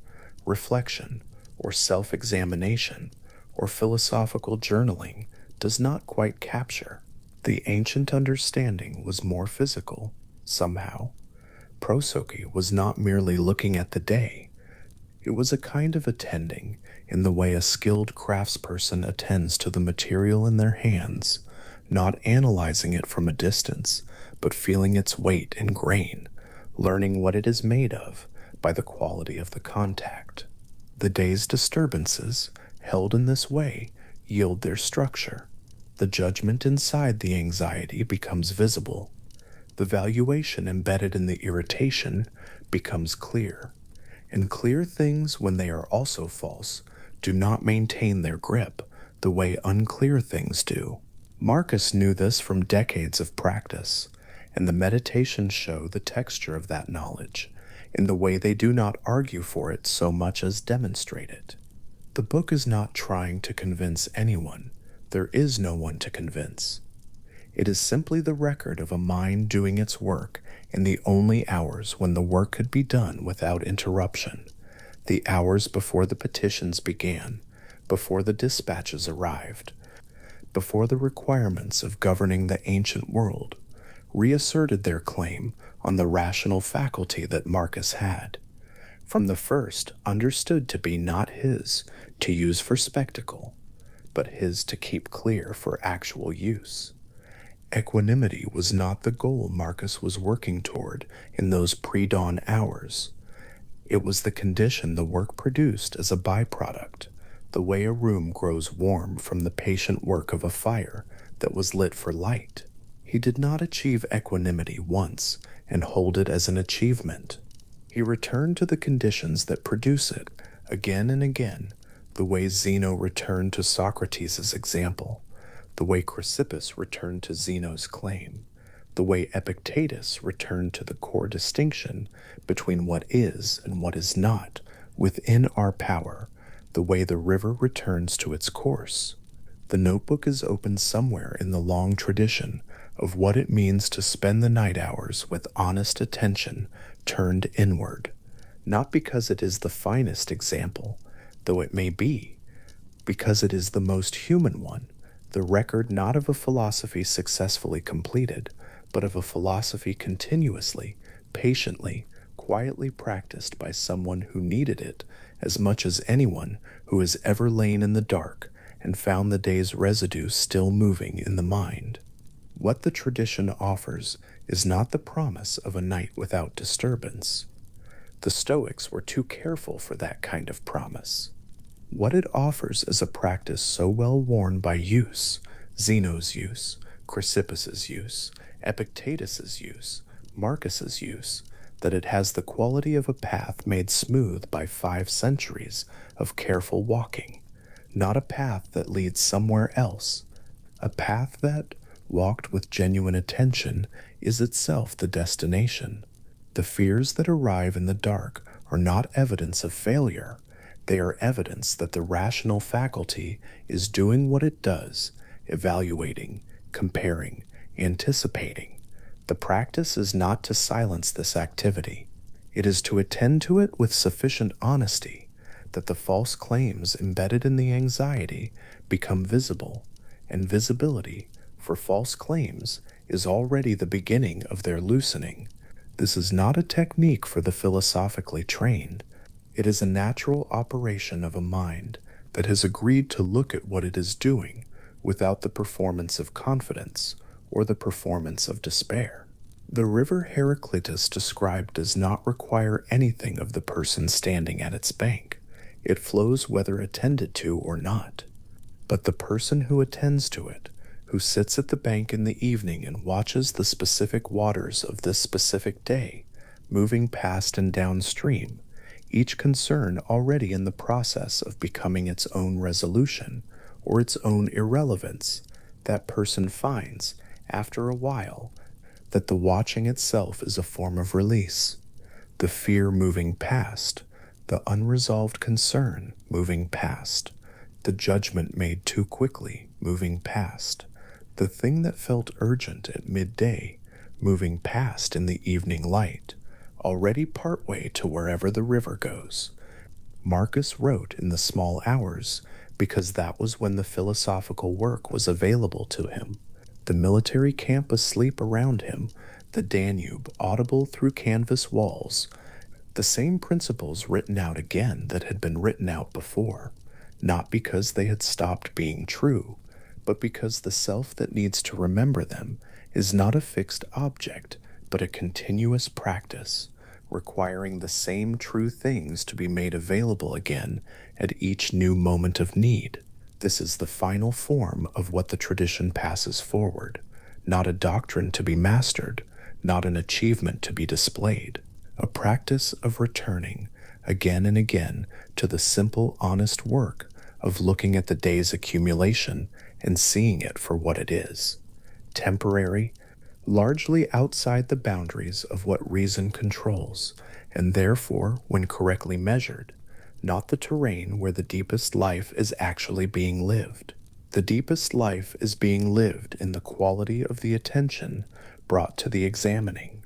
Speaker 1: reflection, or self-examination, or philosophical journaling, does not quite capture. The ancient understanding was more physical, somehow. Prosody was not merely looking at the day. It was a kind of attending in the way a skilled craftsperson attends to the material in their hands, not analyzing it from a distance, but feeling its weight and grain, learning what it is made of by the quality of the contact. The day's disturbances, held in this way, yield their structure. The judgment inside the anxiety becomes visible. The valuation embedded in the irritation becomes clear. And clear things, when they are also false, do not maintain their grip the way unclear things do. Marcus knew this from decades of practice, and the meditations show the texture of that knowledge in the way they do not argue for it so much as demonstrate it. The book is not trying to convince anyone. There is no one to convince. It is simply the record of a mind doing its work in the only hours when the work could be done without interruption, the hours before the petitions began, before the dispatches arrived, before the requirements of governing the ancient world reasserted their claim on the rational faculty that Marcus had, from the first understood to be not his to use for spectacle, but his to keep clear for actual use. Equanimity was not the goal Marcus was working toward in those pre-dawn hours. It was the condition the work produced as a byproduct, the way a room grows warm from the patient work of a fire that was lit for light. He did not achieve equanimity once and hold it as an achievement. He returned to the conditions that produce it again and again, the way Zeno returned to Socrates' example, the way Chrysippus returned to Zeno's claim, the way Epictetus returned to the core distinction between what is and what is not within our power, the way the river returns to its course. The notebook is open somewhere in the long tradition of what it means to spend the night hours with honest attention turned inward, not because it is the finest example, though it may be, because it is the most human one, the record not of a philosophy successfully completed, but of a philosophy continuously, patiently, quietly practiced by someone who needed it as much as anyone who has ever lain in the dark and found the day's residue still moving in the mind. What the tradition offers is not the promise of a night without disturbance. The Stoics were too careful for that kind of promise. What it offers is a practice so well worn by use, Zeno's use, Chrysippus's use, Epictetus's use, Marcus's use, that it has the quality of a path made smooth by 5 centuries of careful walking, not a path that leads somewhere else, a path that, walked with genuine attention, is itself the destination. The fears that arrive in the dark are not evidence of failure. They are evidence that the rational faculty is doing what it does, evaluating, comparing, anticipating. The practice is not to silence this activity. It is to attend to it with sufficient honesty that the false claims embedded in the anxiety become visible, and visibility, for false claims, is already the beginning of their loosening. This is not a technique for the philosophically trained. It is a natural operation of a mind that has agreed to look at what it is doing without the performance of confidence or the performance of despair. The river Heraclitus described does not require anything of the person standing at its bank. It flows whether attended to or not. But the person who attends to it, who sits at the bank in the evening and watches the specific waters of this specific day, moving past and downstream, each concern already in the process of becoming its own resolution or its own irrelevance, that person finds, after a while, that the watching itself is a form of release, the fear moving past, the unresolved concern moving past, the judgment made too quickly moving past, the thing that felt urgent at midday moving past in the evening light, already partway to wherever the river goes. Marcus wrote in the small hours because that was when the philosophical work was available to him. The military camp asleep around him, the Danube audible through canvas walls, the same principles written out again that had been written out before, not because they had stopped being true, but because the self that needs to remember them is not a fixed object, but a continuous practice, requiring the same true things to be made available again at each new moment of need. This is the final form of what the tradition passes forward, not a doctrine to be mastered, not an achievement to be displayed, a practice of returning again and again to the simple, honest work of looking at the day's accumulation and seeing it for what it is, temporary, largely outside the boundaries of what reason controls, and therefore, when correctly measured, not the terrain where the deepest life is actually being lived. The deepest life is being lived in the quality of the attention brought to the examining.